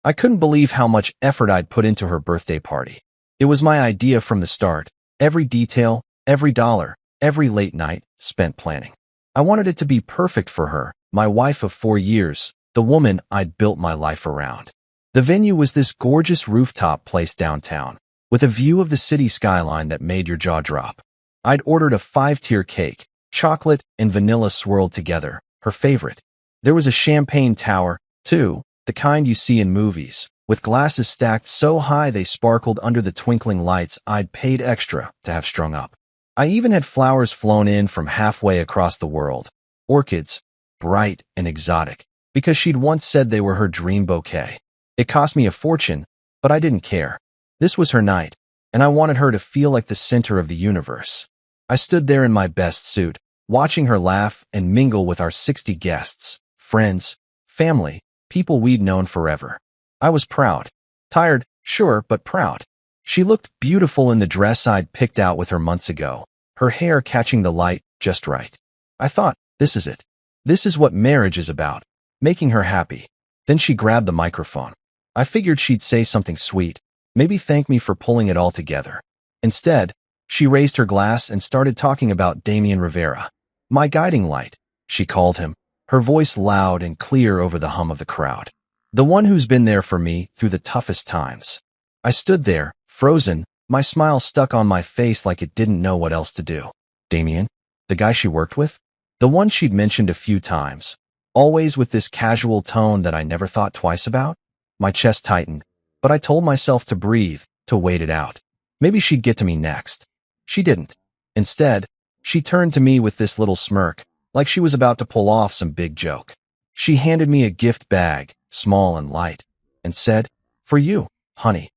I couldn't believe how much effort I'd put into her birthday party. It was my idea from the start. Every detail, every dollar, every late night spent planning. I wanted it to be perfect for her, my wife of 4 years, the woman I'd built my life around. The venue was this gorgeous rooftop place downtown, with a view of the city skyline that made your jaw drop. I'd ordered a 5-tier cake, chocolate and vanilla swirled together, her favorite. There was a champagne tower, too, the kind you see in movies, with glasses stacked so high they sparkled under the twinkling lights I'd paid extra to have strung up. I even had flowers flown in from halfway across the world, orchids, bright and exotic, because she'd once said they were her dream bouquet. It cost me a fortune, but I didn't care. This was her night, and I wanted her to feel like the center of the universe. I stood there in my best suit, watching her laugh and mingle with our 60 guests, friends, family, people we'd known forever. I was proud. Tired, sure, but proud. She looked beautiful in the dress I'd picked out with her months ago, her hair catching the light just right. I thought, this is it. This is what marriage is about, making her happy. Then she grabbed the microphone. I figured she'd say something sweet, maybe thank me for pulling it all together. Instead, she raised her glass and started talking about Damian Rivera. My guiding light, she called him, her voice loud and clear over the hum of the crowd. The one who's been there for me through the toughest times. I stood there, frozen, my smile stuck on my face like it didn't know what else to do. Damian? The guy she worked with? The one she'd mentioned a few times, always with this casual tone that I never thought twice about? My chest tightened, but I told myself to breathe, to wait it out. Maybe she'd get to me next. She didn't. Instead, she turned to me with this little smirk, like she was about to pull off some big joke. She handed me a gift bag, small and light, and said, "For you, honey."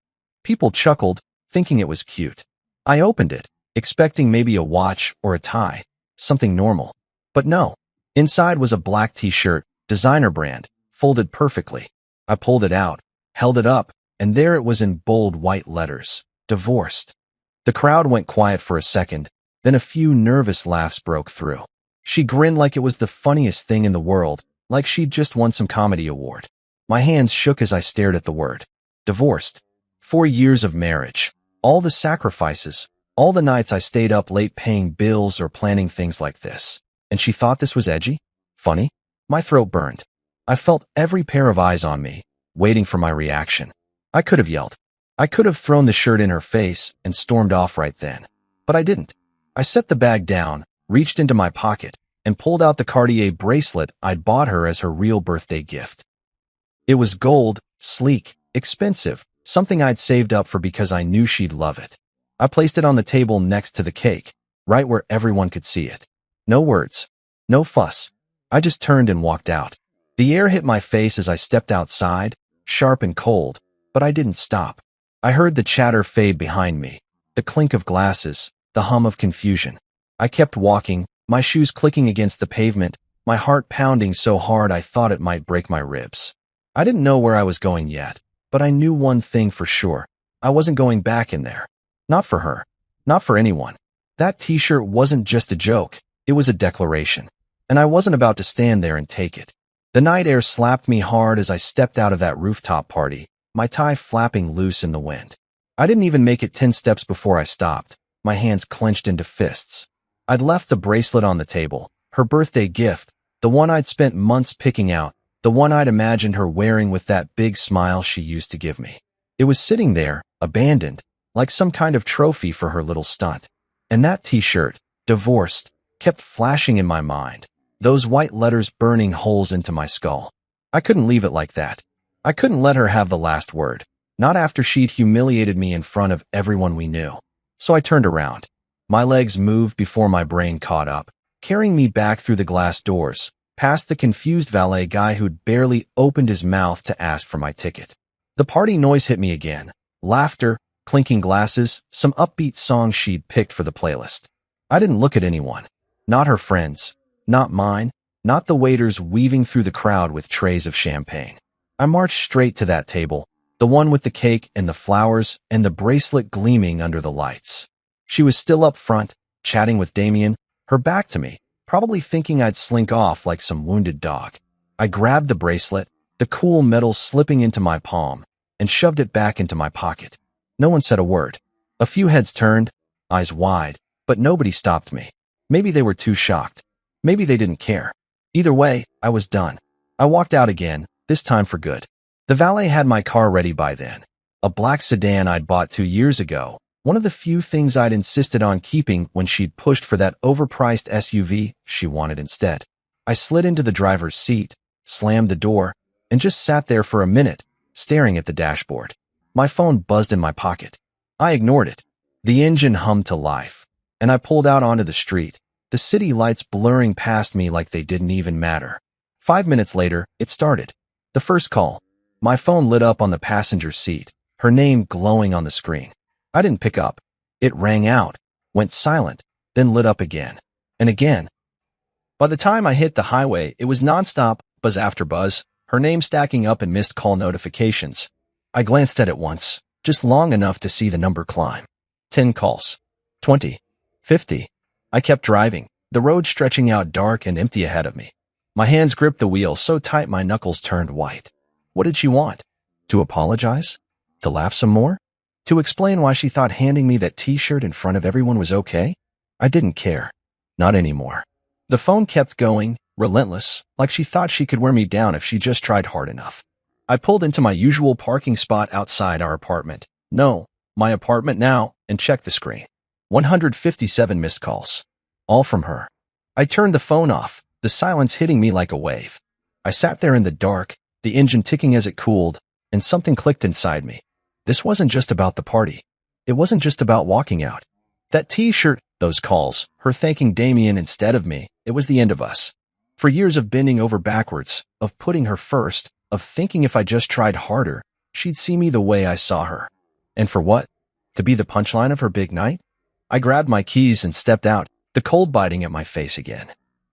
People chuckled, thinking it was cute. I opened it, expecting maybe a watch or a tie, something normal. But no. Inside was a black t-shirt, designer brand, folded perfectly. I pulled it out, held it up, and there it was in bold white letters, divorced. The crowd went quiet for a second, then a few nervous laughs broke through. She grinned like it was the funniest thing in the world, like she'd just won some comedy award. My hands shook as I stared at the word. Divorced. 4 years of marriage. All the sacrifices. All the nights I stayed up late paying bills or planning things like this. And she thought this was edgy? Funny? My throat burned. I felt every pair of eyes on me, waiting for my reaction. I could have yelled. I could have thrown the shirt in her face and stormed off right then. But I didn't. I set the bag down, reached into my pocket, and pulled out the Cartier bracelet I'd bought her as her real birthday gift. It was gold, sleek, expensive, something I'd saved up for because I knew she'd love it. I placed it on the table next to the cake, right where everyone could see it. No words. No fuss. I just turned and walked out. The air hit my face as I stepped outside, sharp and cold, but I didn't stop. I heard the chatter fade behind me, the clink of glasses, the hum of confusion. I kept walking, my shoes clicking against the pavement, my heart pounding so hard I thought it might break my ribs. I didn't know where I was going yet, but I knew one thing for sure. I wasn't going back in there. Not for her. Not for anyone. That t-shirt wasn't just a joke. It was a declaration. And I wasn't about to stand there and take it. The night air slapped me hard as I stepped out of that rooftop party, my tie flapping loose in the wind. I didn't even make it 10 steps before I stopped, my hands clenched into fists. I'd left the bracelet on the table, her birthday gift, the one I'd spent months picking out, the one I'd imagined her wearing with that big smile she used to give me. It was sitting there, abandoned, like some kind of trophy for her little stunt. And that t-shirt, divorced, kept flashing in my mind, those white letters burning holes into my skull. I couldn't leave it like that. I couldn't let her have the last word, not after she'd humiliated me in front of everyone we knew. So I turned around. My legs moved before my brain caught up, carrying me back through the glass doors, past the confused valet guy who'd barely opened his mouth to ask for my ticket. The party noise hit me again. Laughter, clinking glasses, some upbeat songs she'd picked for the playlist. I didn't look at anyone. Not her friends. Not mine. Not the waiters weaving through the crowd with trays of champagne. I marched straight to that table, the one with the cake and the flowers and the bracelet gleaming under the lights. She was still up front, chatting with Damian, her back to me, probably thinking I'd slink off like some wounded dog. I grabbed the bracelet, the cool metal slipping into my palm, and shoved it back into my pocket. No one said a word. A few heads turned, eyes wide, but nobody stopped me. Maybe they were too shocked. Maybe they didn't care. Either way, I was done. I walked out again, this time for good. The valet had my car ready by then. A black sedan I'd bought 2 years ago, one of the few things I'd insisted on keeping when she'd pushed for that overpriced SUV she wanted instead. I slid into the driver's seat, slammed the door, and just sat there for a minute, staring at the dashboard. My phone buzzed in my pocket. I ignored it. The engine hummed to life, and I pulled out onto the street, the city lights blurring past me like they didn't even matter. 5 minutes later, it started. The first call. My phone lit up on the passenger seat, her name glowing on the screen. I didn't pick up. It rang out, went silent, then lit up again, and again. By the time I hit the highway, it was nonstop, buzz after buzz, her name stacking up in missed call notifications. I glanced at it once, just long enough to see the number climb. 10 calls. 20. 50. I kept driving, the road stretching out dark and empty ahead of me. My hands gripped the wheel so tight my knuckles turned white. What did she want? To apologize? To laugh some more? To explain why she thought handing me that t-shirt in front of everyone was okay? I didn't care. Not anymore. The phone kept going, relentless, like she thought she could wear me down if she just tried hard enough. I pulled into my usual parking spot outside our apartment. No, my apartment now, and checked the screen. 157 missed calls. All from her. I turned the phone off, the silence hitting me like a wave. I sat there in the dark, the engine ticking as it cooled, and something clicked inside me. This wasn't just about the party. It wasn't just about walking out. That t-shirt, those calls, her thanking Damien instead of me, it was the end of us. For years of bending over backwards, of putting her first, of thinking if I just tried harder, she'd see me the way I saw her. And for what? To be the punchline of her big night? I grabbed my keys and stepped out, the cold biting at my face again.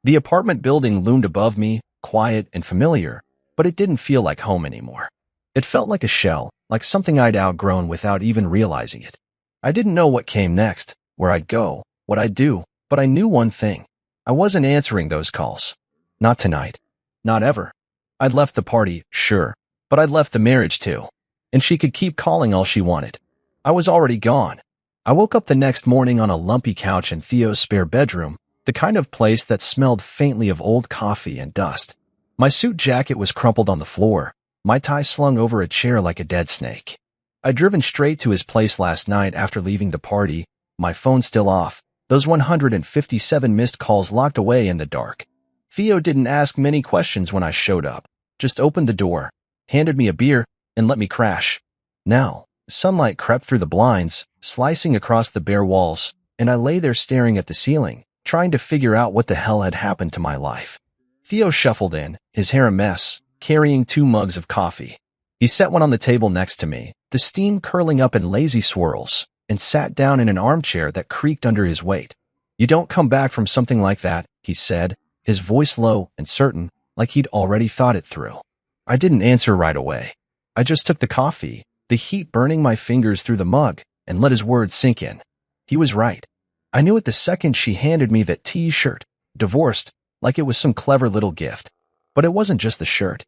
The apartment building loomed above me, quiet and familiar, but it didn't feel like home anymore. It felt like a shell, like something I'd outgrown without even realizing it. I didn't know what came next, where I'd go, what I'd do, but I knew one thing. I wasn't answering those calls. Not tonight. Not ever. I'd left the party, sure, but I'd left the marriage too. And she could keep calling all she wanted. I was already gone. I woke up the next morning on a lumpy couch in Theo's spare bedroom, the kind of place that smelled faintly of old coffee and dust. My suit jacket was crumpled on the floor, my tie slung over a chair like a dead snake. I'd driven straight to his place last night after leaving the party, my phone still off, those 157 missed calls locked away in the dark. Theo didn't ask many questions when I showed up, just opened the door, handed me a beer, and let me crash. Now, sunlight crept through the blinds, slicing across the bare walls, and I lay there staring at the ceiling, trying to figure out what the hell had happened to my life. Theo shuffled in, his hair a mess, carrying 2 mugs of coffee. He set one on the table next to me, the steam curling up in lazy swirls, and sat down in an armchair that creaked under his weight. "You don't come back from something like that," he said, his voice low and certain, like he'd already thought it through. I didn't answer right away. I just took the coffee, the heat burning my fingers through the mug, and let his words sink in. He was right. I knew it the second she handed me that t-shirt, divorced, like it was some clever little gift. But it wasn't just the shirt.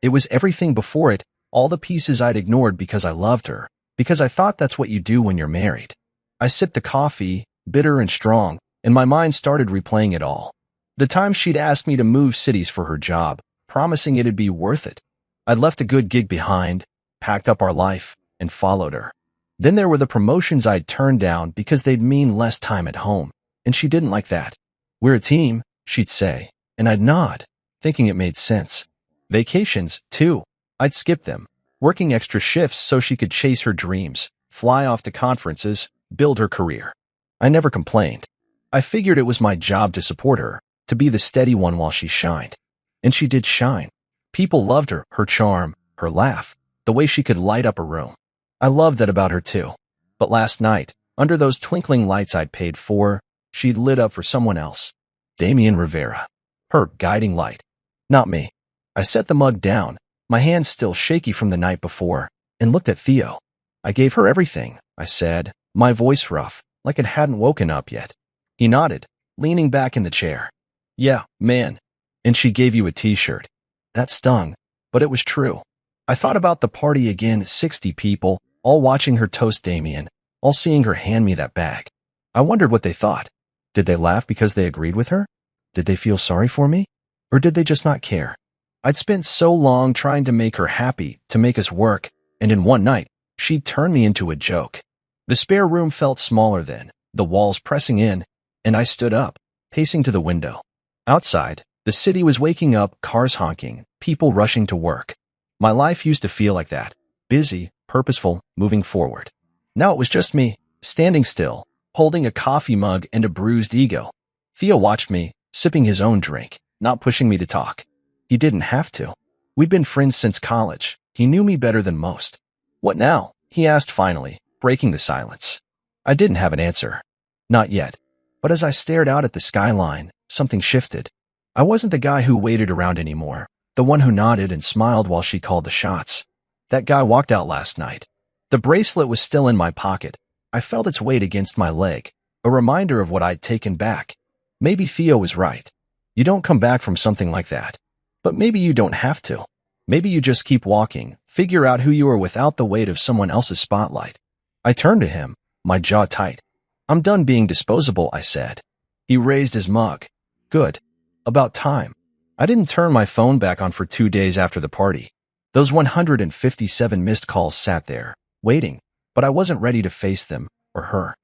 It was everything before it, all the pieces I'd ignored because I loved her, because I thought that's what you do when you're married. I sipped the coffee, bitter and strong, and my mind started replaying it all. The time she'd asked me to move cities for her job, promising it'd be worth it. I'd left a good gig behind, packed up our life, and followed her. Then there were the promotions I'd turned down because they'd mean less time at home, and she didn't like that. "We're a team," she'd say, and I'd nod, thinking it made sense. Vacations, too. I'd skip them, working extra shifts so she could chase her dreams, fly off to conferences, build her career. I never complained. I figured it was my job to support her, to be the steady one while she shined. And she did shine. People loved her charm, her laugh, the way she could light up a room. I loved that about her too. But last night, under those twinkling lights I'd paid for, she'd lit up for someone else. Damien Rivera. Her guiding light. Not me. I set the mug down, my hands still shaky from the night before, and looked at Theo. "I gave her everything," I said, my voice rough, like it hadn't woken up yet. He nodded, leaning back in the chair. "Yeah, man. And she gave you a t-shirt." That stung. but it was true. I thought about the party again, 60 people, all watching her toast Damien, all seeing her hand me that bag. I wondered what they thought. Did they laugh because they agreed with her? Did they feel sorry for me? Or did they just not care? I'd spent so long trying to make her happy, to make us work, and in one night, she'd turned me into a joke. The spare room felt smaller then, the walls pressing in, and I stood up, pacing to the window. Outside, the city was waking up, cars honking, people rushing to work. My life used to feel like that, busy, purposeful, moving forward. Now it was just me, standing still, holding a coffee mug and a bruised ego. Theo watched me, sipping his own drink, not pushing me to talk. He didn't have to. We'd been friends since college. He knew me better than most. What now? He asked finally, breaking the silence. I didn't have an answer. Not yet. But as I stared out at the skyline, something shifted. I wasn't the guy who waited around anymore, the one who nodded and smiled while she called the shots. That guy walked out last night. The bracelet was still in my pocket. I felt its weight against my leg, a reminder of what I'd taken back. Maybe Theo was right. You don't come back from something like that. But maybe you don't have to. Maybe you just keep walking, figure out who you are without the weight of someone else's spotlight. I turned to him, my jaw tight. I'm done being disposable, I said. He raised his mug. Good. About time. I didn't turn my phone back on for 2 days after the party. Those 157 missed calls sat there, waiting, but I wasn't ready to face them, or her.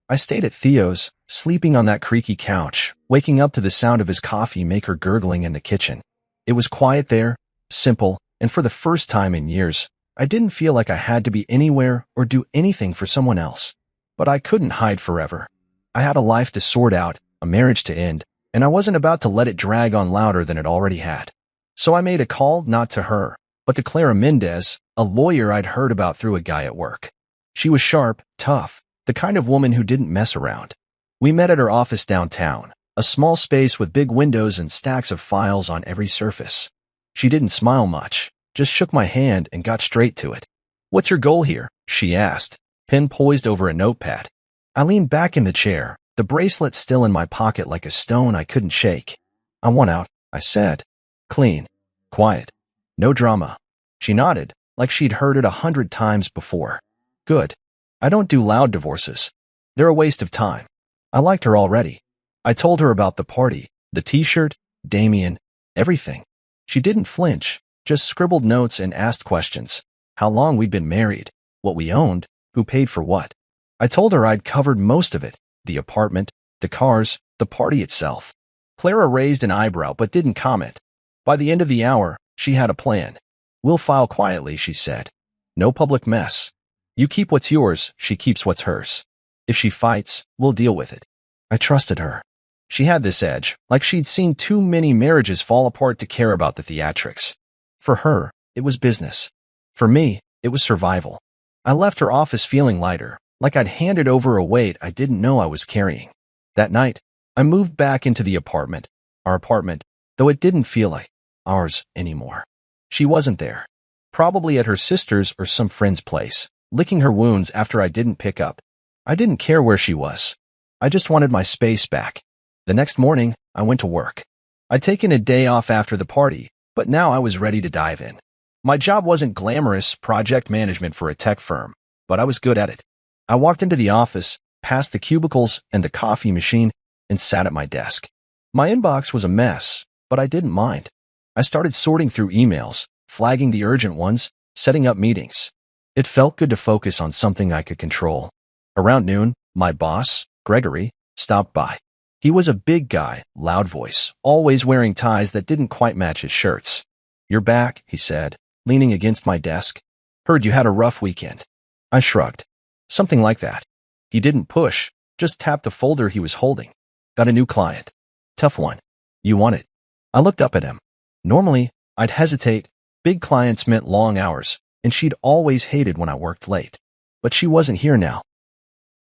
I stayed at Theo's, sleeping on that creaky couch, waking up to the sound of his coffee maker gurgling in the kitchen. It was quiet there, simple, and for the first time in years, I didn't feel like I had to be anywhere or do anything for someone else. But I couldn't hide forever. I had a life to sort out, a marriage to end, and I wasn't about to let it drag on louder than it already had. So I made a call not to her, but to Clara Mendez, a lawyer I'd heard about through a guy at work. She was sharp, tough, the kind of woman who didn't mess around. We met at her office downtown, a small space with big windows and stacks of files on every surface. She didn't smile much, just shook my hand and got straight to it. What's your goal here? She asked, pen poised over a notepad. I leaned back in the chair, the bracelet still in my pocket like a stone I couldn't shake. I want out, I said. Clean. Quiet. No drama. She nodded, like she'd heard it 100 times before. Good. I don't do loud divorces. They're a waste of time. I liked her already. I told her about the party, the t-shirt, Damien, everything. She didn't flinch, just scribbled notes and asked questions. How long we'd been married, what we owned, who paid for what. I told her I'd covered most of it, the apartment, the cars, the party itself. Clara raised an eyebrow but didn't comment. By the end of the hour, she had a plan. We'll file quietly, she said. No public mess. You keep what's yours, she keeps what's hers. If she fights, we'll deal with it. I trusted her. She had this edge, like she'd seen too many marriages fall apart to care about the theatrics. For her, it was business. For me, it was survival. I left her office feeling lighter, like I'd handed over a weight I didn't know I was carrying. That night, I moved back into the apartment, our apartment, though it didn't feel like ours anymore. She wasn't there. Probably at her sister's or some friend's place, licking her wounds after I didn't pick up. I didn't care where she was. I just wanted my space back. The next morning, I went to work. I'd taken a day off after the party, but now I was ready to dive in. My job wasn't glamorous project management for a tech firm, but I was good at it. I walked into the office, past the cubicles and the coffee machine, and sat at my desk. My inbox was a mess, but I didn't mind. I started sorting through emails, flagging the urgent ones, setting up meetings. It felt good to focus on something I could control. Around noon, my boss, Gregory, stopped by. He was a big guy, loud voice, always wearing ties that didn't quite match his shirts. You're back, he said, leaning against my desk. Heard you had a rough weekend. I shrugged. Something like that. He didn't push, just tapped the folder he was holding. Got a new client. Tough one. You want it? I looked up at him. Normally, I'd hesitate. Big clients meant long hours, and she'd always hated when I worked late. But she wasn't here now.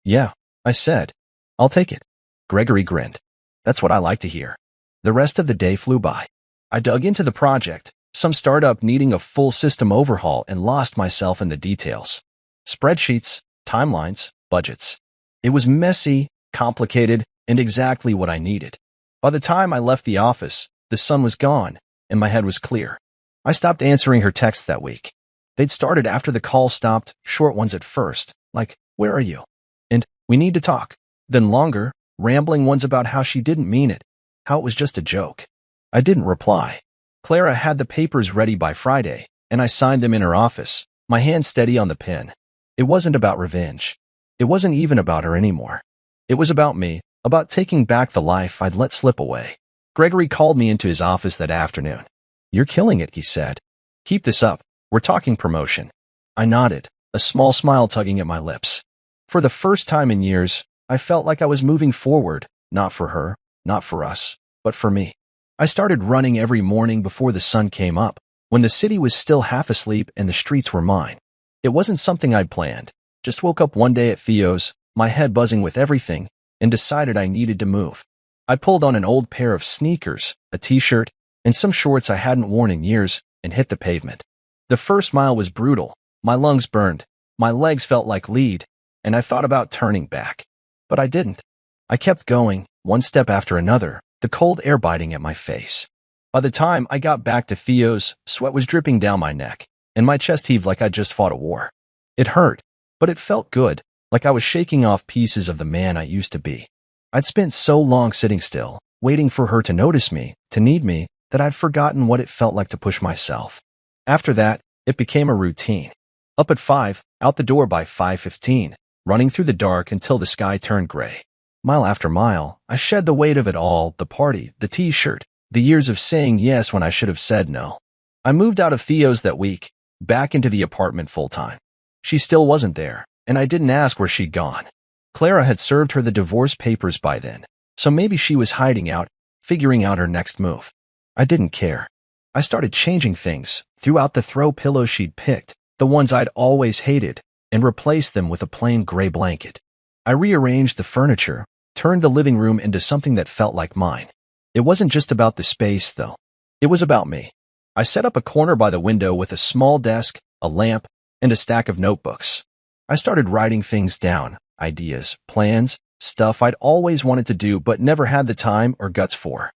Yeah, I said. I'll take it. Gregory grinned. That's what I like to hear. The rest of the day flew by. I dug into the project, some startup needing a full system overhaul, and lost myself in the details. Spreadsheets, timelines, budgets. It was messy, complicated, and exactly what I needed. By the time I left the office, the sun was gone, and my head was clear. I stopped answering her texts that week. They'd started after the call stopped, short ones at first, like, "Where are you?" and "We need to talk." Then longer, rambling ones about how she didn't mean it, how it was just a joke. I didn't reply. Clara had the papers ready by Friday, and I signed them in her office, my hand steady on the pen. It wasn't about revenge. It wasn't even about her anymore. It was about me, about taking back the life I'd let slip away. Gregory called me into his office that afternoon. "You're killing it," he said. "Keep this up. We're talking promotion." I nodded, a small smile tugging at my lips. For the first time in years, I felt like I was moving forward, not for her, not for us, but for me. I started running every morning before the sun came up, when the city was still half asleep and the streets were mine. It wasn't something I'd planned. Just woke up one day at Theo's, my head buzzing with everything, and decided I needed to move. I pulled on an old pair of sneakers, a t-shirt, and some shorts I hadn't worn in years, and hit the pavement. The first mile was brutal. My lungs burned, my legs felt like lead, and I thought about turning back. But I didn't. I kept going, one step after another, the cold air biting at my face. By the time I got back to Theo's, sweat was dripping down my neck, and my chest heaved like I'd just fought a war. It hurt, but it felt good, like I was shaking off pieces of the man I used to be. I'd spent so long sitting still, waiting for her to notice me, to need me, that I'd forgotten what it felt like to push myself. After that, it became a routine. Up at 5, out the door by 5:15, running through the dark until the sky turned gray. Mile after mile, I shed the weight of it all, the party, the t-shirt, the years of saying yes when I should have said no. I moved out of Theo's that week, back into the apartment full-time. She still wasn't there, and I didn't ask where she'd gone. Clara had served her the divorce papers by then, so maybe she was hiding out, figuring out her next move. I didn't care. I started changing things, threw out the throw pillows she'd picked, the ones I'd always hated, and replaced them with a plain gray blanket. I rearranged the furniture, turned the living room into something that felt like mine. It wasn't just about the space, though. It was about me. I set up a corner by the window with a small desk, a lamp, and a stack of notebooks. I started writing things down, ideas, plans, stuff I'd always wanted to do but never had the time or guts for.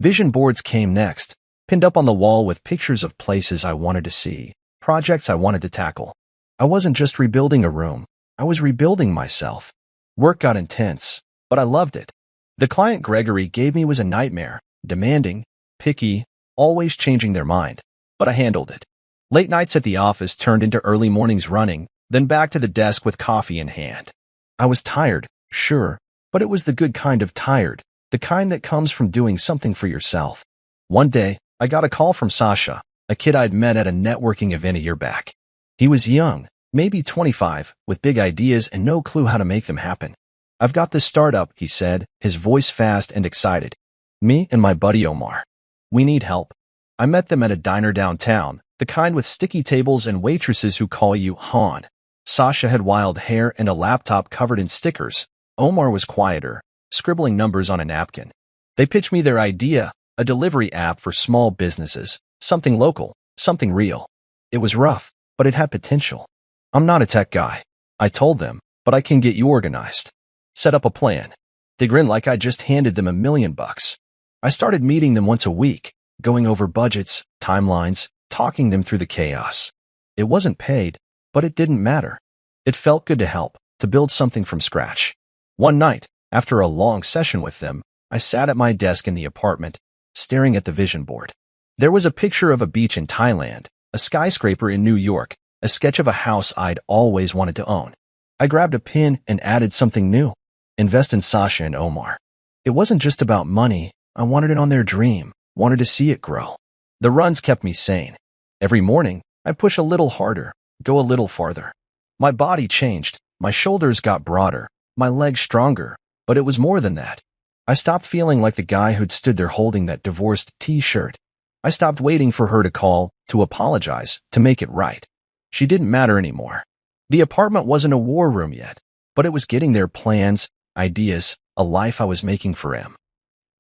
Vision boards came next, pinned up on the wall with pictures of places I wanted to see, projects I wanted to tackle. I wasn't just rebuilding a room, I was rebuilding myself. Work got intense, but I loved it. The client Gregory gave me was a nightmare, demanding, picky, always changing their mind, but I handled it. Late nights at the office turned into early mornings running, then back to the desk with coffee in hand. I was tired, sure, but it was the good kind of tired, the kind that comes from doing something for yourself. One day, I got a call from Sasha, a kid I'd met at a networking event a year back. He was young, maybe 25, with big ideas and no clue how to make them happen. "I've got this startup," he said, his voice fast and excited. "Me and my buddy Omar. We need help." I met them at a diner downtown, the kind with sticky tables and waitresses who call you Han. Sasha had wild hair and a laptop covered in stickers. Omar was quieter, scribbling numbers on a napkin. They pitched me their idea, a delivery app for small businesses, something local, something real. It was rough, but it had potential. "I'm not a tech guy," I told them, "but I can get you organized. Set up a plan." They grinned like I just handed them $1 million. I started meeting them once a week, going over budgets, timelines, talking them through the chaos. It wasn't paid, but it didn't matter. It felt good to help, to build something from scratch. One night, after a long session with them, I sat at my desk in the apartment, staring at the vision board. There was a picture of a beach in Thailand, a skyscraper in New York, a sketch of a house I'd always wanted to own. I grabbed a pen and added something new. Invest in Sasha and Omar. It wasn't just about money. I wanted it on their dream, wanted to see it grow. The runs kept me sane. Every morning, I'd push a little harder, go a little farther. My body changed, my shoulders got broader, my legs stronger, but it was more than that. I stopped feeling like the guy who'd stood there holding that divorced t-shirt. I stopped waiting for her to call, to apologize, to make it right. She didn't matter anymore. The apartment wasn't a war room yet, but it was getting there: plans, ideas, a life I was making for him.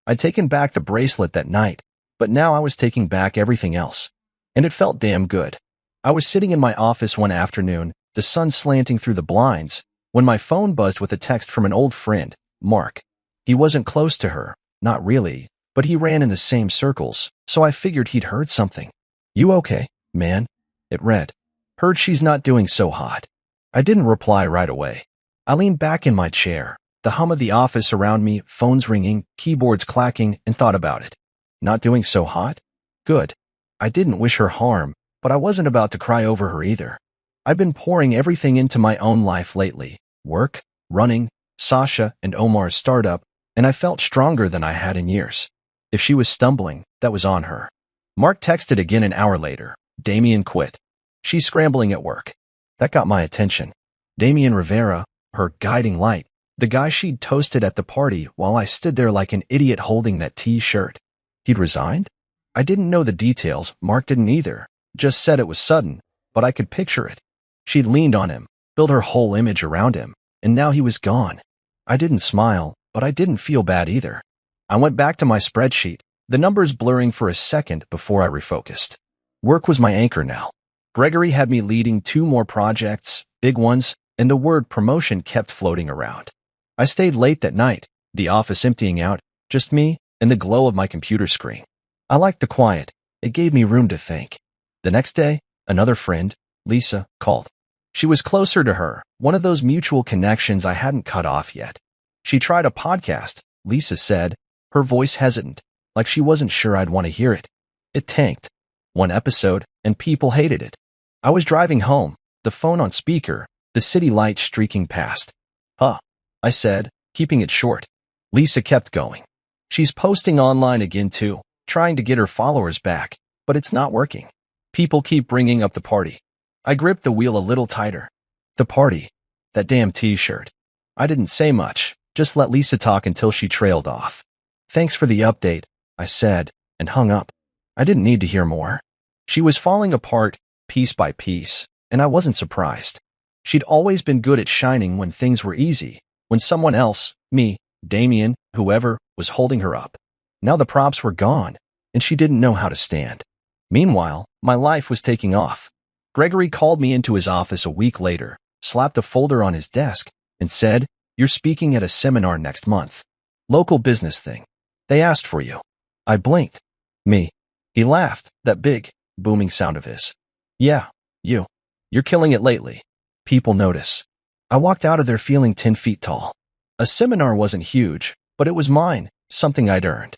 I'd taken back the bracelet that night, but now I was taking back everything else. And it felt damn good. I was sitting in my office one afternoon, the sun slanting through the blinds, when my phone buzzed with a text from an old friend, Mark. He wasn't close to her, not really, but he ran in the same circles, so I figured he'd heard something. You okay, man? It read. Heard she's not doing so hot. I didn't reply right away. I leaned back in my chair, the hum of the office around me, phones ringing, keyboards clacking, and thought about it. Not doing so hot? Good. I didn't wish her harm, but I wasn't about to cry over her either. I've been pouring everything into my own life lately. Work, running, Sasha and Omar's startup, and I felt stronger than I had in years. If she was stumbling, that was on her. Mark texted again an hour later. Damien quit. She's scrambling at work. That got my attention. Damien Rivera, her guiding light, the guy she'd toasted at the party while I stood there like an idiot holding that T-shirt. He'd resigned? I didn't know the details, Mark didn't either. Just said it was sudden, but I could picture it. She'd leaned on him, built her whole image around him, and now he was gone. I didn't smile, but I didn't feel bad either. I went back to my spreadsheet, the numbers blurring for a second before I refocused. Work was my anchor now. Gregory had me leading 2 more projects, big ones, and the word promotion kept floating around. I stayed late that night, the office emptying out, just me and the glow of my computer screen. I liked the quiet. It gave me room to think. The next day, another friend, Lisa, called. She was closer to her, one of those mutual connections I hadn't cut off yet. She tried a podcast, Lisa said, her voice hesitant, like she wasn't sure I'd want to hear it. It tanked. 1 episode, and people hated it. I was driving home, the phone on speaker, the city lights streaking past. Huh, I said, keeping it short. Lisa kept going. She's posting online again too, trying to get her followers back, but it's not working. People keep bringing up the party. I gripped the wheel a little tighter. The party. That damn T-shirt. I didn't say much, just let Lisa talk until she trailed off. Thanks for the update, I said, and hung up. I didn't need to hear more. She was falling apart, piece by piece, and I wasn't surprised. She'd always been good at shining when things were easy, when someone else, me, Damien, whoever, was holding her up. Now the props were gone, and she didn't know how to stand. Meanwhile, my life was taking off. Gregory called me into his office a week later, slapped a folder on his desk, and said, "You're speaking at a seminar next month. Local business thing. They asked for you." I blinked. Me. He laughed, that big, booming sound of his. "Yeah, you. You're killing it lately. People notice." I walked out of there feeling 10 feet tall. A seminar wasn't huge, but it was mine, something I'd earned.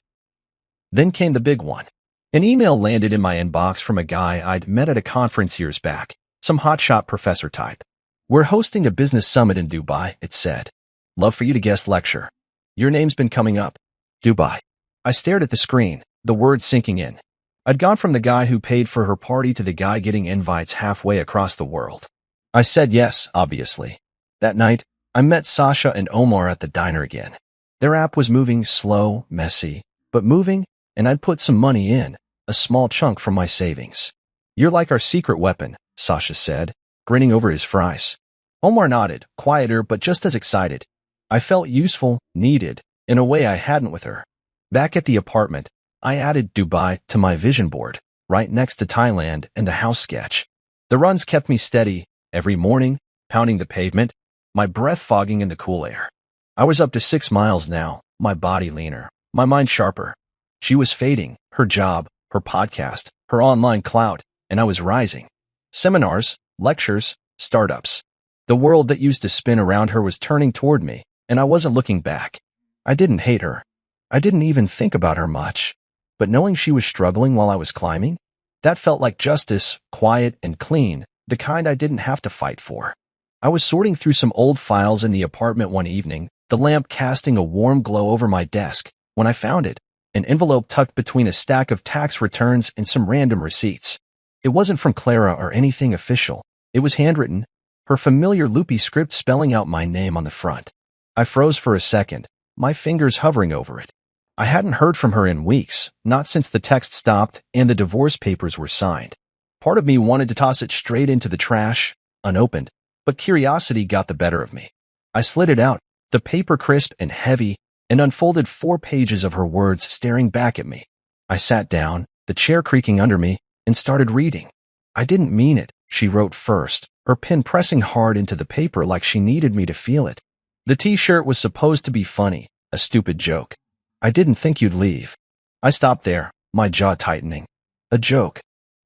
Then came the big one. An email landed in my inbox from a guy I'd met at a conference years back, some hotshot professor type. "We're hosting a business summit in Dubai," it said. "Love for you to guest lecture. Your name's been coming up." Dubai. I stared at the screen, the words sinking in. I'd gone from the guy who paid for her party to the guy getting invites halfway across the world. I said yes, obviously. That night, I met Sasha and Omar at the diner again. Their app was moving slow, messy, but moving, and I'd put some money in, a small chunk from my savings. "You're like our secret weapon," Sasha said, grinning over his fries. Omar nodded, quieter but just as excited. I felt useful, needed, in a way I hadn't with her. Back at the apartment, I added Dubai to my vision board, right next to Thailand and a house sketch. The runs kept me steady, every morning, pounding the pavement, my breath fogging in the cool air. I was up to 6 miles now, my body leaner, my mind sharper. She was fading, her job, her podcast, her online clout, and I was rising. Seminars, lectures, startups. The world that used to spin around her was turning toward me, and I wasn't looking back. I didn't hate her. I didn't even think about her much. But knowing she was struggling while I was climbing, that felt like justice, quiet and clean, the kind I didn't have to fight for. I was sorting through some old files in the apartment one evening, the lamp casting a warm glow over my desk, when I found it, an envelope tucked between a stack of tax returns and some random receipts. It wasn't from Clara or anything official. It was handwritten, her familiar loopy script spelling out my name on the front. I froze for a second, my fingers hovering over it. I hadn't heard from her in weeks, not since the text stopped and the divorce papers were signed. Part of me wanted to toss it straight into the trash, unopened, but curiosity got the better of me. I slid it out, the paper crisp and heavy, and unfolded 4 pages of her words staring back at me. I sat down, the chair creaking under me, and started reading. "I didn't mean it," she wrote first, her pen pressing hard into the paper like she needed me to feel it. "The T-shirt was supposed to be funny, a stupid joke. I didn't think you'd leave." I stopped there, my jaw tightening. A joke.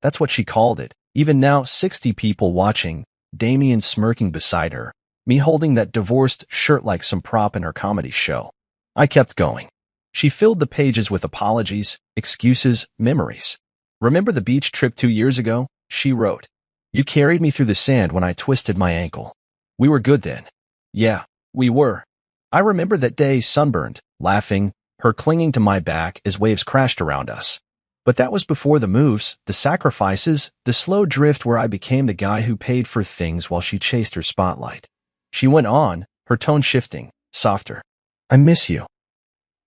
That's what she called it. Even now, 60 people watching, Damien smirking beside her, me holding that divorced shirt like some prop in her comedy show. I kept going. She filled the pages with apologies, excuses, memories. Remember the beach trip 2 years ago? She wrote. You carried me through the sand when I twisted my ankle. We were good then. Yeah, we were. I remember that day, sunburned, laughing, her clinging to my back as waves crashed around us. But that was before the moves, the sacrifices, the slow drift where I became the guy who paid for things while she chased her spotlight. She went on, her tone shifting, softer. I miss you.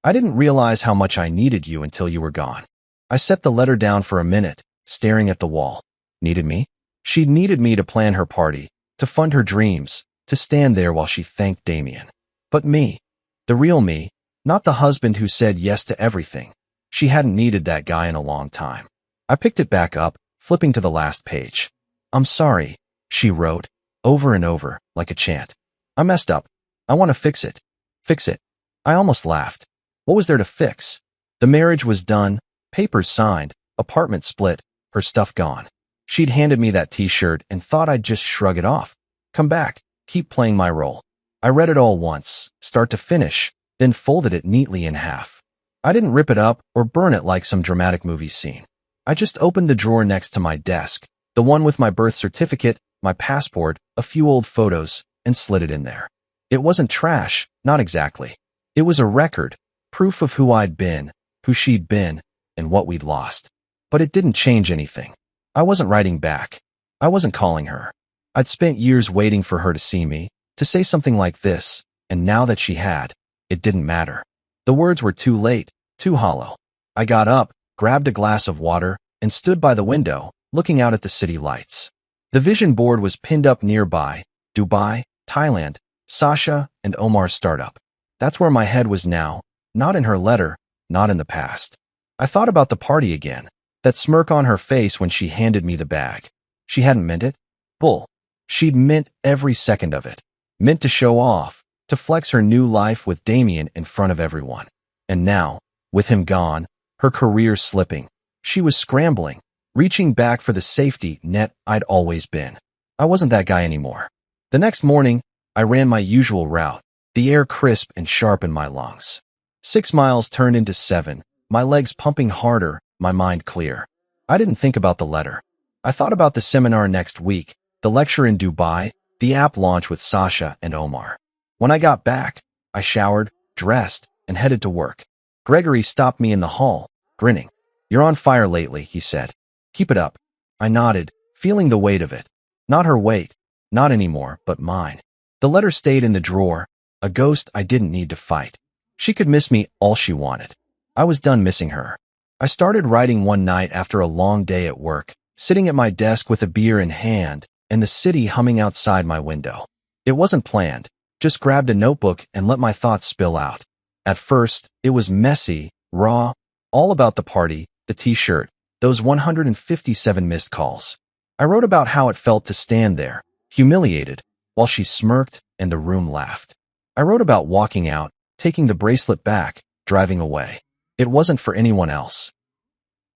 I didn't realize how much I needed you until you were gone. I set the letter down for a minute, staring at the wall. Needed me? She needed me to plan her party, to fund her dreams, to stand there while she thanked Damien. But me, the real me, not the husband who said yes to everything. She hadn't needed that guy in a long time. I picked it back up, flipping to the last page. I'm sorry, she wrote, over and over, like a chant. I messed up. I want to fix it. Fix it. I almost laughed. What was there to fix? The marriage was done, papers signed, apartment split, her stuff gone. She'd handed me that t-shirt and thought I'd just shrug it off. Come back, keep playing my role. I read it all once, start to finish, then folded it neatly in half. I didn't rip it up or burn it like some dramatic movie scene. I just opened the drawer next to my desk, the one with my birth certificate, my passport, a few old photos, and slid it in there. It wasn't trash, not exactly. It was a record, proof of who I'd been, who she'd been, and what we'd lost. But it didn't change anything. I wasn't writing back. I wasn't calling her. I'd spent years waiting for her to see me, to say something like this, and now that she had, it didn't matter. The words were too late, too hollow. I got up, grabbed a glass of water, and stood by the window, looking out at the city lights. The vision board was pinned up nearby, Dubai, Thailand, Sasha, and Omar's startup. That's where my head was now, not in her letter, not in the past. I thought about the party again, that smirk on her face when she handed me the bag. She hadn't meant it. Bull. She'd meant every second of it. Meant to show off, to flex her new life with Damien in front of everyone. And now, with him gone, her career slipping, she was scrambling, reaching back for the safety net I'd always been. I wasn't that guy anymore. The next morning, I ran my usual route, the air crisp and sharp in my lungs. 6 miles turned into 7, my legs pumping harder, my mind clear. I didn't think about the letter. I thought about the seminar next week, the lecture in Dubai, the app launch with Sasha and Omar. When I got back, I showered, dressed, and headed to work. Gregory stopped me in the hall, grinning. You're on fire lately, he said. Keep it up. I nodded, feeling the weight of it. Not her weight, not anymore, but mine. The letter stayed in the drawer, a ghost I didn't need to fight. She could miss me all she wanted. I was done missing her. I started writing one night after a long day at work, sitting at my desk with a beer in hand and the city humming outside my window. It wasn't planned, just grabbed a notebook and let my thoughts spill out. At first, it was messy, raw, all about the party, the t-shirt, those 157 missed calls. I wrote about how it felt to stand there, humiliated, while she smirked and the room laughed. I wrote about walking out, taking the bracelet back, driving away. It wasn't for anyone else.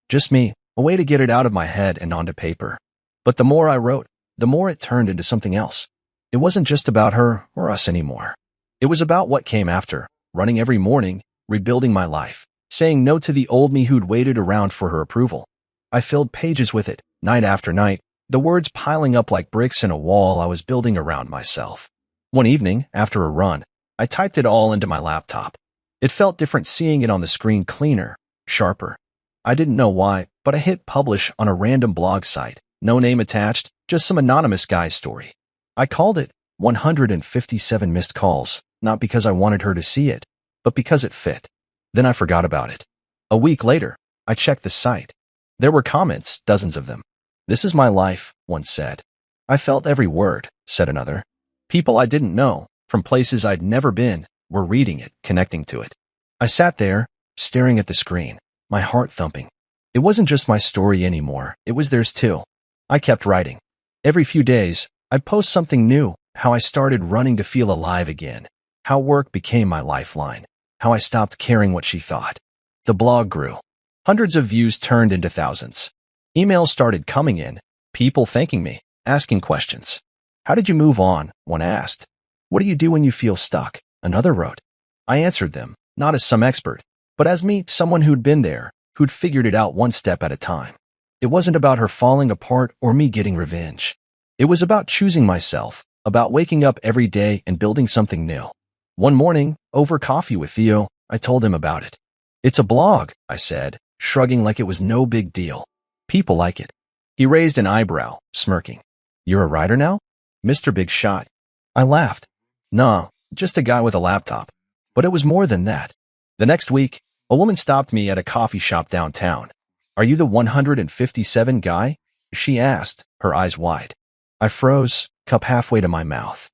Just me, a way to get it out of my head and onto paper. But the more I wrote, the more it turned into something else. It wasn't just about her or us anymore. It was about what came after, running every morning, rebuilding my life, saying no to the old me who'd waited around for her approval. I filled pages with it, night after night, the words piling up like bricks in a wall I was building around myself. One evening, after a run, I typed it all into my laptop. It felt different seeing it on the screen, cleaner, sharper. I didn't know why, but I hit publish on a random blog site, no name attached, just some anonymous guy's story. I called it 157 Missed Calls, not because I wanted her to see it, but because it fit. Then I forgot about it. A week later, I checked the site. There were comments, dozens of them. This is my life, one said. I felt every word, said another. People I didn't know, from places I'd never been, were reading it, connecting to it. I sat there, staring at the screen, my heart thumping. It wasn't just my story anymore, it was theirs too. I kept writing. Every few days, I'd post something new, how I started running to feel alive again, how work became my lifeline, how I stopped caring what she thought. The blog grew. Hundreds of views turned into thousands. Emails started coming in, people thanking me, asking questions. How did you move on? One asked. What do you do when you feel stuck? Another wrote. I answered them, not as some expert, but as me, someone who'd been there, who'd figured it out one step at a time. It wasn't about her falling apart or me getting revenge. It was about choosing myself, about waking up every day and building something new. One morning, over coffee with Theo, I told him about it. It's a blog, I said, shrugging like it was no big deal. People like it. He raised an eyebrow, smirking. You're a writer now? Mr. Big Shot. I laughed. Nah, just a guy with a laptop. But it was more than that. The next week, a woman stopped me at a coffee shop downtown. Are you the 157 guy? She asked, her eyes wide. I froze, cup halfway to my mouth.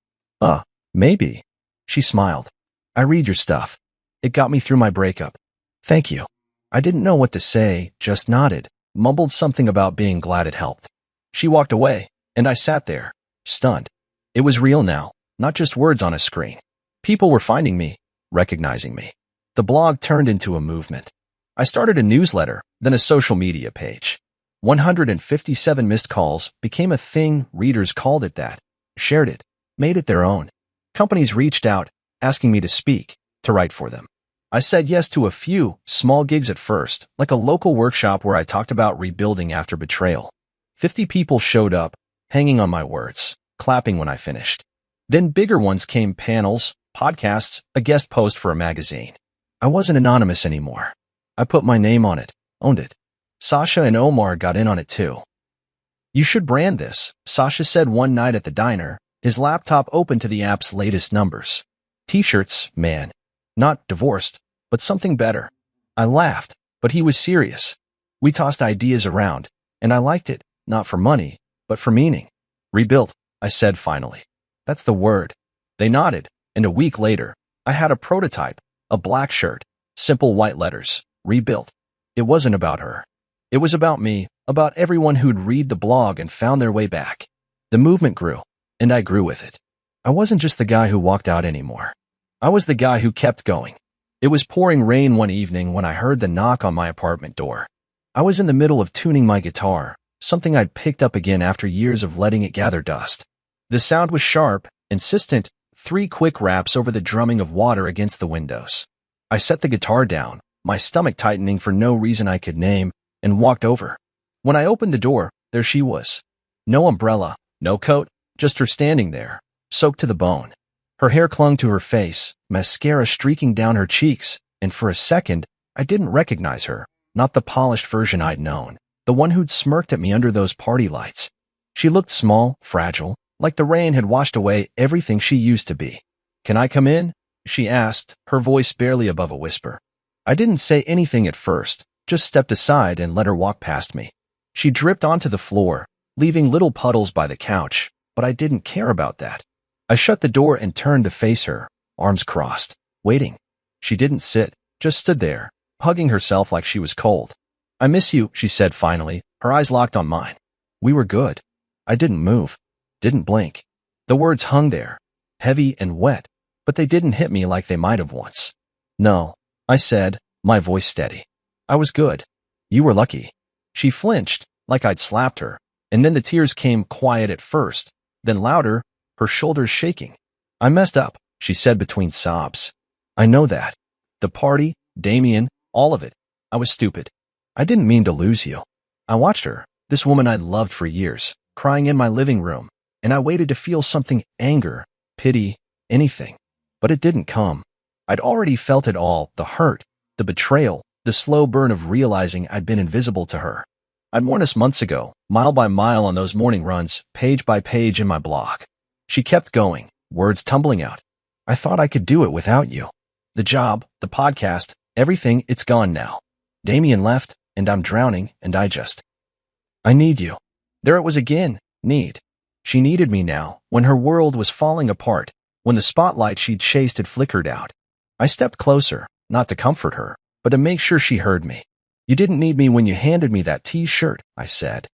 Maybe. She smiled. I read your stuff. It got me through my breakup. Thank you. I didn't know what to say, just nodded, mumbled something about being glad it helped. She walked away, and I sat there, stunned. It was real now, not just words on a screen. People were finding me, recognizing me. The blog turned into a movement. I started a newsletter, then a social media page. 157 missed calls became a thing. Readers called it that, shared it, made it their own. Companies reached out, asking me to speak, to write for them. I said yes to a few small gigs at first, like a local workshop where I talked about rebuilding after betrayal. 50 people showed up, hanging on my words, clapping when I finished. Then bigger ones came: panels, podcasts, a guest post for a magazine. I wasn't anonymous anymore. I put my name on it, owned it. Sasha and Omar got in on it too. You should brand this, Sasha said one night at the diner, his laptop open to the app's latest numbers. T-shirts, man. Not divorced, but something better. I laughed, but he was serious. We tossed ideas around, and I liked it, not for money, but for meaning. Rebuilt, I said finally. That's the word. They nodded, and a week later, I had a prototype, a black shirt, simple white letters, rebuilt. It wasn't about her. It was about me, about everyone who'd read the blog and found their way back. The movement grew, and I grew with it. I wasn't just the guy who walked out anymore. I was the guy who kept going. It was pouring rain one evening when I heard the knock on my apartment door. I was in the middle of tuning my guitar, something I'd picked up again after years of letting it gather dust. The sound was sharp, insistent, 3 quick raps over the drumming of water against the windows. I set the guitar down, my stomach tightening for no reason I could name, and walked over. When I opened the door, there she was. No umbrella, no coat, just her standing there, soaked to the bone. Her hair clung to her face, mascara streaking down her cheeks, and for a second, I didn't recognize her, not the polished version I'd known, the one who'd smirked at me under those party lights. She looked small, fragile, like the rain had washed away everything she used to be. Can I come in? She asked, her voice barely above a whisper. I didn't say anything at first, just stepped aside and let her walk past me. She dripped onto the floor, leaving little puddles by the couch, but I didn't care about that. I shut the door and turned to face her, arms crossed, waiting. She didn't sit, just stood there, hugging herself like she was cold. I miss you, she said finally, her eyes locked on mine. We were good. I didn't move, didn't blink. The words hung there, heavy and wet, but they didn't hit me like they might have once. No, I said, my voice steady. I was good. You were lucky. She flinched, like I'd slapped her, and then the tears came quiet at first, then louder, her shoulders shaking. I messed up, she said between sobs. I know that. The party, Damien, all of it. I was stupid. I didn't mean to lose you. I watched her, this woman I'd loved for years, crying in my living room, and I waited to feel something: anger, pity, anything. But it didn't come. I'd already felt it all: the hurt, the betrayal, the slow burn of realizing I'd been invisible to her. I'd warned us months ago, mile by mile on those morning runs, page by page in my blog. She kept going, words tumbling out. I thought I could do it without you. The job, the podcast, everything, it's gone now. Damien left, and I'm drowning, and I need you. There it was again, need. She needed me now, when her world was falling apart, when the spotlight she'd chased had flickered out. I stepped closer, not to comfort her, but to make sure she heard me. You didn't need me when you handed me that T-shirt, I said.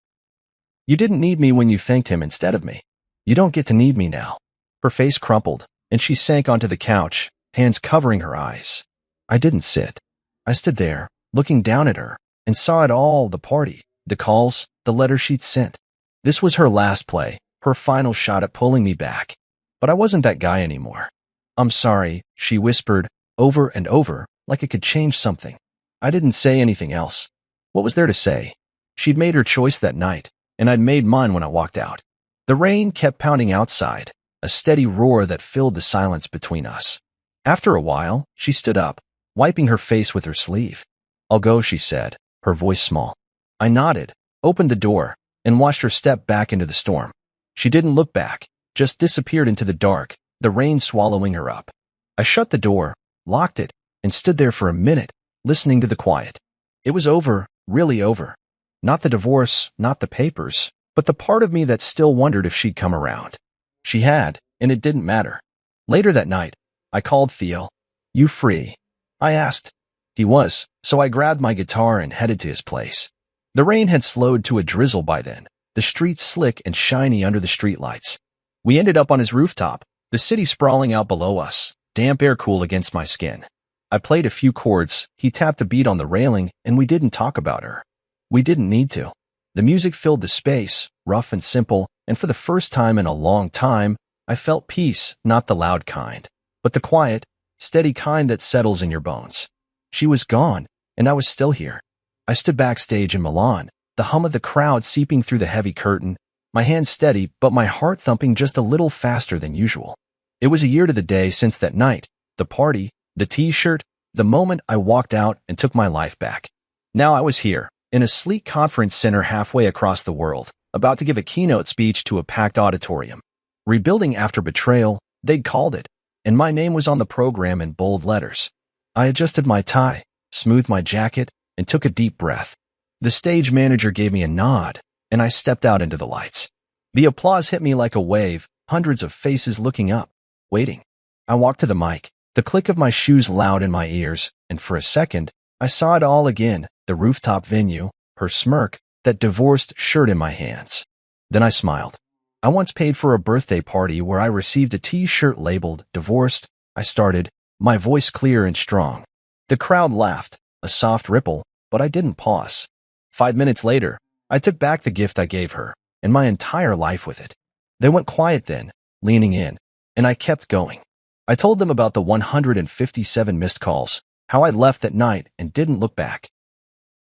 You didn't need me when you thanked him instead of me. You don't get to need me now. Her face crumpled, and she sank onto the couch, hands covering her eyes. I didn't sit. I stood there, looking down at her, and saw it all: the party, the calls, the letters she'd sent. This was her last play, her final shot at pulling me back. But I wasn't that guy anymore. "I'm sorry," she whispered, over and over, like it could change something. I didn't say anything else. What was there to say? She'd made her choice that night, and I'd made mine when I walked out. The rain kept pounding outside, a steady roar that filled the silence between us. After a while, she stood up, wiping her face with her sleeve. "I'll go," she said, her voice small. I nodded, opened the door, and watched her step back into the storm. She didn't look back, just disappeared into the dark, the rain swallowing her up. I shut the door, locked it, and stood there for a minute, listening to the quiet. It was over, really over. Not the divorce, not the papers, but the part of me that still wondered if she'd come around. She had, and it didn't matter. Later that night, I called Theo. "You free?" I asked. He was, so I grabbed my guitar and headed to his place. The rain had slowed to a drizzle by then, the streets slick and shiny under the streetlights. We ended up on his rooftop, the city sprawling out below us, damp air cool against my skin. I played a few chords, he tapped a beat on the railing, and we didn't talk about her. We didn't need to. The music filled the space, rough and simple, and for the first time in a long time, I felt peace, not the loud kind, but the quiet, steady kind that settles in your bones. She was gone, and I was still here. I stood backstage in Milan, the hum of the crowd seeping through the heavy curtain, my hands steady but my heart thumping just a little faster than usual. It was a year to the day since that night, the party, the t-shirt, the moment I walked out and took my life back. Now I was here, in a sleek conference center halfway across the world, about to give a keynote speech to a packed auditorium. Rebuilding after betrayal, they'd called it, and my name was on the program in bold letters. I adjusted my tie, smoothed my jacket, and took a deep breath. The stage manager gave me a nod, and I stepped out into the lights. The applause hit me like a wave, hundreds of faces looking up, waiting. I walked to the mic, the click of my shoes loud in my ears, and for a second, I saw it all again, the rooftop venue, her smirk, that divorced shirt in my hands. Then I smiled. I once paid for a birthday party where I received a t-shirt labeled "Divorced." I started, my voice clear and strong. The crowd laughed, a soft ripple, but I didn't pause. 5 minutes later, I took back the gift I gave her, and my entire life with it. They went quiet then, leaning in, and I kept going. I told them about the 157 missed calls, how I'd left that night and didn't look back.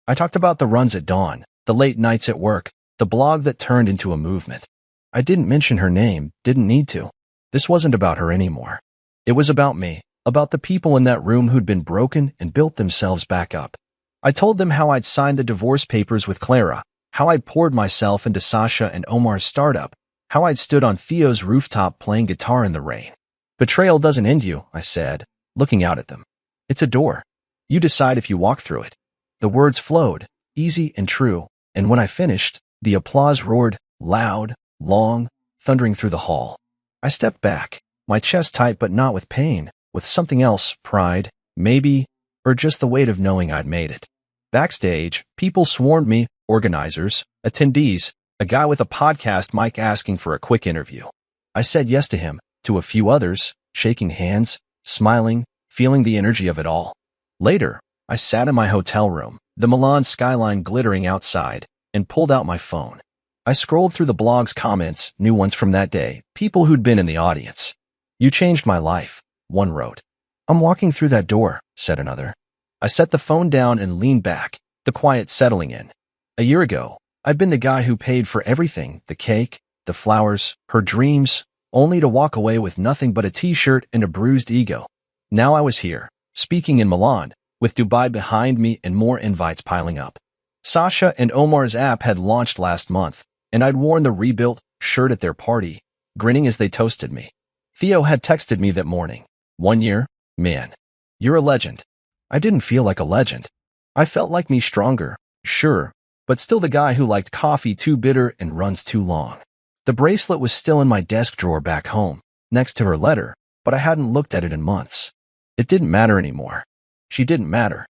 I talked about the runs at dawn, the late nights at work, the blog that turned into a movement. I didn't mention her name, didn't need to. This wasn't about her anymore. It was about me, about the people in that room who'd been broken and built themselves back up. I told them how I'd signed the divorce papers with Clara, how I'd poured myself into Sasha and Omar's startup, how I'd stood on Theo's rooftop playing guitar in the rain. "Betrayal doesn't end you," I said, looking out at them. "It's a door. You decide if you walk through it." The words flowed, easy and true, and when I finished, the applause roared, loud, long, thundering through the hall. I stepped back, my chest tight but not with pain, with something else, pride, maybe, or just the weight of knowing I'd made it. Backstage, people swarmed me, organizers, attendees, a guy with a podcast mic asking for a quick interview. I said yes to him, to a few others, shaking hands, smiling, feeling the energy of it all. Later, I sat in my hotel room, the Milan skyline glittering outside, and pulled out my phone. I scrolled through the blog's comments, new ones from that day, people who'd been in the audience. "You changed my life," one wrote. "I'm walking through that door," said another. I set the phone down and leaned back, the quiet settling in. A year ago, I'd been the guy who paid for everything, the cake, the flowers, her dreams, only to walk away with nothing but a t-shirt and a bruised ego. Now I was here, speaking in Milan, with Dubai behind me and more invites piling up. Sasha and Omar's app had launched last month, and I'd worn the rebuilt shirt at their party, grinning as they toasted me. Theo had texted me that morning. "1 year? Man, you're a legend." I didn't feel like a legend. I felt like me stronger, sure, but still the guy who liked coffee too bitter and runs too long. The bracelet was still in my desk drawer back home, next to her letter, but I hadn't looked at it in months. It didn't matter anymore. She didn't matter.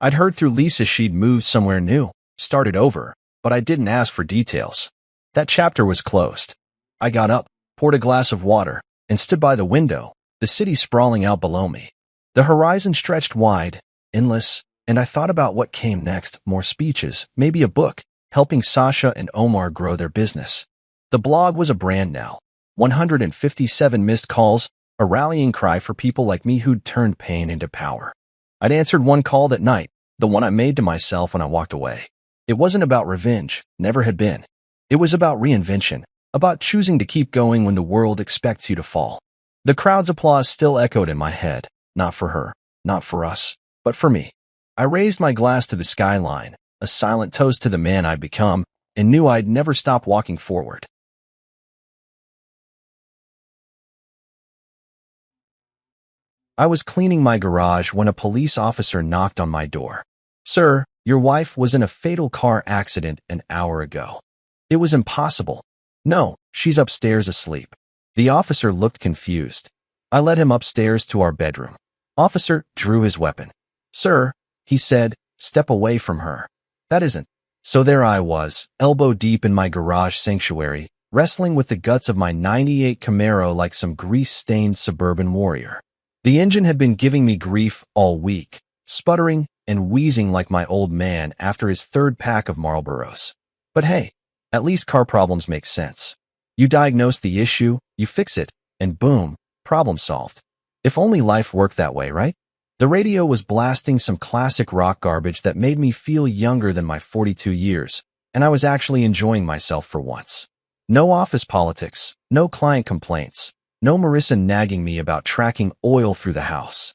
I'd heard through Lisa she'd moved somewhere new, started over, but I didn't ask for details. That chapter was closed. I got up, poured a glass of water, and stood by the window, the city sprawling out below me. The horizon stretched wide, endless, and I thought about what came next, more speeches, maybe a book, helping Sasha and Omar grow their business. The blog was a brand now. 157 missed calls, a rallying cry for people like me who'd turned pain into power. I'd answered one call that night, the one I made to myself when I walked away. It wasn't about revenge, never had been. It was about reinvention, about choosing to keep going when the world expects you to fall. The crowd's applause still echoed in my head, not for her, not for us, but for me. I raised my glass to the skyline, a silent toast to the man I'd become, and knew I'd never stop walking forward. I was cleaning my garage when a police officer knocked on my door. "Sir, your wife was in a fatal car accident an hour ago." It was impossible. "No, she's upstairs asleep." The officer looked confused. I led him upstairs to our bedroom. Officer drew his weapon. "Sir," he said, "step away from her." That isn't. So there I was, elbow deep in my garage sanctuary, wrestling with the guts of my '98 Camaro like some grease-stained suburban warrior. The engine had been giving me grief all week, sputtering and wheezing like my old man after his third pack of Marlboros. But hey, at least car problems make sense. You diagnose the issue, you fix it, and boom, problem solved. If only life worked that way, right? The radio was blasting some classic rock garbage that made me feel younger than my 42 years, and I was actually enjoying myself for once. No office politics, no client complaints, no Marissa nagging me about tracking oil through the house.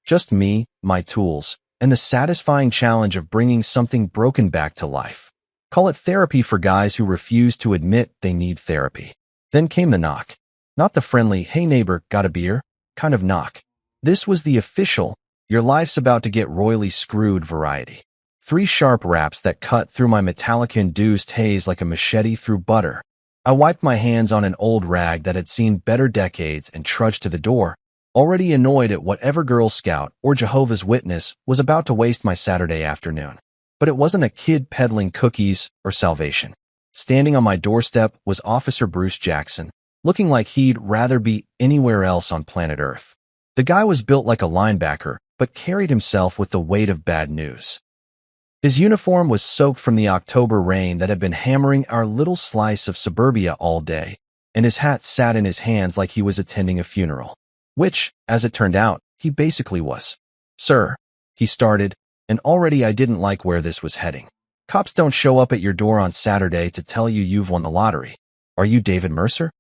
Just me, my tools, and the satisfying challenge of bringing something broken back to life. Call it therapy for guys who refuse to admit they need therapy. Then came the knock. Not the friendly, "Hey neighbor, got a beer?" kind of knock. This was the official, "Your life's about to get royally screwed" variety. 3 sharp raps that cut through my metallic-induced haze like a machete through butter. I wiped my hands on an old rag that had seen better decades and trudged to the door, already annoyed at whatever Girl Scout or Jehovah's Witness was about to waste my Saturday afternoon. But it wasn't a kid peddling cookies or salvation. Standing on my doorstep was Officer Bruce Jackson, looking like he'd rather be anywhere else on planet Earth. The guy was built like a linebacker, but carried himself with the weight of bad news. His uniform was soaked from the October rain that had been hammering our little slice of suburbia all day, and his hat sat in his hands like he was attending a funeral. Which, as it turned out, he basically was. "Sir," he started, and already I didn't like where this was heading. "Cops don't show up at your door on Saturday to tell you you've won the lottery. Are you David Mercer?"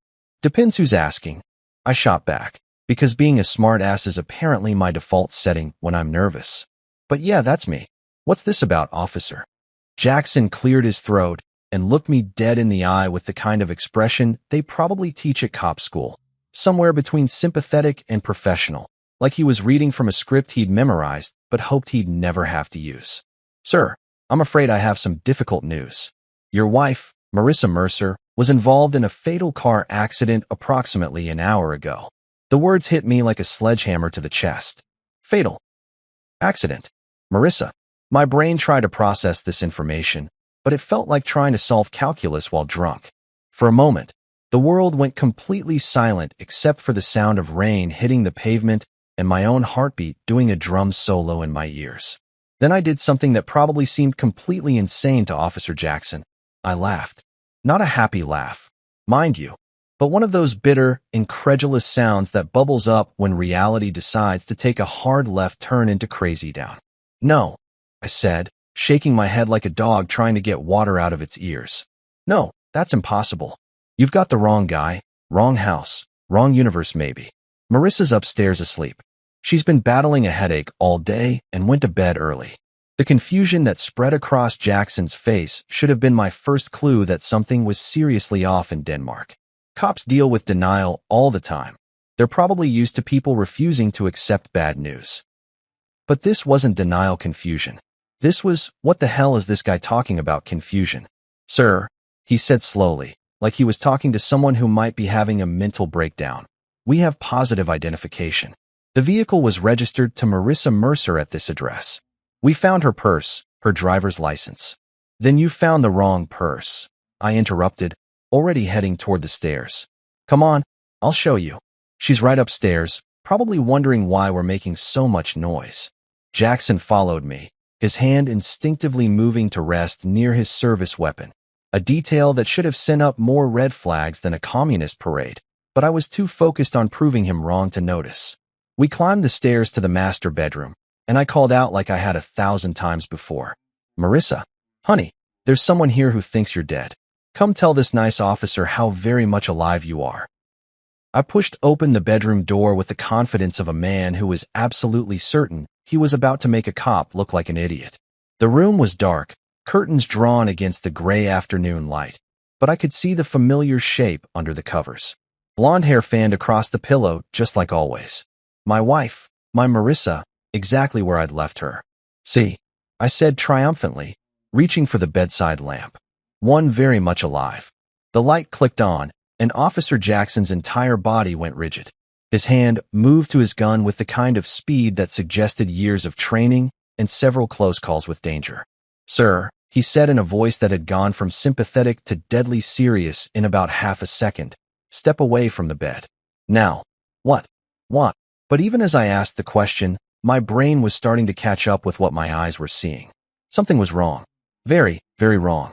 "Depends who's asking." I shot back, because being a smartass is apparently my default setting when I'm nervous. "But yeah, that's me. What's this about, officer?" Jackson cleared his throat and looked me dead in the eye with the kind of expression they probably teach at cop school, somewhere between sympathetic and professional, like he was reading from a script he'd memorized but hoped he'd never have to use. "Sir, I'm afraid I have some difficult news. Your wife, Marissa Mercer, was involved in a fatal car accident approximately an hour ago." The words hit me like a sledgehammer to the chest. Fatal accident. Marissa. My brain tried to process this information, but it felt like trying to solve calculus while drunk. For a moment, the world went completely silent except for the sound of rain hitting the pavement and my own heartbeat doing a drum solo in my ears. Then I did something that probably seemed completely insane to Officer Jackson. I laughed. Not a happy laugh, mind you, but one of those bitter, incredulous sounds that bubbles up when reality decides to take a hard left turn into crazy town. "No," I said, shaking my head like a dog trying to get water out of its ears. "No, that's impossible. You've got the wrong guy, wrong house, wrong universe maybe. Marissa's upstairs asleep. She's been battling a headache all day and went to bed early." The confusion that spread across Jackson's face should have been my first clue that something was seriously off in Denmark. Cops deal with denial all the time. They're probably used to people refusing to accept bad news. But this wasn't denial confusion. This was, "What the hell is this guy talking about?" confusion. "Sir," he said slowly, like he was talking to someone who might be having a mental breakdown, "we have positive identification. The vehicle was registered to Marissa Mercer at this address. We found her purse, her driver's license." "Then you found the wrong purse," I interrupted, already heading toward the stairs. "Come on, I'll show you. She's right upstairs, probably wondering why we're making so much noise." Jackson followed me, his hand instinctively moving to rest near his service weapon, a detail that should have sent up more red flags than a communist parade, but I was too focused on proving him wrong to notice. We climbed the stairs to the master bedroom, and I called out like I had 1,000 times before. "Marissa, honey, there's someone here who thinks you're dead. Come tell this nice officer how very much alive you are." I pushed open the bedroom door with the confidence of a man who was absolutely certain he was about to make a cop look like an idiot. The room was dark, curtains drawn against the gray afternoon light, but I could see the familiar shape under the covers. Blonde hair fanned across the pillow just like always. My wife, my Marissa, exactly where I'd left her. "See," I said triumphantly, reaching for the bedside lamp. "One very much alive." The light clicked on, and Officer Jackson's entire body went rigid. His hand moved to his gun with the kind of speed that suggested years of training and several close calls with danger. "Sir," he said in a voice that had gone from sympathetic to deadly serious in about half a second, "step away from the bed." "Now." "What?" "What?" But even as I asked the question, my brain was starting to catch up with what my eyes were seeing. Something was wrong. Very, very wrong.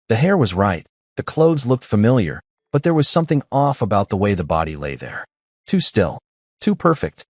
The hair was right, the clothes looked familiar, but there was something off about the way the body lay there. Too still. Too perfect.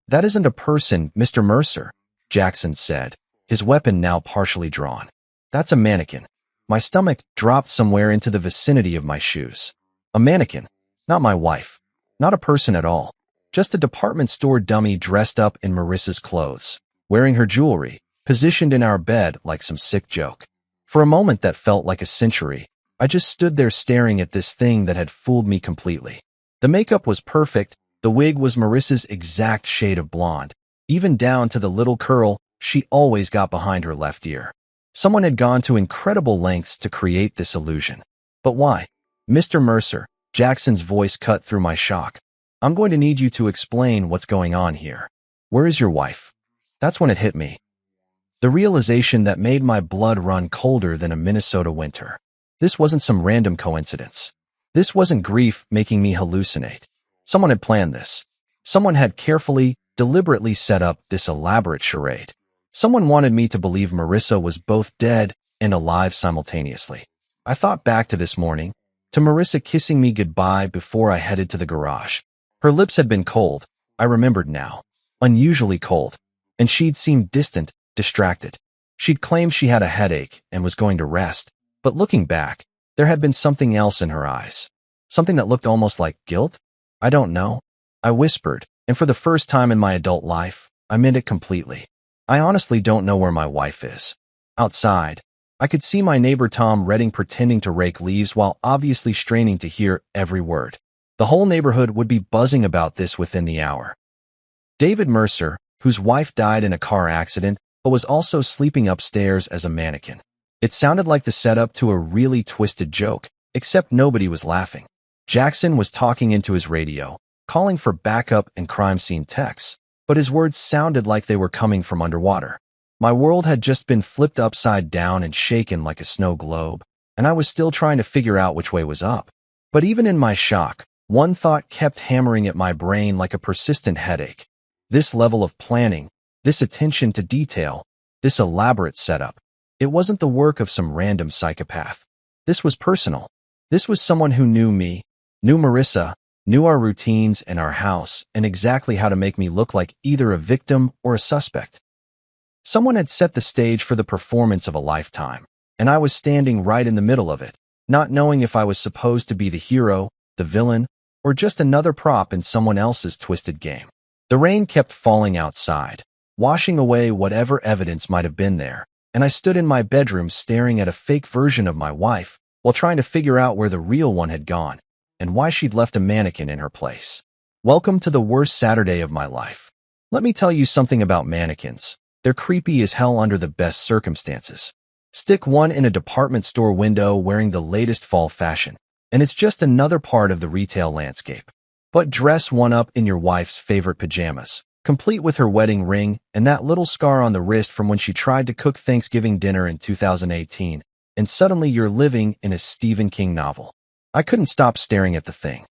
That isn't a person, Mr. Mercer," Jackson said, his weapon now partially drawn. "That's a mannequin." My stomach dropped somewhere into the vicinity of my shoes. A mannequin. Not my wife. Not a person at all. Just a department store dummy dressed up in Marissa's clothes, wearing her jewelry, positioned in our bed like some sick joke. For a moment that felt like a century, I just stood there staring at this thing that had fooled me completely. The makeup was perfect, the wig was Marissa's exact shade of blonde, even down to the little curl she always got behind her left ear. Someone had gone to incredible lengths to create this illusion. But why? "Mr. Mercer," Jackson's voice cut through my shock. "I'm going to need you to explain what's going on here. Where is your wife?" That's when it hit me. The realization that made my blood run colder than a Minnesota winter. This wasn't some random coincidence. This wasn't grief making me hallucinate. Someone had planned this. Someone had carefully, deliberately set up this elaborate charade. Someone wanted me to believe Marissa was both dead and alive simultaneously. I thought back to this morning, to Marissa kissing me goodbye before I headed to the garage. Her lips had been cold, I remembered now, unusually cold, and she'd seemed distant, distracted. She'd claimed she had a headache and was going to rest, but looking back, there had been something else in her eyes. Something that looked almost like guilt? "I don't know," I whispered, and for the first time in my adult life, I meant it completely. I honestly don't know where my wife is. Outside, I could see my neighbor Tom Redding pretending to rake leaves while obviously straining to hear every word. The whole neighborhood would be buzzing about this within the hour. David Mercer, whose wife died in a car accident, but was also sleeping upstairs as a mannequin. It sounded like the setup to a really twisted joke, except nobody was laughing. Jackson was talking into his radio, calling for backup and crime scene techs, but his words sounded like they were coming from underwater. My world had just been flipped upside down and shaken like a snow globe, and I was still trying to figure out which way was up. But even in my shock, one thought kept hammering at my brain like a persistent headache. This level of planning, this attention to detail, this elaborate setup, it wasn't the work of some random psychopath. This was personal. This was someone who knew me, knew Marissa, knew our routines and our house, and exactly how to make me look like either a victim or a suspect. Someone had set the stage for the performance of a lifetime, and I was standing right in the middle of it, not knowing if I was supposed to be the hero, the villain, or just another prop in someone else's twisted game. The rain kept falling outside, washing away whatever evidence might have been there, and I stood in my bedroom staring at a fake version of my wife while trying to figure out where the real one had gone and why she'd left a mannequin in her place. Welcome to the worst Saturday of my life. Let me tell you something about mannequins. They're creepy as hell under the best circumstances. Stick one in a department store window wearing the latest fall fashion, and it's just another part of the retail landscape. But dress one up in your wife's favorite pajamas, complete with her wedding ring and that little scar on the wrist from when she tried to cook Thanksgiving dinner in 2018, and suddenly you're living in a Stephen King novel. I couldn't stop staring at the thing.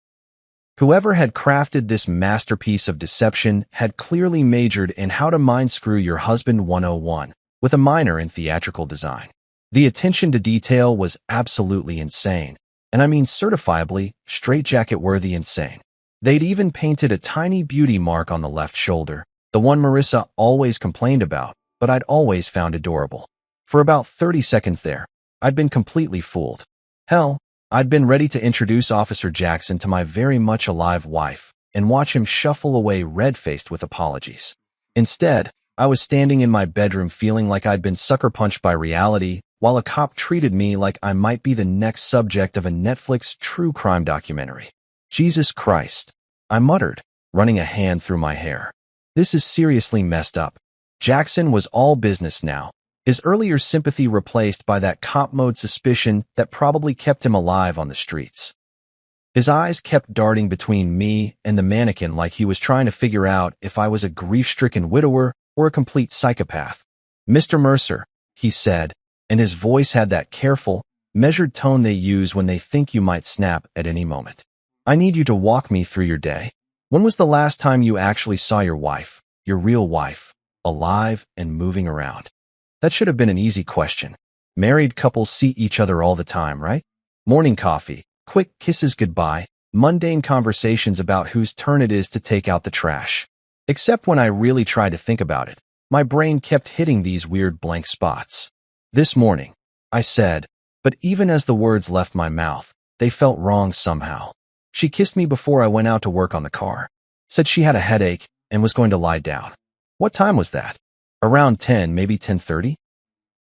Whoever had crafted this masterpiece of deception had clearly majored in how to mind screw your husband 101, with a minor in theatrical design. The attention to detail was absolutely insane, and I mean certifiably, straitjacket-worthy insane. They'd even painted a tiny beauty mark on the left shoulder, the one Marissa always complained about, but I'd always found adorable. For about 30 seconds there, I'd been completely fooled. Hell, I'd been ready to introduce Officer Jackson to my very much alive wife and watch him shuffle away red-faced with apologies. Instead, I was standing in my bedroom feeling like I'd been sucker-punched by reality, while a cop treated me like I might be the next subject of a Netflix true crime documentary. Jesus Christ, I muttered, running a hand through my hair. This is seriously messed up. Jackson was all business now, his earlier sympathy replaced by that cop-mode suspicion that probably kept him alive on the streets. His eyes kept darting between me and the mannequin like he was trying to figure out if I was a grief-stricken widower or a complete psychopath. "Mr. Mercer," he said, and his voice had that careful, measured tone they use when they think you might snap at any moment. "I need you to walk me through your day. When was the last time you actually saw your wife, your real wife, alive and moving around?" That should have been an easy question. Married couples see each other all the time, right? Morning coffee, quick kisses goodbye, mundane conversations about whose turn it is to take out the trash. Except when I really tried to think about it, my brain kept hitting these weird blank spots. "This morning," I said, but even as the words left my mouth, they felt wrong somehow. "She kissed me before I went out to work on the car. Said she had a headache and was going to lie down." What time was that? Around 10, maybe 10:30?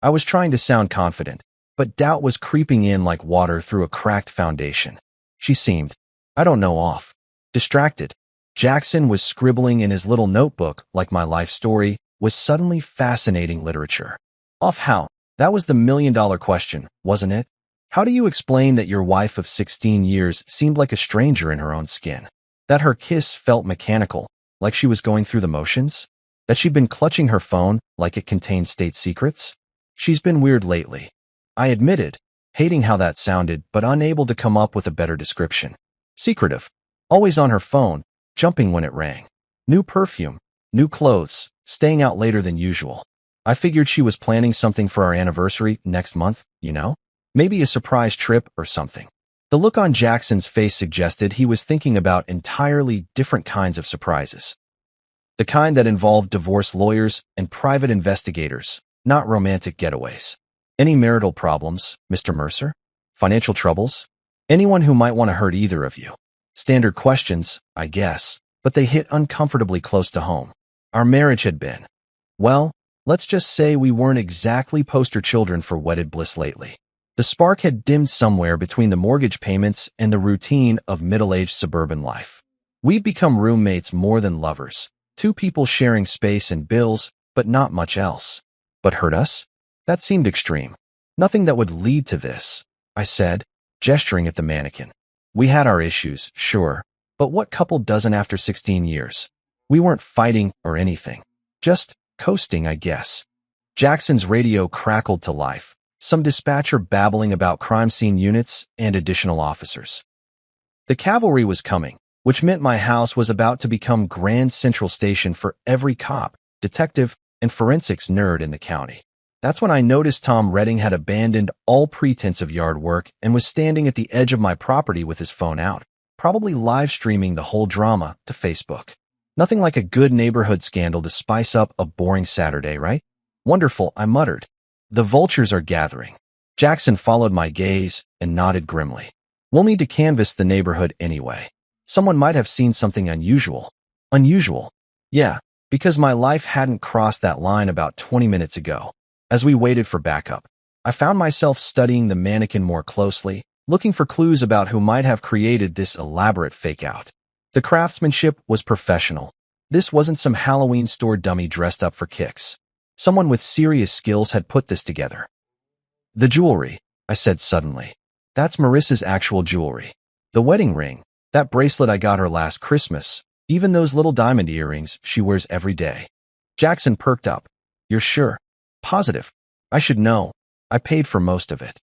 I was trying to sound confident, but doubt was creeping in like water through a cracked foundation. She seemed, I don't know, off. Distracted. Jackson was scribbling in his little notebook like my life story was suddenly fascinating literature. Off how? That was the million-dollar question, wasn't it? How do you explain that your wife of 16 years seemed like a stranger in her own skin? That her kiss felt mechanical, like she was going through the motions? That she'd been clutching her phone like it contained state secrets? She's been weird lately, I admitted, hating how that sounded but unable to come up with a better description. Secretive. Always on her phone, jumping when it rang. New perfume, new clothes, staying out later than usual. I figured she was planning something for our anniversary next month, you know? Maybe a surprise trip or something. The look on Jackson's face suggested he was thinking about entirely different kinds of surprises. The kind that involved divorce lawyers and private investigators, not romantic getaways. Any marital problems, Mr. Mercer? Financial troubles? Anyone who might want to hurt either of you? Standard questions, I guess, but they hit uncomfortably close to home. Our marriage had been, well, let's just say we weren't exactly poster children for wedded bliss lately. The spark had dimmed somewhere between the mortgage payments and the routine of middle-aged suburban life. We'd become roommates more than lovers. Two people sharing space and bills, but not much else. But hurt us? That seemed extreme. Nothing that would lead to this, I said, gesturing at the mannequin. We had our issues, sure, but what couple doesn't after 16 years? We weren't fighting or anything. Just coasting, I guess. Jackson's radio crackled to life, some dispatcher babbling about crime scene units and additional officers. The cavalry was coming, which meant my house was about to become Grand Central Station for every cop, detective, and forensics nerd in the county. That's when I noticed Tom Redding had abandoned all pretense of yard work and was standing at the edge of my property with his phone out, probably live streaming the whole drama to Facebook. Nothing like a good neighborhood scandal to spice up a boring Saturday, right? Wonderful, I muttered. The vultures are gathering. Jackson followed my gaze and nodded grimly. We'll need to canvass the neighborhood anyway. Someone might have seen something unusual. Unusual? Yeah, because my life hadn't crossed that line about 20 minutes ago. As we waited for backup, I found myself studying the mannequin more closely, looking for clues about who might have created this elaborate fake-out. The craftsmanship was professional. This wasn't some Halloween store dummy dressed up for kicks. Someone with serious skills had put this together. The jewelry, I said suddenly. That's Marissa's actual jewelry. The wedding ring. That bracelet I got her last Christmas, even those little diamond earrings she wears every day. Jackson perked up. You're sure? Positive. I should know. I paid for most of it.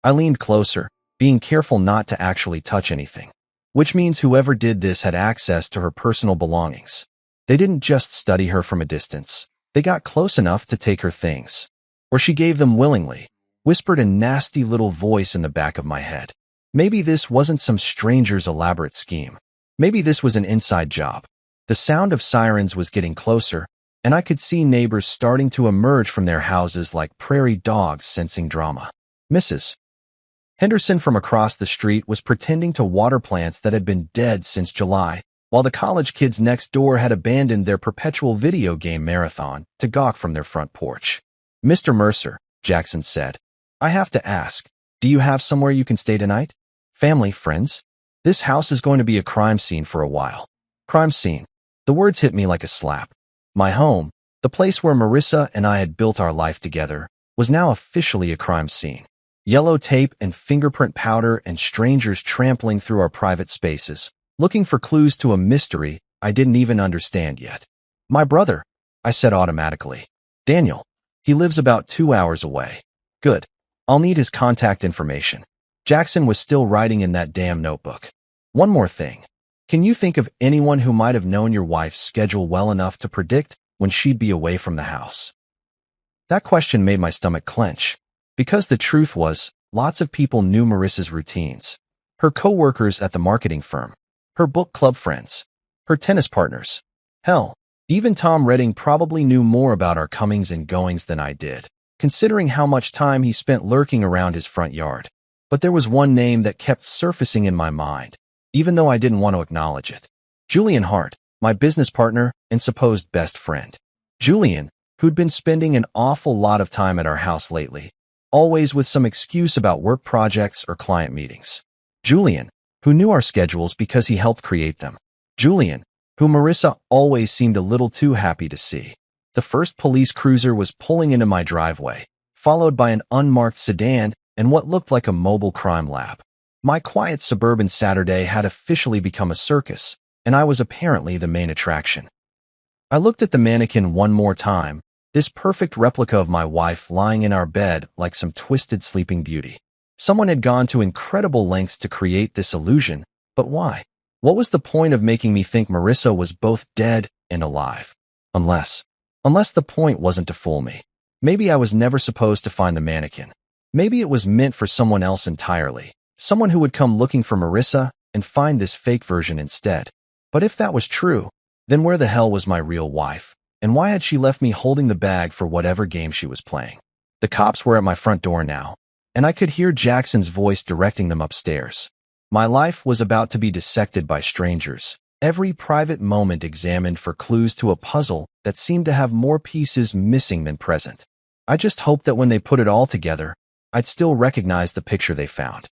I leaned closer, being careful not to actually touch anything. which means whoever did this had access to her personal belongings. They didn't just study her from a distance. They got close enough to take her things. Or she gave them willingly, whispered a nasty little voice in the back of my head. Maybe this wasn't some stranger's elaborate scheme. Maybe this was an inside job. The sound of sirens was getting closer, and I could see neighbors starting to emerge from their houses like prairie dogs sensing drama. Mrs. Henderson from across the street was pretending to water plants that had been dead since July, while the college kids next door had abandoned their perpetual video game marathon to gawk from their front porch. Mr. Mercer, Jackson said, I have to ask, do you have somewhere you can stay tonight? Family, friends? This house is going to be a crime scene for a while. Crime scene. The words hit me like a slap. My home, the place where Marissa and I had built our life together, was now officially a crime scene. Yellow tape and fingerprint powder and strangers trampling through our private spaces, looking for clues to a mystery I didn't even understand yet. My brother, I said automatically. Daniel. He lives about 2 hours away. Good. I'll need his contact information. Jackson was still writing in that damn notebook. One more thing. Can you think of anyone who might have known your wife's schedule well enough to predict when she'd be away from the house? That question made my stomach clench. Because the truth was, lots of people knew Marissa's routines. Her co-workers at the marketing firm, her book club friends, her tennis partners. Hell, even Tom Redding probably knew more about our comings and goings than I did, considering how much time he spent lurking around his front yard. But there was one name that kept surfacing in my mind, even though I didn't want to acknowledge it. Julian Hart, my business partner and supposed best friend. Julian, who'd been spending an awful lot of time at our house lately, always with some excuse about work projects or client meetings. Julian, who knew our schedules because he helped create them. Julian, who Marissa always seemed a little too happy to see. The first police cruiser was pulling into my driveway, followed by an unmarked sedan and what looked like a mobile crime lab. My quiet suburban Saturday had officially become a circus, and I was apparently the main attraction. I looked at the mannequin one more time, this perfect replica of my wife lying in our bed like some twisted sleeping beauty. Someone had gone to incredible lengths to create this illusion, but why? What was the point of making me think Marissa was both dead and alive? Unless the point wasn't to fool me. Maybe I was never supposed to find the mannequin. Maybe it was meant for someone else entirely, someone who would come looking for Marissa and find this fake version instead. But if that was true, then where the hell was my real wife? And why had she left me holding the bag for whatever game she was playing? The cops were at my front door now, and I could hear Jackson's voice directing them upstairs. My life was about to be dissected by strangers, every private moment examined for clues to a puzzle that seemed to have more pieces missing than present. I just hoped that when they put it all together, I'd still recognize the picture they found.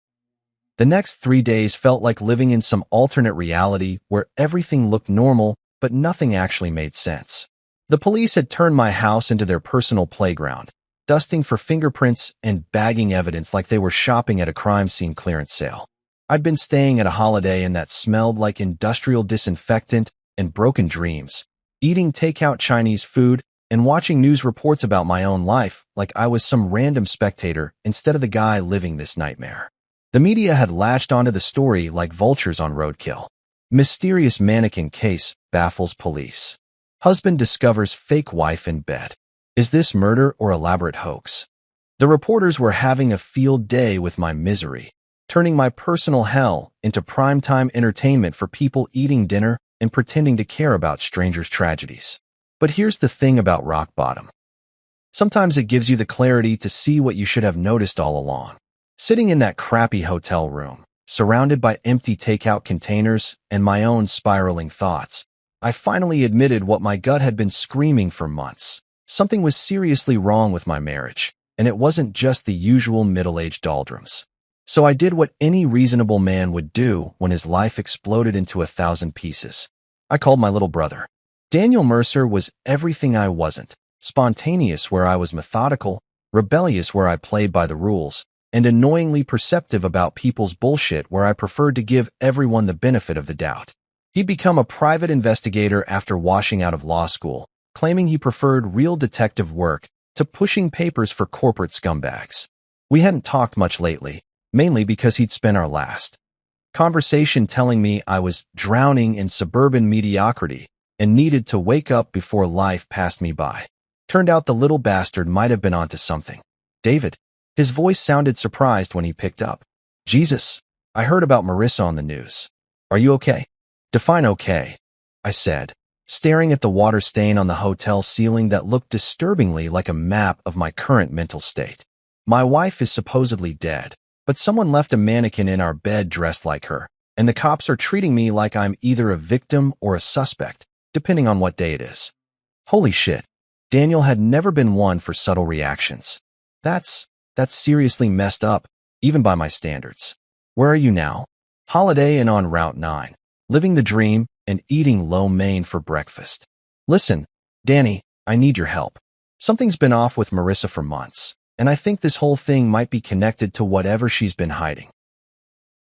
The next 3 days felt like living in some alternate reality where everything looked normal, but nothing actually made sense. The police had turned my house into their personal playground, dusting for fingerprints and bagging evidence like they were shopping at a crime scene clearance sale. I'd been staying at a Holiday Inn that smelled like industrial disinfectant and broken dreams, eating takeout Chinese food and watching news reports about my own life like I was some random spectator instead of the guy living this nightmare. The media had latched onto the story like vultures on roadkill. Mysterious mannequin case baffles police. Husband discovers fake wife in bed. Is this murder or elaborate hoax? The reporters were having a field day with my misery, turning my personal hell into primetime entertainment for people eating dinner and pretending to care about strangers' tragedies. But here's the thing about rock bottom. Sometimes it gives you the clarity to see what you should have noticed all along. Sitting in that crappy hotel room, surrounded by empty takeout containers and my own spiraling thoughts, I finally admitted what my gut had been screaming for months. Something was seriously wrong with my marriage, and it wasn't just the usual middle-aged doldrums. So I did what any reasonable man would do when his life exploded into 1,000 pieces. I called my little brother. Daniel Mercer was everything I wasn't, spontaneous where I was methodical, rebellious where I played by the rules, and annoyingly perceptive about people's bullshit where I preferred to give everyone the benefit of the doubt. He'd become a private investigator after washing out of law school, claiming he preferred real detective work to pushing papers for corporate scumbags. We hadn't talked much lately, mainly because he'd spent our last Conversation telling me I was drowning in suburban mediocrity and needed to wake up before life passed me by. Turned out the little bastard might have been onto something. David. His voice sounded surprised when he picked up. Jesus, I heard about Marissa on the news. Are you okay? Define okay, I said, staring at the water stain on the hotel ceiling that looked disturbingly like a map of my current mental state. My wife is supposedly dead, but someone left a mannequin in our bed dressed like her, and the cops are treating me like I'm either a victim or a suspect, depending on what day it is. Holy shit. Daniel had never been one for subtle reactions. That's seriously messed up, even by my standards. Where are you now? Holiday Inn on Route 9, living the dream and eating lo mein for breakfast. Listen, Danny, I need your help. Something's been off with Marissa for months, and I think this whole thing might be connected to whatever she's been hiding.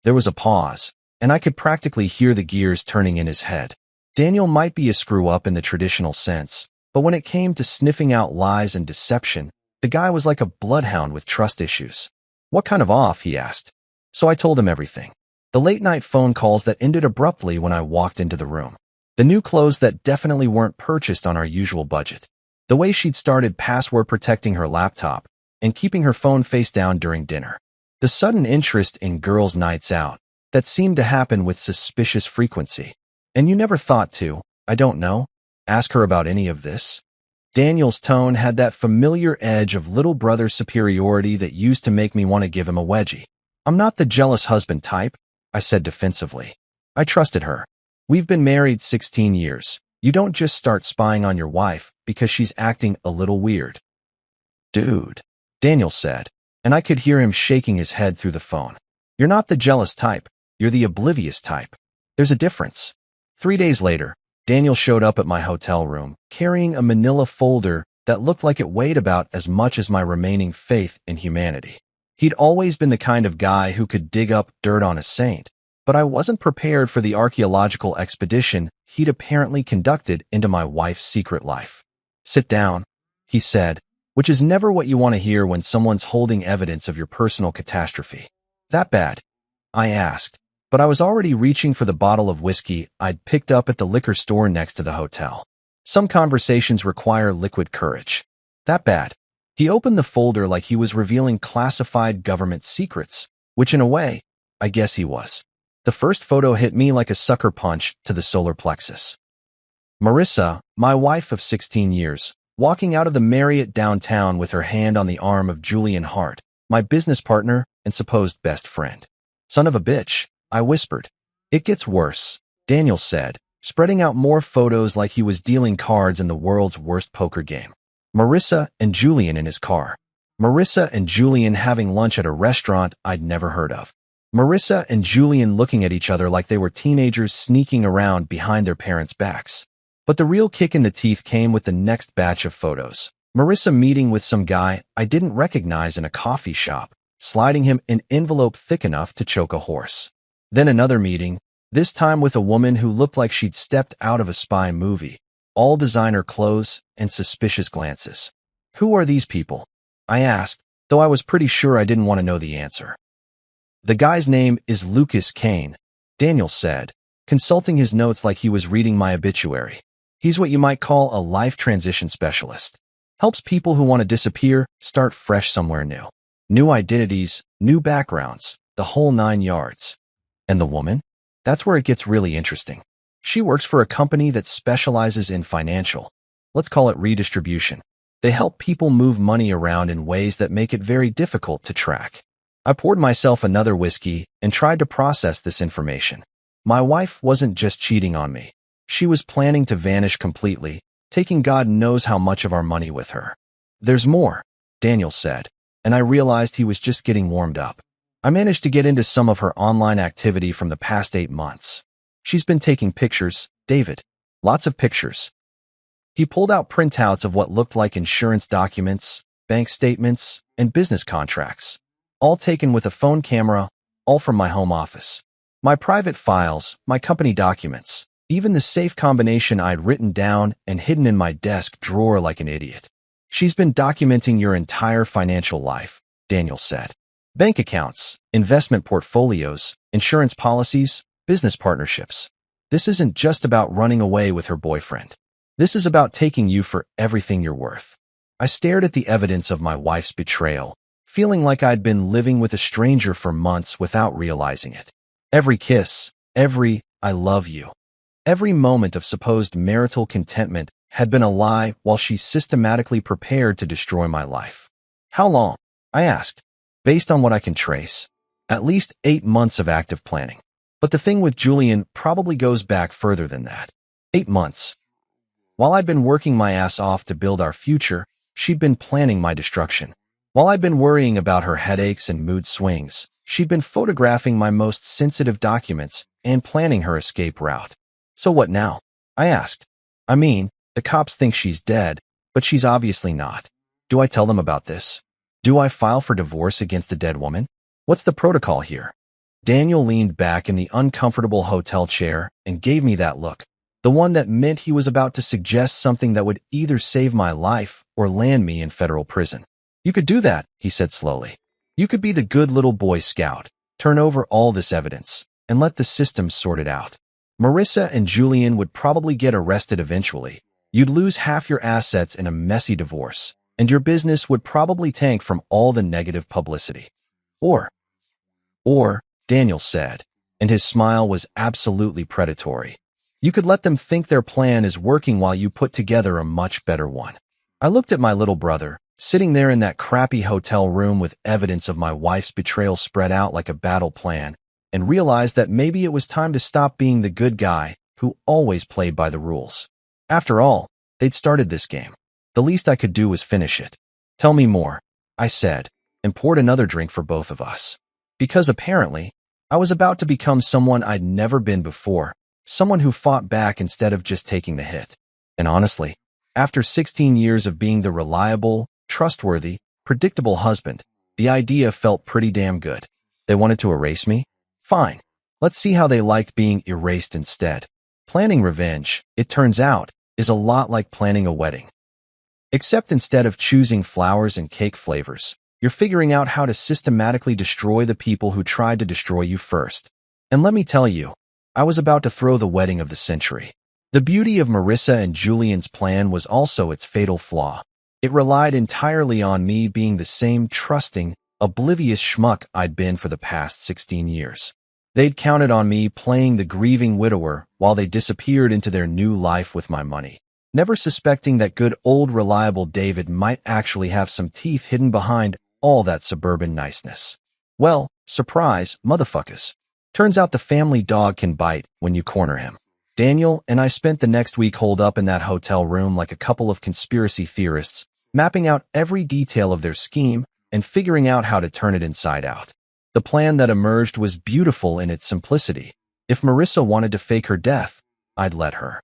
There was a pause, and I could practically hear the gears turning in his head. Daniel might be a screw-up in the traditional sense, but when it came to sniffing out lies and deception, the guy was like a bloodhound with trust issues. What kind of off, he asked. So I told him everything. The late-night phone calls that ended abruptly when I walked into the room. The new clothes that definitely weren't purchased on our usual budget. The way she'd started password protecting her laptop and keeping her phone face down during dinner. The sudden interest in girls' nights out that seemed to happen with suspicious frequency. And you never thought to, I don't know, ask her about any of this? Daniel's tone had that familiar edge of little brother superiority that used to make me want to give him a wedgie. I'm not the jealous husband type, I said defensively. I trusted her. We've been married 16 years. You don't just start spying on your wife because she's acting a little weird. Dude, Daniel said, and I could hear him shaking his head through the phone. You're not the jealous type. You're the oblivious type. There's a difference. 3 days later, Daniel showed up at my hotel room, carrying a manila folder that looked like it weighed about as much as my remaining faith in humanity. He'd always been the kind of guy who could dig up dirt on a saint, but I wasn't prepared for the archaeological expedition he'd apparently conducted into my wife's secret life. Sit down, he said, which is never what you want to hear when someone's holding evidence of your personal catastrophe. That bad? I asked. But I was already reaching for the bottle of whiskey I'd picked up at the liquor store next to the hotel. Some conversations require liquid courage. That bad? He opened the folder like he was revealing classified government secrets, which in a way, I guess he was. The first photo hit me like a sucker punch to the solar plexus. Marissa, my wife of 16 years, walking out of the Marriott downtown with her hand on the arm of Julian Hart, my business partner and supposed best friend. Son of a bitch. I whispered. It gets worse, Daniel said, spreading out more photos like he was dealing cards in the world's worst poker game. Marissa and Julian in his car. Marissa and Julian having lunch at a restaurant I'd never heard of. Marissa and Julian looking at each other like they were teenagers sneaking around behind their parents' backs. But the real kick in the teeth came with the next batch of photos. Marissa meeting with some guy I didn't recognize in a coffee shop, sliding him an envelope thick enough to choke a horse. Then another meeting, this time with a woman who looked like she'd stepped out of a spy movie, all designer clothes and suspicious glances. Who are these people? I asked, though I was pretty sure I didn't want to know the answer. The guy's name is Lucas Kane, Daniel said, consulting his notes like he was reading my obituary. He's what you might call a life transition specialist. Helps people who want to disappear start fresh somewhere new. New identities, new backgrounds, the whole 9 yards. And the woman? That's where it gets really interesting. She works for a company that specializes in financial, let's call it redistribution. They help people move money around in ways that make it very difficult to track. I poured myself another whiskey and tried to process this information. My wife wasn't just cheating on me. She was planning to vanish completely, taking God knows how much of our money with her. There's more, Daniel said, and I realized he was just getting warmed up. I managed to get into some of her online activity from the past 8 months. She's been taking pictures, David. Lots of pictures. He pulled out printouts of what looked like insurance documents, bank statements, and business contracts. All taken with a phone camera, all from my home office. My private files, my company documents, even the safe combination I'd written down and hidden in my desk drawer like an idiot. She's been documenting your entire financial life, Daniel said. Bank accounts, investment portfolios, insurance policies, business partnerships. This isn't just about running away with her boyfriend. This is about taking you for everything you're worth. I stared at the evidence of my wife's betrayal, feeling like I'd been living with a stranger for months without realizing it. Every kiss, every "I love you," every moment of supposed marital contentment had been a lie while she systematically prepared to destroy my life. How long? I asked. Based on what I can trace, at least 8 months of active planning. But the thing with Julian probably goes back further than that. 8 months. While I'd been working my ass off to build our future, she'd been planning my destruction. While I'd been worrying about her headaches and mood swings, she'd been photographing my most sensitive documents and planning her escape route. So what now? I asked. I mean, the cops think she's dead, but she's obviously not. Do I tell them about this? Do I file for divorce against a dead woman? What's the protocol here? Daniel leaned back in the uncomfortable hotel chair and gave me that look, the one that meant he was about to suggest something that would either save my life or land me in federal prison. You could do that, he said slowly. You could be the good little Boy Scout, turn over all this evidence, and let the system sort it out. Marissa and Julian would probably get arrested eventually. You'd lose half your assets in a messy divorce, and your business would probably tank from all the negative publicity. Or, Daniel said, and his smile was absolutely predatory. You could let them think their plan is working while you put together a much better one. I looked at my little brother, sitting there in that crappy hotel room with evidence of my wife's betrayal spread out like a battle plan, and realized that maybe it was time to stop being the good guy who always played by the rules. After all, they'd started this game. The least I could do was finish it. Tell me more, I said, and poured another drink for both of us. Because apparently, I was about to become someone I'd never been before, someone who fought back instead of just taking the hit. And honestly, after 16 years of being the reliable, trustworthy, predictable husband, the idea felt pretty damn good. They wanted to erase me? Fine. Let's see how they liked being erased instead. Planning revenge, it turns out, is a lot like planning a wedding. Except instead of choosing flowers and cake flavors, you're figuring out how to systematically destroy the people who tried to destroy you first. And let me tell you, I was about to throw the wedding of the century. The beauty of Marissa and Julian's plan was also its fatal flaw. It relied entirely on me being the same trusting, oblivious schmuck I'd been for the past 16 years. They'd counted on me playing the grieving widower while they disappeared into their new life with my money, never suspecting that good old reliable David might actually have some teeth hidden behind all that suburban niceness. Well, surprise, motherfuckers. Turns out the family dog can bite when you corner him. Daniel and I spent the next week holed up in that hotel room like a couple of conspiracy theorists, mapping out every detail of their scheme and figuring out how to turn it inside out. The plan that emerged was beautiful in its simplicity. If Marissa wanted to fake her death, I'd let her.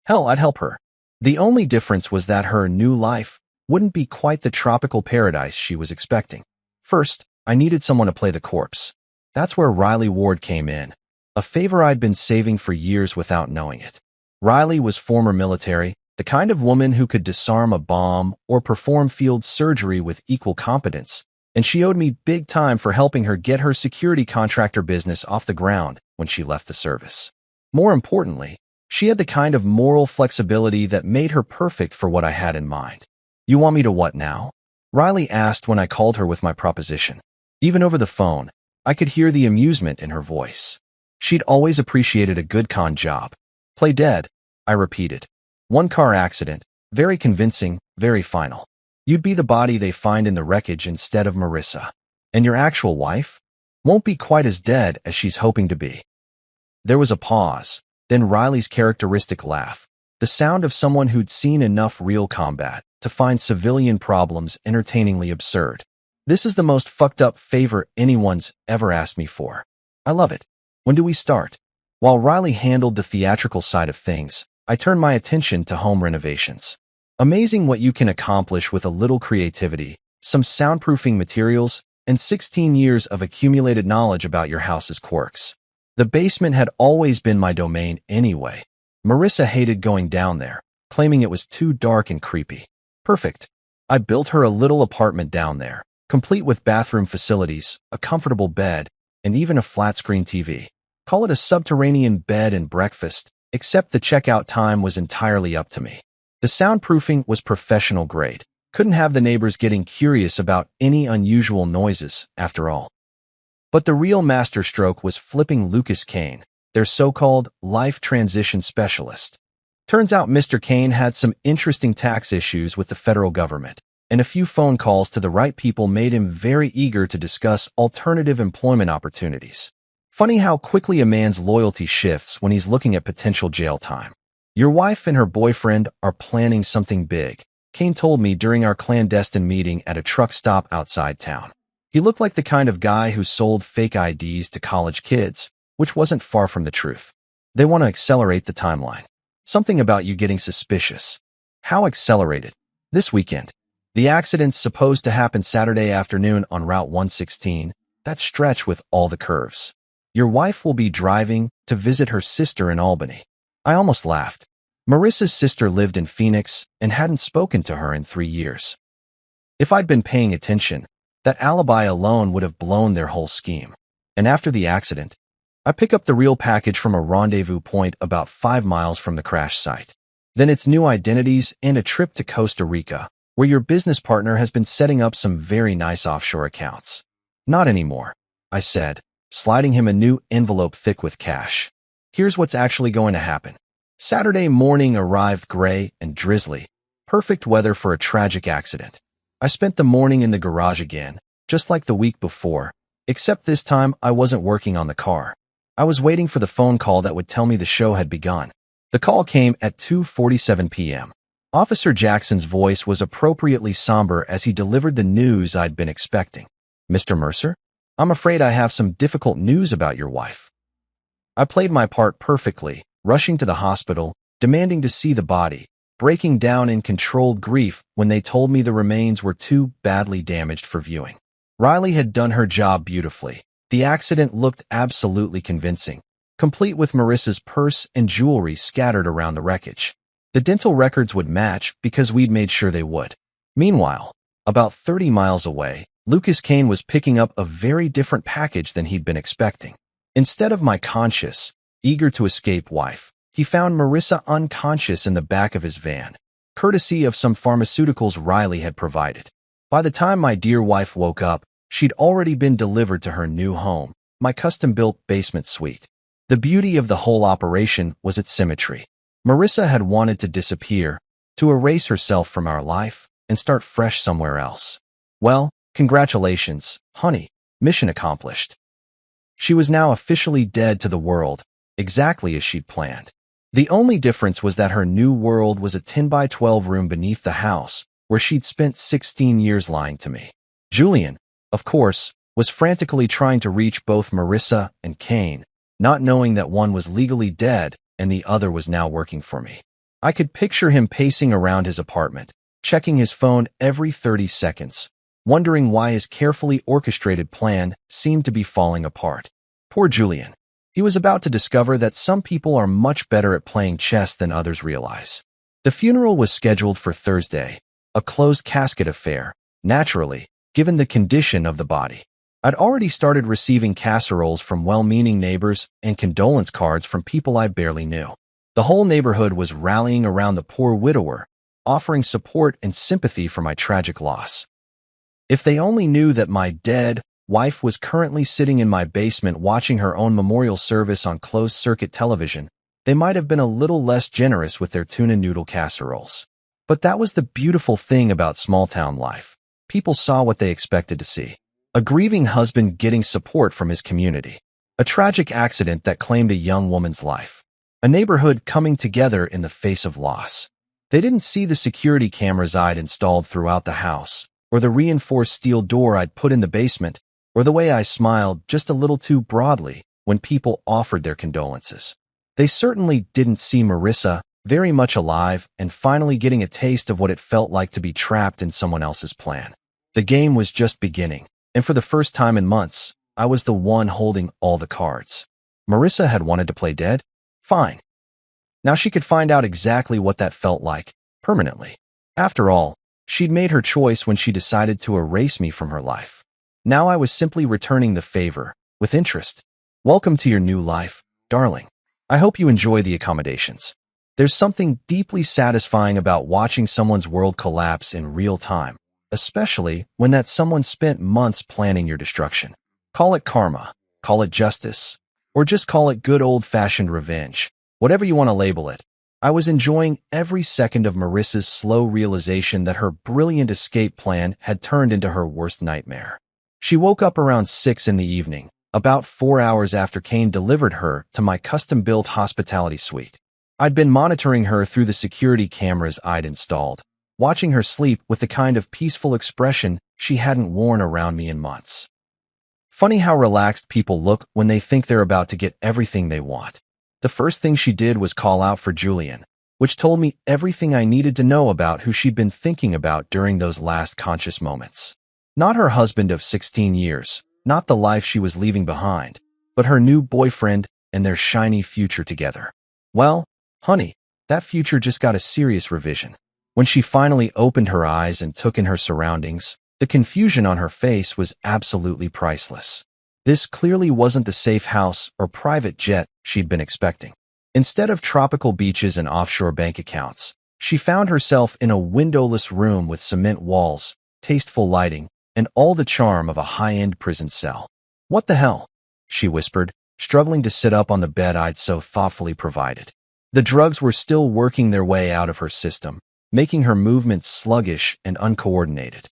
Hell, I'd help her. The only difference was that her new life wouldn't be quite the tropical paradise she was expecting. First, I needed someone to play the corpse. That's where Riley Ward came in, a favor I'd been saving for years without knowing it. Riley was former military, the kind of woman who could disarm a bomb or perform field surgery with equal competence, and she owed me big time for helping her get her security contractor business off the ground when she left the service. More importantly, she had the kind of moral flexibility that made her perfect for what I had in mind. You want me to what now? Riley asked when I called her with my proposition. Even over the phone, I could hear the amusement in her voice. She'd always appreciated a good con job. Play dead, I repeated. One car accident, very convincing, very final. You'd be the body they find in the wreckage instead of Marissa. And your actual wife won't be quite as dead as she's hoping to be. There was a pause, then Riley's characteristic laugh, the sound of someone who'd seen enough real combat to find civilian problems entertainingly absurd. This is the most fucked up favor anyone's ever asked me for. I love it. When do we start? While Riley handled the theatrical side of things, I turned my attention to home renovations. Amazing what you can accomplish with a little creativity, some soundproofing materials, and 16 years of accumulated knowledge about your house's quirks. The basement had always been my domain anyway. Marissa hated going down there, claiming it was too dark and creepy. Perfect. I built her a little apartment down there, complete with bathroom facilities, a comfortable bed, and even a flat-screen TV. Call it a subterranean bed and breakfast, except the checkout time was entirely up to me. The soundproofing was professional grade. Couldn't have the neighbors getting curious about any unusual noises, after all. But the real masterstroke was flipping Lucas Kane, their so-called life transition specialist. Turns out Mr. Kane had some interesting tax issues with the federal government, and a few phone calls to the right people made him very eager to discuss alternative employment opportunities. Funny how quickly a man's loyalty shifts when he's looking at potential jail time. Your wife and her boyfriend are planning something big, Kane told me during our clandestine meeting at a truck stop outside town. He looked like the kind of guy who sold fake IDs to college kids, which wasn't far from the truth. They want to accelerate the timeline. Something about you getting suspicious. How accelerated? This weekend. The accident's supposed to happen Saturday afternoon on Route 116, that stretch with all the curves. Your wife will be driving to visit her sister in Albany. I almost laughed. Marissa's sister lived in Phoenix and hadn't spoken to her in 3 years. If I'd been paying attention, that alibi alone would have blown their whole scheme. And after the accident, I pick up the real package from a rendezvous point about 5 miles from the crash site. Then it's new identities and a trip to Costa Rica, where your business partner has been setting up some very nice offshore accounts. Not anymore, I said, sliding him a new envelope thick with cash. Here's what's actually going to happen. Saturday morning arrived gray and drizzly, perfect weather for a tragic accident. I spent the morning in the garage again, just like the week before, except this time I wasn't working on the car. I was waiting for the phone call that would tell me the show had begun. The call came at 2:47 p.m. Officer Jackson's voice was appropriately somber as he delivered the news I'd been expecting. Mr. Mercer, I'm afraid I have some difficult news about your wife. I played my part perfectly, rushing to the hospital, demanding to see the body, breaking down in controlled grief when they told me the remains were too badly damaged for viewing. Riley had done her job beautifully. The accident looked absolutely convincing, complete with Marissa's purse and jewelry scattered around the wreckage. The dental records would match because we'd made sure they would. Meanwhile, about 30 miles away, Lucas Kane was picking up a very different package than he'd been expecting. Instead of my conscious, eager to escape wife, he found Marissa unconscious in the back of his van, courtesy of some pharmaceuticals Riley had provided. By the time my dear wife woke up, she'd already been delivered to her new home, my custom-built basement suite. The beauty of the whole operation was its symmetry. Marissa had wanted to disappear, to erase herself from our life, and start fresh somewhere else. Well, congratulations, honey, mission accomplished. She was now officially dead to the world, exactly as she'd planned. The only difference was that her new world was a 10-by-12 room beneath the house, where she'd spent 16 years lying to me. Julian, of course, was frantically trying to reach both Marissa and Kane, not knowing that one was legally dead and the other was now working for me. I could picture him pacing around his apartment, checking his phone every 30 seconds, wondering why his carefully orchestrated plan seemed to be falling apart. Poor Julian. He was about to discover that some people are much better at playing chess than others realize. The funeral was scheduled for Thursday, a closed casket affair, naturally, given the condition of the body. I'd already started receiving casseroles from well-meaning neighbors and condolence cards from people I barely knew. The whole neighborhood was rallying around the poor widower, offering support and sympathy for my tragic loss. If they only knew that my dead wife was currently sitting in my basement watching her own memorial service on closed-circuit television, they might have been a little less generous with their tuna noodle casseroles. But that was the beautiful thing about small-town life. People saw what they expected to see. A grieving husband getting support from his community. A tragic accident that claimed a young woman's life. A neighborhood coming together in the face of loss. They didn't see the security cameras I'd installed throughout the house, or the reinforced steel door I'd put in the basement, or the way I smiled just a little too broadly when people offered their condolences. They certainly didn't see Marissa, very much alive and finally getting a taste of what it felt like to be trapped in someone else's plan. The game was just beginning. And for the first time in months, I was the one holding all the cards. Marissa had wanted to play dead? Fine. Now she could find out exactly what that felt like, permanently. After all, She'd made her choice when she decided to erase me from her life. Now I was simply returning the favor, with interest. Welcome to your new life, darling. I hope you enjoy the accommodations. There's something deeply satisfying about watching someone's world collapse in real time, especially when that someone spent months planning your destruction. Call it karma, call it justice, or just call it good old-fashioned revenge. Whatever you want to label it. I was enjoying every second of Marissa's slow realization that her brilliant escape plan had turned into her worst nightmare. She woke up around 6 in the evening, about 4 hours after Kane delivered her to my custom-built hospitality suite. I'd been monitoring her through the security cameras I'd installed, watching her sleep with the kind of peaceful expression she hadn't worn around me in months. Funny how relaxed people look when they think they're about to get everything they want. The first thing she did was call out for Julian, which told me everything I needed to know about who she'd been thinking about during those last conscious moments. Not her husband of 16 years, not the life she was leaving behind, but her new boyfriend and their shiny future together. Well, honey, that future just got a serious revision. When she finally opened her eyes and took in her surroundings, the confusion on her face was absolutely priceless. This clearly wasn't the safe house or private jet she'd been expecting. Instead of tropical beaches and offshore bank accounts, she found herself in a windowless room with cement walls, tasteful lighting, and all the charm of a high-end prison cell. "What the hell?" she whispered, struggling to sit up on the bed I'd so thoughtfully provided. The drugs were still working their way out of her system, making her movements sluggish and uncoordinated.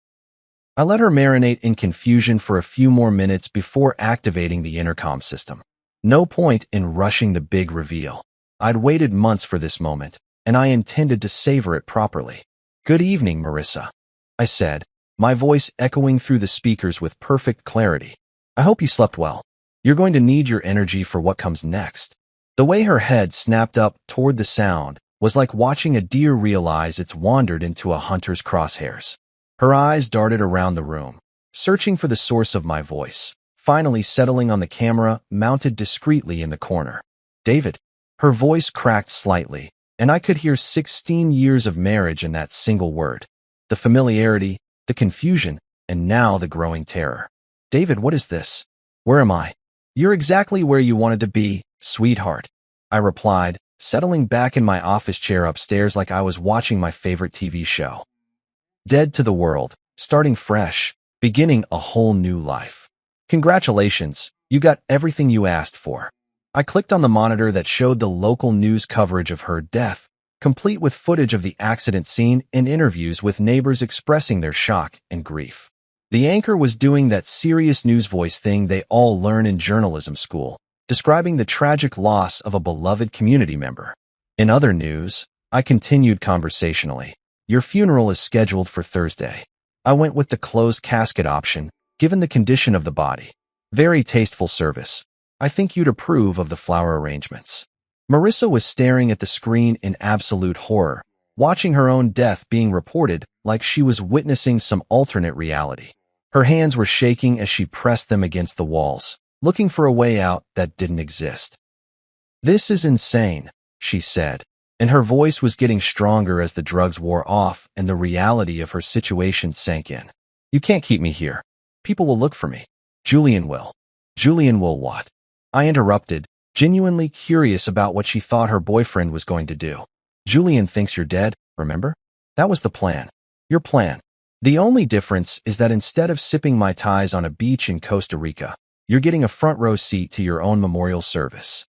I let her marinate in confusion for a few more minutes before activating the intercom system. No point in rushing the big reveal. I'd waited months for this moment, and I intended to savor it properly. "Good evening, Marissa," I said, my voice echoing through the speakers with perfect clarity. "I hope you slept well. You're going to need your energy for what comes next." The way her head snapped up toward the sound was like watching a deer realize it's wandered into a hunter's crosshairs. Her eyes darted around the room, searching for the source of my voice, finally settling on the camera mounted discreetly in the corner. "David." Her voice cracked slightly, and I could hear 16 years of marriage in that single word. The familiarity, the confusion, and now the growing terror. "David, what is this? Where am I?" "You're exactly where you wanted to be, sweetheart," I replied, settling back in my office chair upstairs like I was watching my favorite TV show. Dead to the world, starting fresh, beginning a whole new life. "Congratulations, you got everything you asked for." I clicked on the monitor that showed the local news coverage of her death, complete with footage of the accident scene and interviews with neighbors expressing their shock and grief. The anchor was doing that serious news voice thing they all learn in journalism school, describing the tragic loss of a beloved community member. In other news, I continued conversationally. "Your funeral is scheduled for Thursday." I went with the closed casket option, given the condition of the body. "Very tasteful service. I think you'd approve of the flower arrangements." Marissa was staring at the screen in absolute horror, watching her own death being reported like she was witnessing some alternate reality. Her hands were shaking as she pressed them against the walls, looking for a way out that didn't exist. "This is insane," she said, and her voice was getting stronger as the drugs wore off and the reality of her situation sank in. "You can't keep me here. People will look for me." "Julian will." "Julian will what?" I interrupted, genuinely curious about what she thought her boyfriend was going to do. "Julian thinks you're dead, remember? That was the plan. Your plan. The only difference is that instead of sipping Mai Tais on a beach in Costa Rica, you're getting a front row seat to your own memorial service."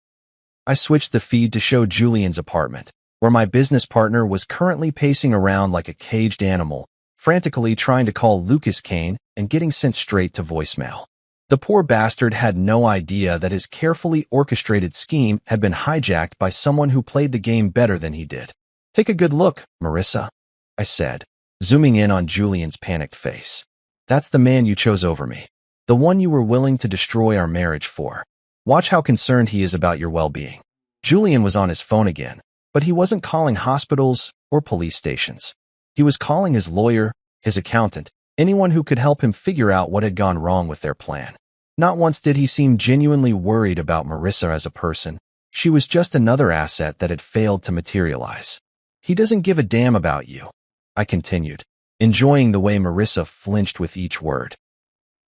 I switched the feed to show Julian's apartment, where my business partner was currently pacing around like a caged animal, frantically trying to call Lucas Kane and getting sent straight to voicemail. The poor bastard had no idea that his carefully orchestrated scheme had been hijacked by someone who played the game better than he did. "Take a good look, Marissa," I said, zooming in on Julian's panicked face. "That's the man you chose over me. The one you were willing to destroy our marriage for. Watch how concerned he is about your well-being." Julian was on his phone again, but he wasn't calling hospitals or police stations. He was calling his lawyer, his accountant, anyone who could help him figure out what had gone wrong with their plan. Not once did he seem genuinely worried about Marissa as a person. She was just another asset that had failed to materialize. "He doesn't give a damn about you," I continued. enjoying the way Marissa flinched with each word.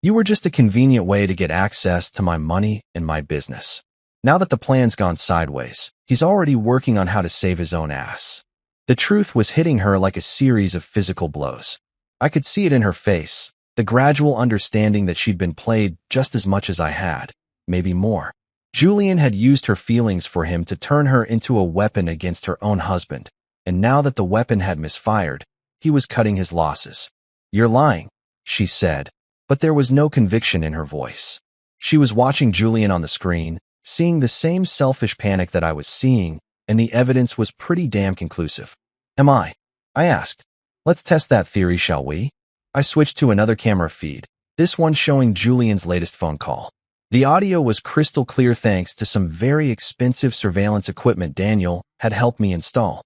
You were just a convenient way to get access to my money and my business. Now that the plan's gone sideways, he's already working on how to save his own ass. The truth was hitting her like a series of physical blows. I could see it in her face, the gradual understanding that she'd been played just as much as I had, maybe more. Julian had used her feelings for him to turn her into a weapon against her own husband, and now that the weapon had misfired, he was cutting his losses. "You're lying," she said, but there was no conviction in her voice. She was watching Julian on the screen, seeing the same selfish panic that I was seeing, and the evidence was pretty damn conclusive. "Am I?" I asked. "Let's test that theory, shall we?" I switched to another camera feed, this one showing Julian's latest phone call. The audio was crystal clear thanks to some very expensive surveillance equipment Daniel had helped me install.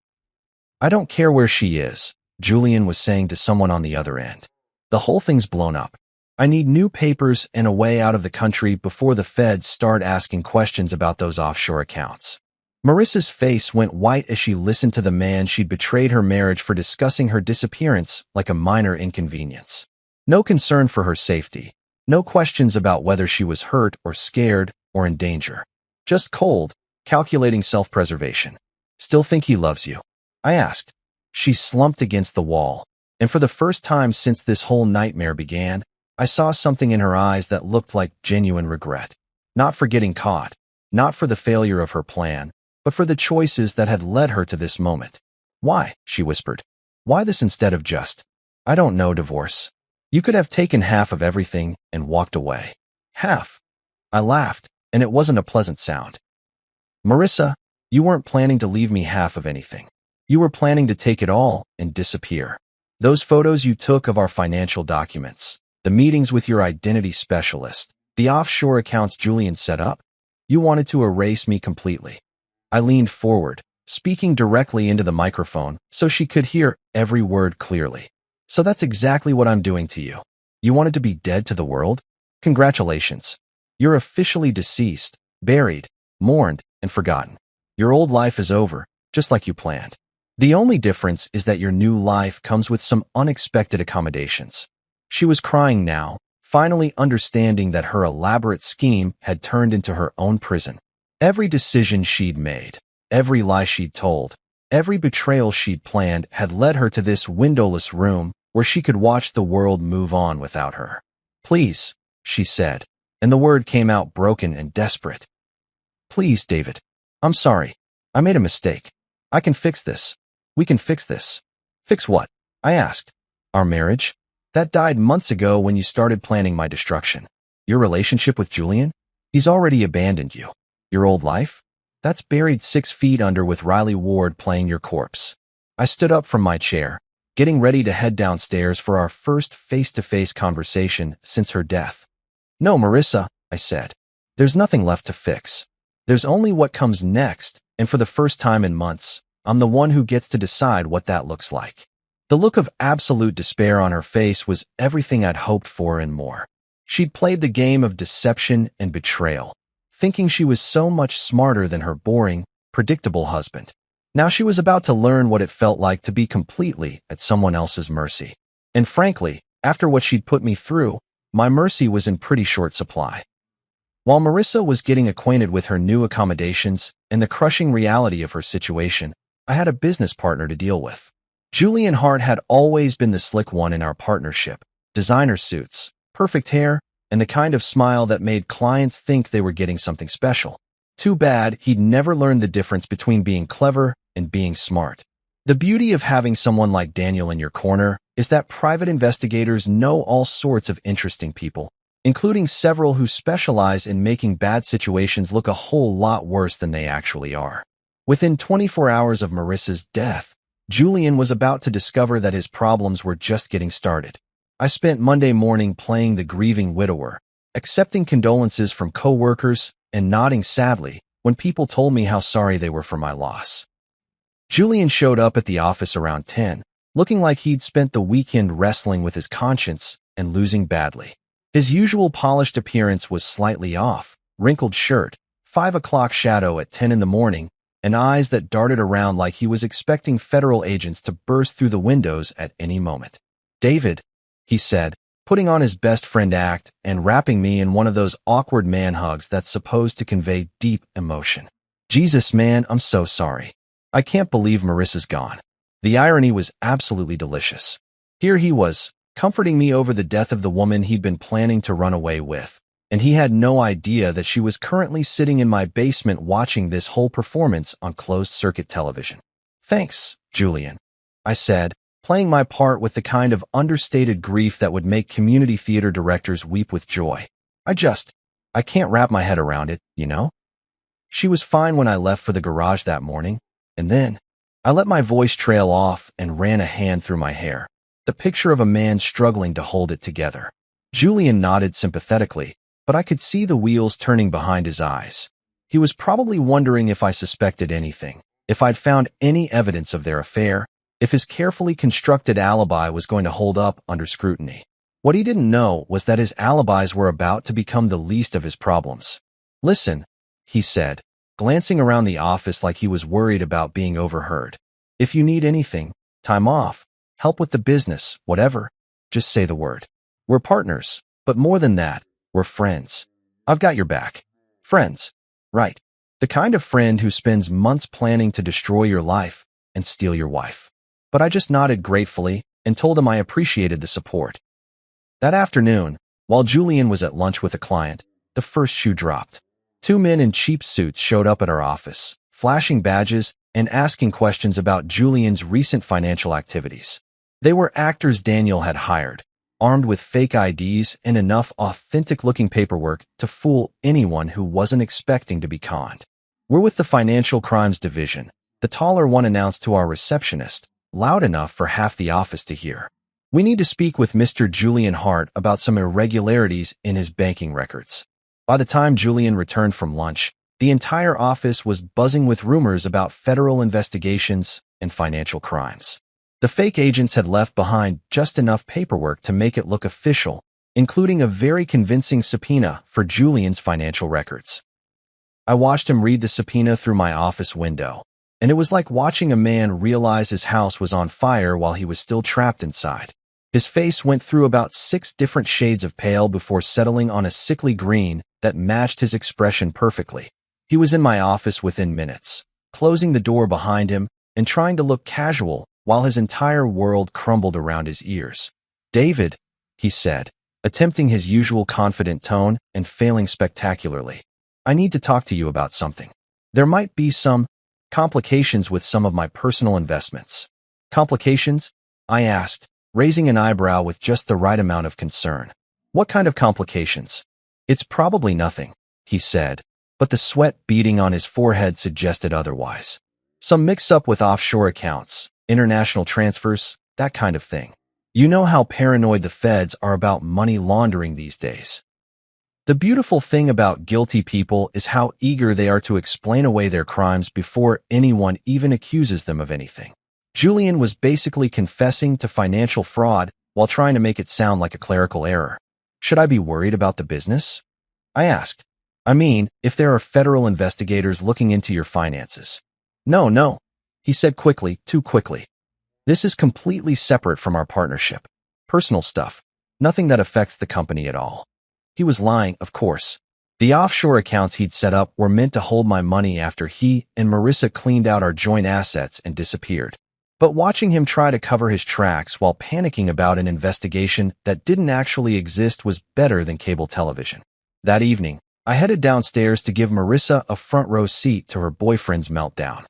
"I don't care where she is," Julian was saying to someone on the other end. "The whole thing's blown up. I need new papers and a way out of the country before the feds start asking questions about those offshore accounts." Marissa's face went white as she listened to the man she'd betrayed her marriage for discussing her disappearance like a minor inconvenience. No concern for her safety. No questions about whether she was hurt or scared or in danger. Just cold, calculating self-preservation. "Still think he loves you?" I asked. She slumped against the wall, and for the first time since this whole nightmare began, I saw something in her eyes that looked like genuine regret. Not for getting caught, not for the failure of her plan, but for the choices that had led her to this moment. "Why?" she whispered. "Why this instead of just, I don't know, divorce? You could have taken half of everything and walked away." "Half?" I laughed, and it wasn't a pleasant sound. "Marissa, you weren't planning to leave me half of anything. You were planning to take it all and disappear. Those photos you took of our financial documents, the meetings with your identity specialist, the offshore accounts Julian set up, you wanted to erase me completely." I leaned forward, speaking directly into the microphone so she could hear every word clearly. "So that's exactly what I'm doing to you. You wanted to be dead to the world? Congratulations. You're officially deceased, buried, mourned, and forgotten. Your old life is over, just like you planned. The only difference is that your new life comes with some unexpected accommodations." She was crying now, finally understanding that her elaborate scheme had turned into her own prison. Every decision she'd made, every lie she'd told, every betrayal she'd planned had led her to this windowless room where she could watch the world move on without her. "Please," she said, and the word came out broken and desperate. "Please, David. I'm sorry. I made a mistake. I can fix this. We can fix this." "Fix what?" I asked. "Our marriage? That died months ago when you started planning my destruction. Your relationship with Julian? He's already abandoned you. Your old life? That's buried 6 feet under with Riley Ward playing your corpse." I stood up from my chair, getting ready to head downstairs for our first face-to-face conversation since her death. "No, Marissa," I said. "There's nothing left to fix. There's only what comes next, and for the first time in months, I'm the one who gets to decide what that looks like." The look of absolute despair on her face was everything I'd hoped for and more. She'd played the game of deception and betrayal, thinking she was so much smarter than her boring, predictable husband. Now she was about to learn what it felt like to be completely at someone else's mercy. And frankly, after what she'd put me through, my mercy was in pretty short supply. While Marissa was getting acquainted with her new accommodations and the crushing reality of her situation, I had a business partner to deal with. Julian Hart had always been the slick one in our partnership. Designer suits, perfect hair, and the kind of smile that made clients think they were getting something special. Too bad he'd never learned the difference between being clever and being smart. The beauty of having someone like Daniel in your corner is that private investigators know all sorts of interesting people, including several who specialize in making bad situations look a whole lot worse than they actually are. Within 24 hours of Marissa's death, Julian was about to discover that his problems were just getting started. I spent Monday morning playing the grieving widower, accepting condolences from co-workers and nodding sadly when people told me how sorry they were for my loss. Julian showed up at the office around 10, looking like he'd spent the weekend wrestling with his conscience and losing badly. His usual polished appearance was slightly off, wrinkled shirt, 5 o'clock shadow at 10 in the morning, and eyes that darted around like he was expecting federal agents to burst through the windows at any moment. David, he said, putting on his best friend act and wrapping me in one of those awkward man hugs that's supposed to convey deep emotion. Jesus, man, I'm so sorry. I can't believe Marissa's gone. The irony was absolutely delicious. Here he was, comforting me over the death of the woman he'd been planning to run away with, and he had no idea that she was currently sitting in my basement watching this whole performance on closed-circuit television. Thanks, Julian, I said, playing my part with the kind of understated grief that would make community theater directors weep with joy. I can't wrap my head around it, you know? She was fine when I left for the garage that morning, and then I let my voice trail off and ran a hand through my hair, the picture of a man struggling to hold it together. Julian nodded sympathetically, but I could see the wheels turning behind his eyes. He was probably wondering if I suspected anything, if I'd found any evidence of their affair, if his carefully constructed alibi was going to hold up under scrutiny. What he didn't know was that his alibis were about to become the least of his problems. Listen, he said, glancing around the office like he was worried about being overheard. If you need anything, time off, help with the business, whatever, just say the word. We're partners, but more than that, we're friends. I've got your back. Friends, right? The kind of friend who spends months planning to destroy your life and steal your wife. But I just nodded gratefully and told him I appreciated the support. That afternoon, while Julian was at lunch with a client, the first shoe dropped. Two men in cheap suits showed up at our office, flashing badges and asking questions about Julian's recent financial activities. They were actors Daniel had hired, armed with fake IDs and enough authentic-looking paperwork to fool anyone who wasn't expecting to be conned. We're with the Financial Crimes Division, the taller one announced to our receptionist, loud enough for half the office to hear. We need to speak with Mr. Julian Hart about some irregularities in his banking records. By the time Julian returned from lunch, the entire office was buzzing with rumors about federal investigations and financial crimes. The fake agents had left behind just enough paperwork to make it look official, including a very convincing subpoena for Julian's financial records. I watched him read the subpoena through my office window, and it was like watching a man realize his house was on fire while he was still trapped inside. His face went through about 6 different shades of pale before settling on a sickly green that matched his expression perfectly. He was in my office within minutes, closing the door behind him and trying to look casual while his entire world crumbled around his ears. David, he said, attempting his usual confident tone and failing spectacularly. I need to talk to you about something. There might be some complications with some of my personal investments. Complications? I asked, raising an eyebrow with just the right amount of concern. What kind of complications? It's probably nothing, he said, but the sweat beading on his forehead suggested otherwise. Some mix-up with offshore accounts, international transfers, that kind of thing. You know how paranoid the feds are about money laundering these days. The beautiful thing about guilty people is how eager they are to explain away their crimes before anyone even accuses them of anything. Julian was basically confessing to financial fraud while trying to make it sound like a clerical error. Should I be worried about the business? I asked. I mean, if there are federal investigators looking into your finances. No, he said quickly, too quickly. This is completely separate from our partnership. Personal stuff. Nothing that affects the company at all. He was lying, of course. The offshore accounts he'd set up were meant to hold my money after he and Marissa cleaned out our joint assets and disappeared. But watching him try to cover his tracks while panicking about an investigation that didn't actually exist was better than cable television. That evening, I headed downstairs to give Marissa a front-row seat to her boyfriend's meltdown.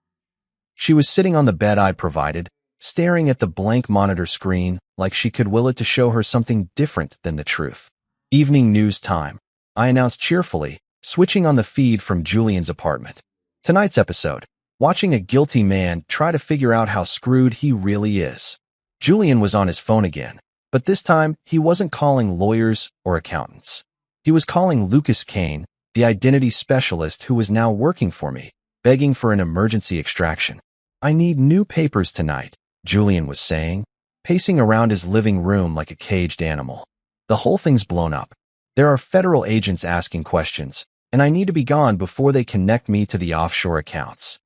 She was sitting on the bed I'd provided, staring at the blank monitor screen like she could will it to show her something different than the truth. Evening news time, I announced cheerfully, switching on the feed from Julian's apartment. Tonight's episode, watching a guilty man try to figure out how screwed he really is. Julian was on his phone again, but this time he wasn't calling lawyers or accountants. He was calling Lucas Kane, the identity specialist who was now working for me, begging for an emergency extraction. I need new papers tonight, Julian was saying, pacing around his living room like a caged animal. The whole thing's blown up. There are federal agents asking questions, and I need to be gone before they connect me to the offshore accounts.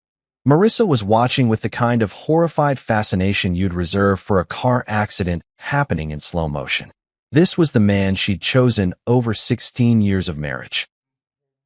Marissa was watching with the kind of horrified fascination you'd reserve for a car accident happening in slow motion. This was the man she'd chosen over 16 years of marriage.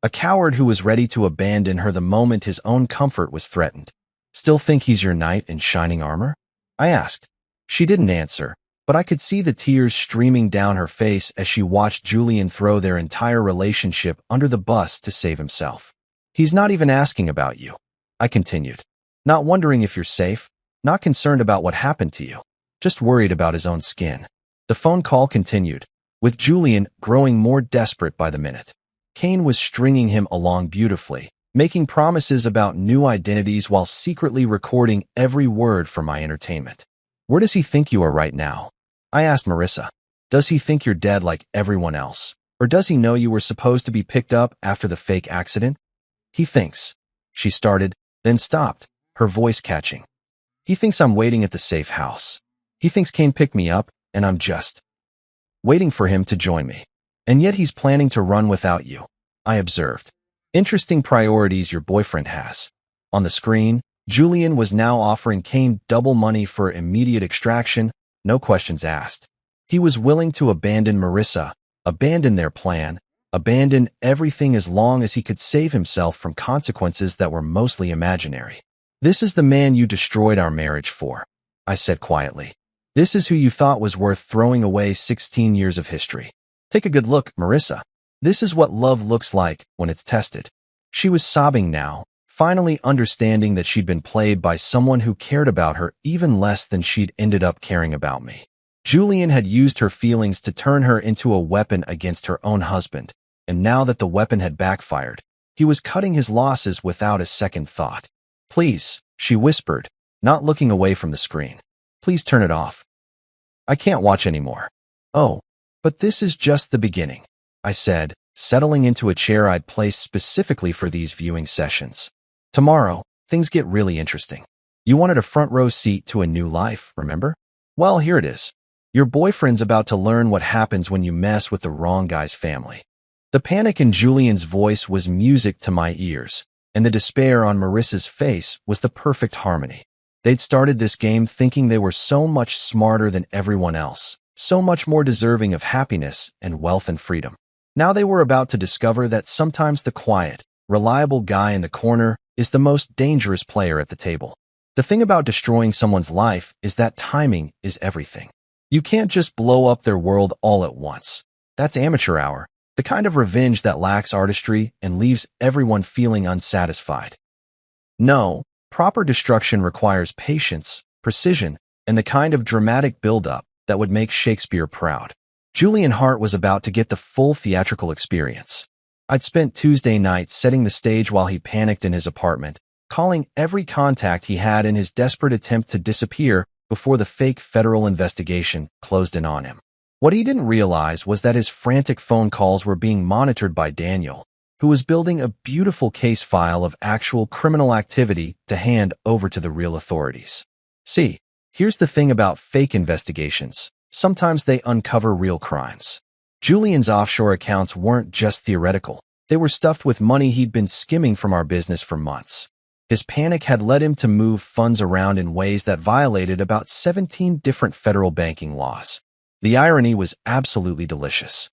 A coward who was ready to abandon her the moment his own comfort was threatened. "Still think he's your knight in shining armor?" I asked. She didn't answer, but I could see the tears streaming down her face as she watched Julian throw their entire relationship under the bus to save himself. "He's not even asking about you," I continued. "Not wondering if you're safe, not concerned about what happened to you, just worried about his own skin." The phone call continued, with Julian growing more desperate by the minute. Kane was stringing him along beautifully, making promises about new identities while secretly recording every word for my entertainment. "Where does he think you are right now?" I asked Marissa. "Does he think you're dead like everyone else? Or does he know you were supposed to be picked up after the fake accident?" "He thinks," she started, then stopped, her voice catching. "He thinks I'm waiting at the safe house. He thinks Kane picked me up, and I'm just waiting for him to join me. And yet he's planning to run without you," I observed. "Interesting priorities your boyfriend has." On the screen, Julian was now offering Kane double money for immediate extraction, no questions asked. He was willing to abandon Marissa, abandon their plan, abandon everything as long as he could save himself from consequences that were mostly imaginary. "This is the man you destroyed our marriage for," I said quietly. "This is who you thought was worth throwing away 16 years of history. Take a good look, Marissa. This is what love looks like when it's tested." She was sobbing now, finally understanding that she'd been played by someone who cared about her even less than she'd ended up caring about me. Julian had used her feelings to turn her into a weapon against her own husband, and now that the weapon had backfired, he was cutting his losses without a second thought. "Please," she whispered, not looking away from the screen. "Please turn it off. I can't watch anymore." "Oh, but this is just the beginning," I said, settling into a chair I'd placed specifically for these viewing sessions. "Tomorrow, things get really interesting. You wanted a front row seat to a new life, remember? Well, here it is. Your boyfriend's about to learn what happens when you mess with the wrong guy's family." The panic in Julian's voice was music to my ears, and the despair on Marissa's face was the perfect harmony. They'd started this game thinking they were so much smarter than everyone else, so much more deserving of happiness and wealth and freedom. Now they were about to discover that sometimes the quiet, reliable guy in the corner is the most dangerous player at the table. The thing about destroying someone's life is that timing is everything. You can't just blow up their world all at once. That's amateur hour, the kind of revenge that lacks artistry and leaves everyone feeling unsatisfied. No, proper destruction requires patience, precision, and the kind of dramatic build-up that would make Shakespeare proud. Julian Hart was about to get the full theatrical experience. I'd spent Tuesday night setting the stage while he panicked in his apartment, calling every contact he had in his desperate attempt to disappear before the fake federal investigation closed in on him. What he didn't realize was that his frantic phone calls were being monitored by Daniel, who was building a beautiful case file of actual criminal activity to hand over to the real authorities. See, here's the thing about fake investigations. Sometimes they uncover real crimes. Julian's offshore accounts weren't just theoretical. They were stuffed with money he'd been skimming from our business for months. His panic had led him to move funds around in ways that violated about 17 different federal banking laws. The irony was absolutely delicious.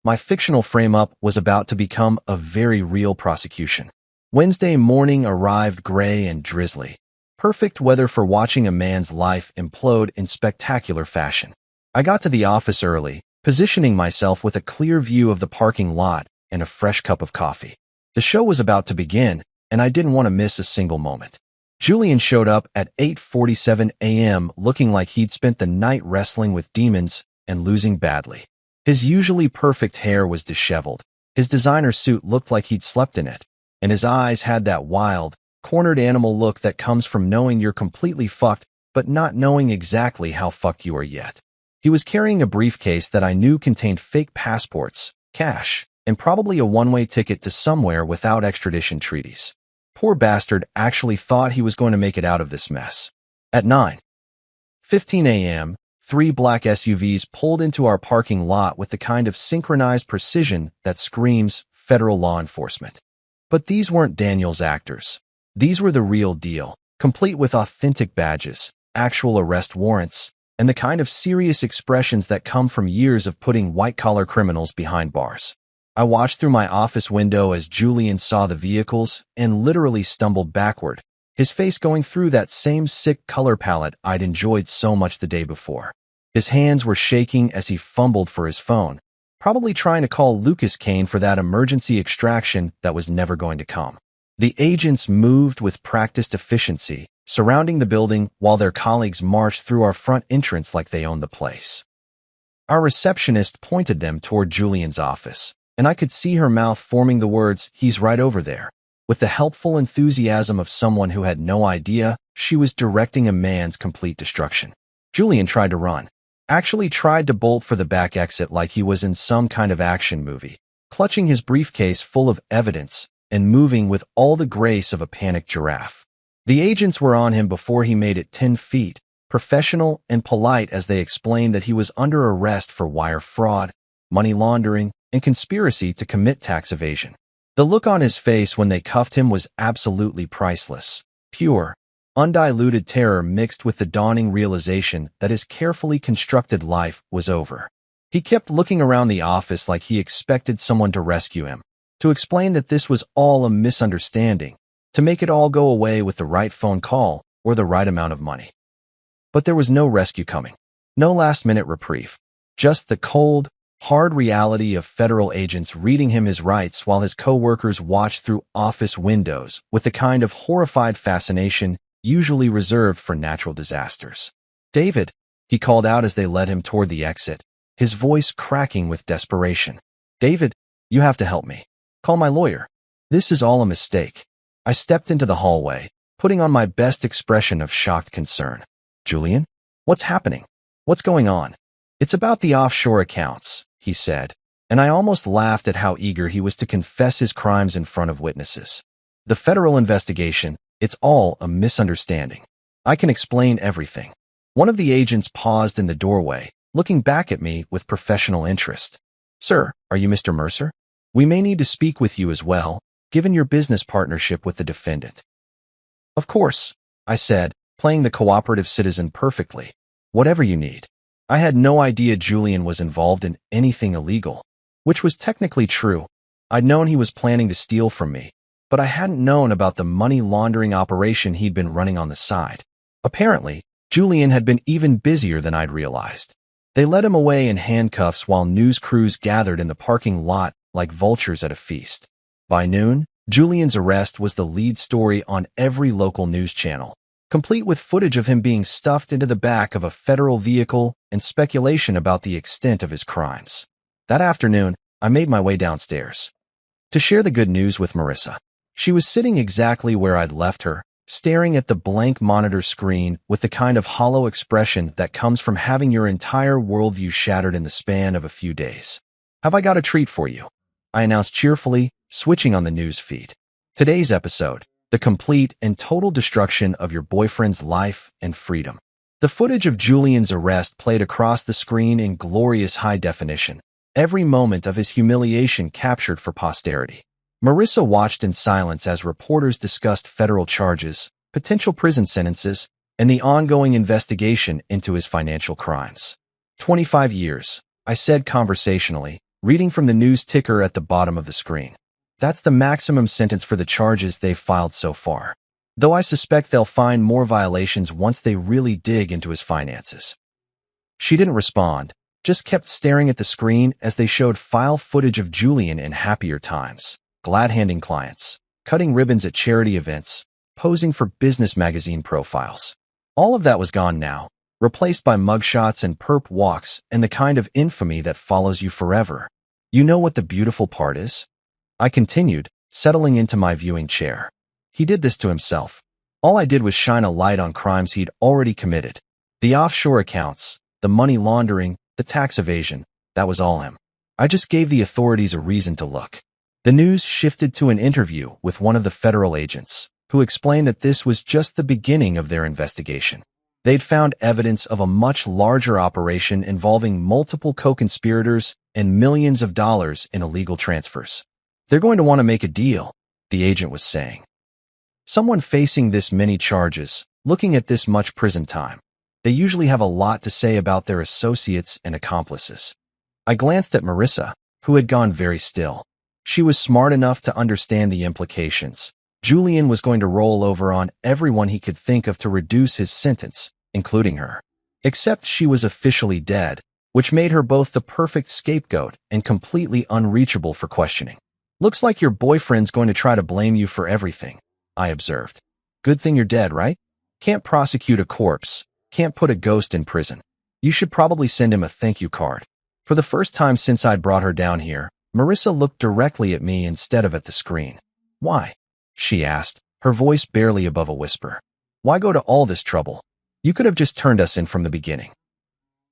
My fictional frame-up was about to become a very real prosecution. Wednesday morning arrived gray and drizzly. Perfect weather for watching a man's life implode in spectacular fashion. I got to the office early, positioning myself with a clear view of the parking lot and a fresh cup of coffee. The show was about to begin, and I didn't want to miss a single moment. Julian showed up at 8:47 a.m. looking like he'd spent the night wrestling with demons and losing badly. His usually perfect hair was disheveled, his designer suit looked like he'd slept in it, and his eyes had that wild, cornered animal look that comes from knowing you're completely fucked but not knowing exactly how fucked you are yet. He was carrying a briefcase that I knew contained fake passports, cash, and probably a one-way ticket to somewhere without extradition treaties. Poor bastard actually thought he was going to make it out of this mess. At 9:15 a.m., 3 black SUVs pulled into our parking lot with the kind of synchronized precision that screams federal law enforcement. But these weren't Daniel's actors. These were the real deal, complete with authentic badges, actual arrest warrants, and the kind of serious expressions that come from years of putting white-collar criminals behind bars. I watched through my office window as Julian saw the vehicles and literally stumbled backward, his face going through that same sick color palette I'd enjoyed so much the day before. His hands were shaking as he fumbled for his phone, probably trying to call Lucas Kane for that emergency extraction that was never going to come. The agents moved with practiced efficiency, surrounding the building while their colleagues marched through our front entrance like they owned the place. Our receptionist pointed them toward Julian's office, and I could see her mouth forming the words, "He's right over there," with the helpful enthusiasm of someone who had no idea she was directing a man's complete destruction. Julian tried to run, actually tried to bolt for the back exit like he was in some kind of action movie, clutching his briefcase full of evidence and moving with all the grace of a panicked giraffe. The agents were on him before he made it 10 feet, professional and polite as they explained that he was under arrest for wire fraud, money laundering, and conspiracy to commit tax evasion. The look on his face when they cuffed him was absolutely priceless, pure, undiluted terror mixed with the dawning realization that his carefully constructed life was over. He kept looking around the office like he expected someone to rescue him, to explain that this was all a misunderstanding, to make it all go away with the right phone call or the right amount of money. But there was no rescue coming, no last-minute reprieve, just the cold, hard reality of federal agents reading him his rights while his co-workers watched through office windows with the kind of horrified fascination usually reserved for natural disasters. "David," he called out as they led him toward the exit, his voice cracking with desperation. "David, you have to help me. Call my lawyer. This is all a mistake." I stepped into the hallway, putting on my best expression of shocked concern. "Julian? What's happening? What's going on?" "It's about the offshore accounts," he said, and I almost laughed at how eager he was to confess his crimes in front of witnesses. "The federal investigation, it's all a misunderstanding. I can explain everything." One of the agents paused in the doorway, looking back at me with professional interest. "Sir, are you Mr. Mercer? We may need to speak with you as well, given your business partnership with the defendant." "Of course," I said, playing the cooperative citizen perfectly. "Whatever you need." I had no idea Julian was involved in anything illegal, which was technically true. I'd known he was planning to steal from me, but I hadn't known about the money laundering operation he'd been running on the side. Apparently, Julian had been even busier than I'd realized. They led him away in handcuffs while news crews gathered in the parking lot like vultures at a feast. By noon, Julian's arrest was the lead story on every local news channel, complete with footage of him being stuffed into the back of a federal vehicle and speculation about the extent of his crimes. That afternoon, I made my way downstairs to share the good news with Marissa. She was sitting exactly where I'd left her, staring at the blank monitor screen with the kind of hollow expression that comes from having your entire worldview shattered in the span of a few days. "Have I got a treat for you?" I announced cheerfully, switching on the news feed. Today's episode: the complete and total destruction of your boyfriend's life and freedom. The footage of Julian's arrest played across the screen in glorious high definition, every moment of his humiliation captured for posterity. Marissa watched in silence as reporters discussed federal charges, potential prison sentences, and the ongoing investigation into his financial crimes. 25 years, I said conversationally, reading from the news ticker at the bottom of the screen. That's the maximum sentence for the charges they've filed so far, though I suspect they'll find more violations once they really dig into his finances. She didn't respond, just kept staring at the screen as they showed file footage of Julian in happier times, glad-handing clients, cutting ribbons at charity events, posing for business magazine profiles. All of that was gone now, replaced by mugshots and perp walks and the kind of infamy that follows you forever. "You know what the beautiful part is?" I continued, settling into my viewing chair. "He did this to himself. All I did was shine a light on crimes he'd already committed. The offshore accounts, the money laundering, the tax evasion, that was all him. I just gave the authorities a reason to look." The news shifted to an interview with one of the federal agents, who explained that this was just the beginning of their investigation. They'd found evidence of a much larger operation involving multiple co-conspirators and millions of dollars in illegal transfers. "They're going to want to make a deal," the agent was saying. Someone facing this many charges, looking at this much prison time. They usually have a lot to say about their associates and accomplices. I glanced at Marissa, who had gone very still. She was smart enough to understand the implications. Julian was going to roll over on everyone he could think of to reduce his sentence, including her. Except she was officially dead, which made her both the perfect scapegoat and completely unreachable for questioning. Looks like your boyfriend's going to try to blame you for everything, I observed. Good thing you're dead, right? Can't prosecute a corpse, can't put a ghost in prison. You should probably send him a thank you card. For the first time since I'd brought her down here, Marissa looked directly at me instead of at the screen. Why? She asked, her voice barely above a whisper. Why go to all this trouble? You could have just turned us in from the beginning.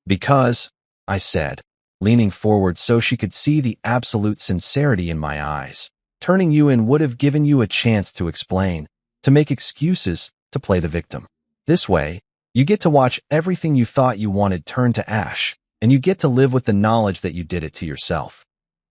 Because, I said, leaning forward so she could see the absolute sincerity in my eyes. Turning you in would have given you a chance to explain, to make excuses, to play the victim. This way, you get to watch everything you thought you wanted turn to ash, and you get to live with the knowledge that you did it to yourself.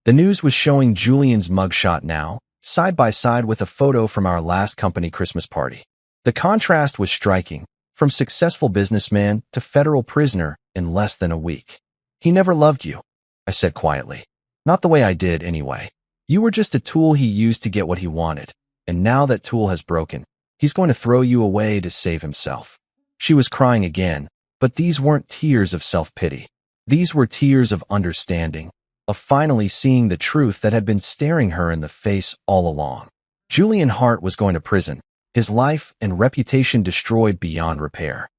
The news was showing Julian's mugshot now, side by side with a photo from our last company Christmas party. The contrast was striking, from successful businessman to federal prisoner in less than a week. He never loved you, I said quietly. Not the way I did, anyway. You were just a tool he used to get what he wanted, and now that tool has broken, he's going to throw you away to save himself. She was crying again, but these weren't tears of self-pity. These were tears of understanding, of finally seeing the truth that had been staring her in the face all along. Julian Hart was going to prison, his life and reputation destroyed beyond repair.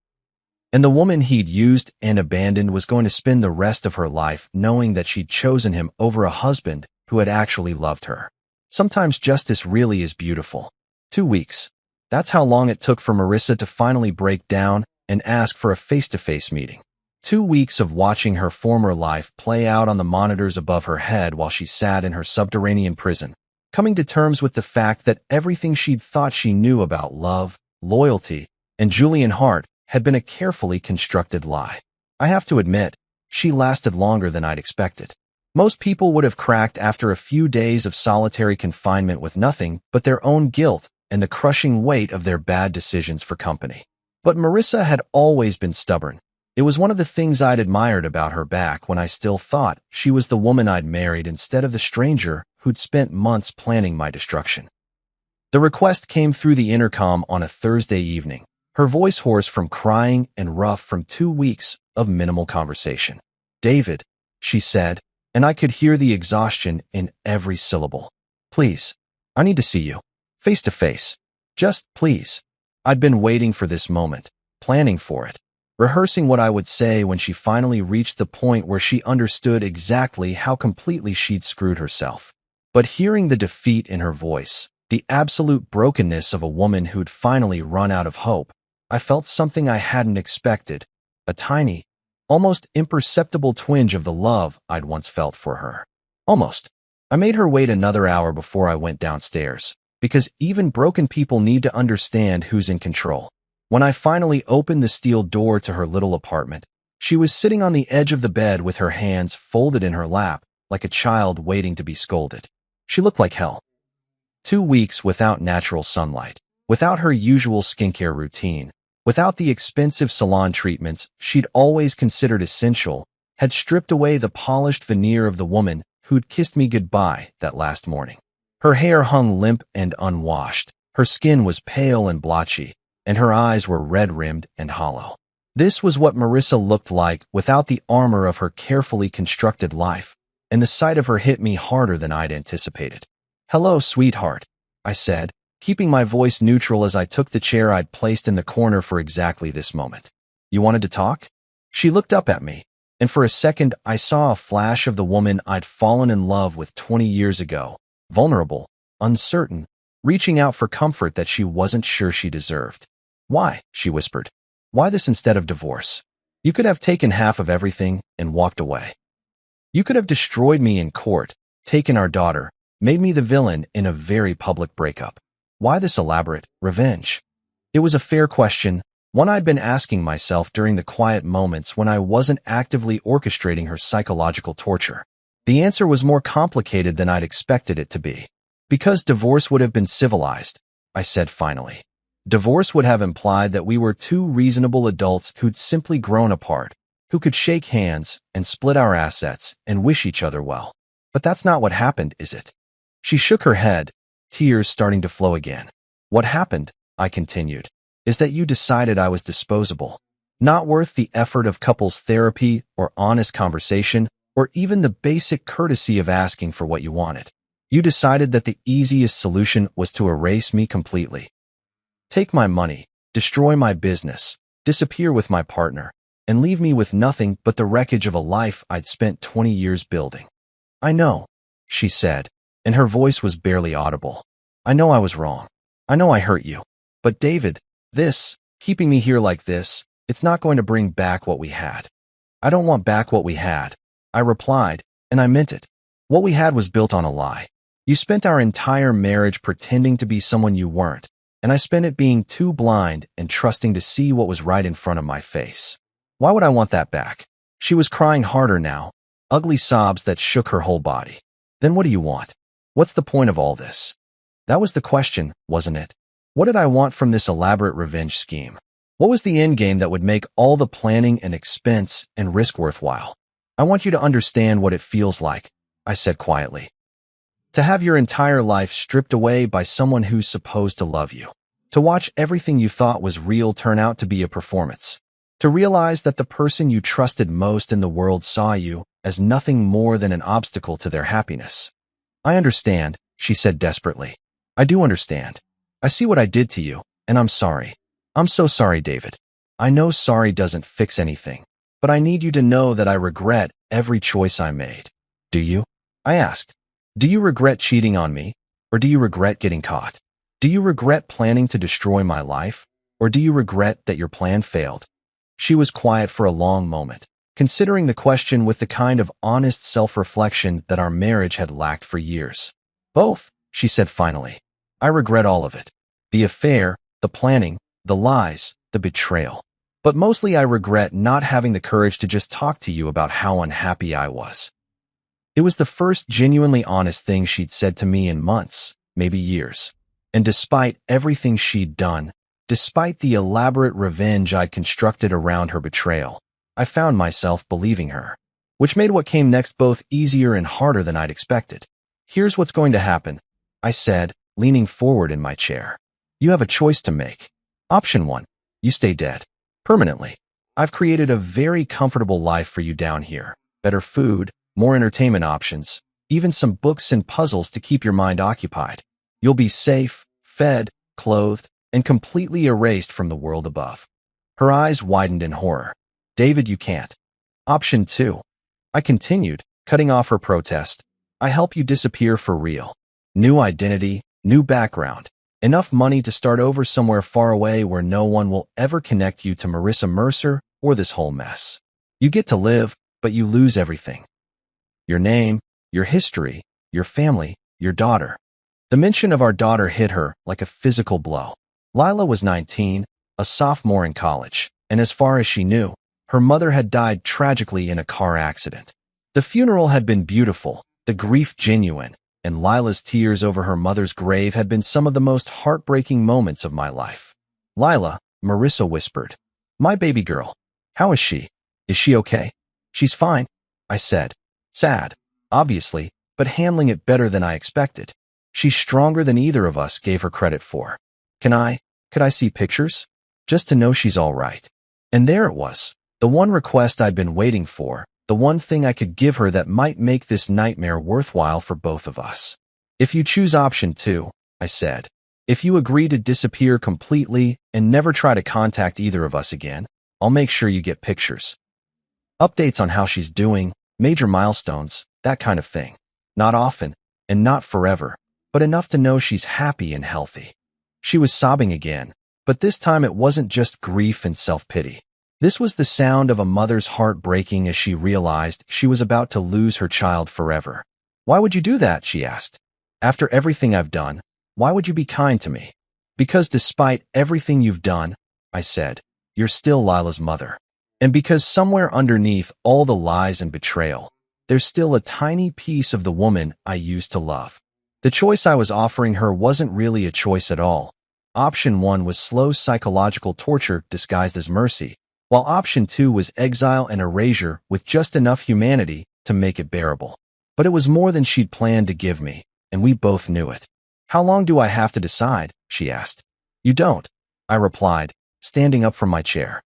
And the woman he'd used and abandoned was going to spend the rest of her life knowing that she'd chosen him over a husband who had actually loved her. Sometimes justice really is beautiful. 2 weeks. That's how long it took for Marissa to finally break down and ask for a face-to-face meeting. 2 weeks of watching her former life play out on the monitors above her head while she sat in her subterranean prison, coming to terms with the fact that everything she'd thought she knew about love, loyalty, and Julian Hart had been a carefully constructed lie. I have to admit, she lasted longer than I'd expected. Most people would have cracked after a few days of solitary confinement with nothing but their own guilt and the crushing weight of their bad decisions for company. But Marissa had always been stubborn. It was one of the things I'd admired about her back when I still thought she was the woman I'd married instead of the stranger who'd spent months planning my destruction. The request came through the intercom on a Thursday evening, her voice hoarse from crying and rough from 2 weeks of minimal conversation. David, she said, and I could hear the exhaustion in every syllable. Please, I need to see you. Face to face. Just, please. I'd been waiting for this moment, planning for it, rehearsing what I would say when she finally reached the point where she understood exactly how completely she'd screwed herself. But hearing the defeat in her voice, the absolute brokenness of a woman who'd finally run out of hope, I felt something I hadn't expected, a tiny, almost imperceptible twinge of the love I'd once felt for her. Almost. I made her wait another hour before I went downstairs, because even broken people need to understand who's in control. When I finally opened the steel door to her little apartment, she was sitting on the edge of the bed with her hands folded in her lap, like a child waiting to be scolded. She looked like hell. 2 weeks without natural sunlight, without her usual skincare routine, without the expensive salon treatments she'd always considered essential, had stripped away the polished veneer of the woman who'd kissed me goodbye that last morning. Her hair hung limp and unwashed, her skin was pale and blotchy, and her eyes were red-rimmed and hollow. This was what Marissa looked like without the armor of her carefully constructed life, and the sight of her hit me harder than I'd anticipated. "Hello, sweetheart," I said, keeping my voice neutral as I took the chair I'd placed in the corner for exactly this moment. "You wanted to talk?" She looked up at me, and for a second I saw a flash of the woman I'd fallen in love with 20 years ago, vulnerable, uncertain, reaching out for comfort that she wasn't sure she deserved. "Why?" she whispered. "Why this instead of divorce? You could have taken half of everything and walked away. You could have destroyed me in court, taken our daughter, made me the villain in a very public breakup. Why this elaborate revenge?" It was a fair question, one I'd been asking myself during the quiet moments when I wasn't actively orchestrating her psychological torture. The answer was more complicated than I'd expected it to be. Because divorce would have been civilized, I said finally. Divorce would have implied that we were two reasonable adults who'd simply grown apart, who could shake hands and split our assets and wish each other well. But that's not what happened, is it? She shook her head, tears starting to flow again. What happened, I continued, is that you decided I was disposable, not worth the effort of couples therapy or honest conversation or even the basic courtesy of asking for what you wanted. You decided that the easiest solution was to erase me completely. Take my money, destroy my business, disappear with my partner, and leave me with nothing but the wreckage of a life I'd spent 20 years building. I know, she said, and her voice was barely audible. I know I was wrong. I know I hurt you. But David, keeping me here like this, it's not going to bring back what we had. I don't want back what we had, I replied, and I meant it. What we had was built on a lie. You spent our entire marriage pretending to be someone you weren't, and I spent it being too blind and trusting to see what was right in front of my face. Why would I want that back? She was crying harder now, ugly sobs that shook her whole body. Then what do you want? What's the point of all this? That was the question, wasn't it? What did I want from this elaborate revenge scheme? What was the end game that would make all the planning and expense and risk worthwhile? I want you to understand what it feels like, I said quietly. To have your entire life stripped away by someone who's supposed to love you. To watch everything you thought was real turn out to be a performance. To realize that the person you trusted most in the world saw you as nothing more than an obstacle to their happiness. I understand, she said desperately. I do understand. I see what I did to you, and I'm sorry. I'm so sorry, David. I know sorry doesn't fix anything, but I need you to know that I regret every choice I made. Do you? I asked. Do you regret cheating on me, or do you regret getting caught? Do you regret planning to destroy my life, or do you regret that your plan failed? She was quiet for a long moment, considering the question with the kind of honest self-reflection that our marriage had lacked for years. Both, she said finally. I regret all of it. The affair, the planning, the lies, the betrayal. But mostly I regret not having the courage to just talk to you about how unhappy I was. It was the first genuinely honest thing she'd said to me in months, maybe years. And despite everything she'd done, despite the elaborate revenge I'd constructed around her betrayal, I found myself believing her, which made what came next both easier and harder than I'd expected. Here's what's going to happen, I said, leaning forward in my chair. You have a choice to make. Option 1, you stay dead. Permanently. I've created a very comfortable life for you down here. Better food, more entertainment options, even some books and puzzles to keep your mind occupied. You'll be safe, fed, clothed, and completely erased from the world above. Her eyes widened in horror. David, you can't. Option 2. I continued, cutting off her protest. I help you disappear for real. New identity, new background. Enough money to start over somewhere far away where no one will ever connect you to Marissa Mercer or this whole mess. You get to live, but you lose everything. Your name, your history, your family, your daughter. The mention of our daughter hit her like a physical blow. Lila was 19, a sophomore in college, and as far as she knew, her mother had died tragically in a car accident. The funeral had been beautiful, the grief genuine, and Lila's tears over her mother's grave had been some of the most heartbreaking moments of my life. Lila, Marissa whispered. My baby girl. How is she? Is she okay? She's fine, I said. Sad, obviously, but handling it better than I expected. She's stronger than either of us gave her credit for. Could I see pictures? Just to know she's all right. And there it was, the one request I'd been waiting for, the one thing I could give her that might make this nightmare worthwhile for both of us. If you choose option 2, I said, if you agree to disappear completely and never try to contact either of us again, I'll make sure you get pictures. Updates on how she's doing, major milestones, that kind of thing. Not often, and not forever, but enough to know she's happy and healthy. She was sobbing again, but this time it wasn't just grief and self-pity. This was the sound of a mother's heart breaking as she realized she was about to lose her child forever. Why would you do that? She asked. After everything I've done, why would you be kind to me? Because despite everything you've done, I said, you're still Lila's mother. And because somewhere underneath all the lies and betrayal, there's still a tiny piece of the woman I used to love. The choice I was offering her wasn't really a choice at all. Option 1 was slow psychological torture disguised as mercy, while Option 2 was exile and erasure with just enough humanity to make it bearable. But it was more than she'd planned to give me, and we both knew it. "How long do I have to decide?" she asked. "You don't," I replied, standing up from my chair.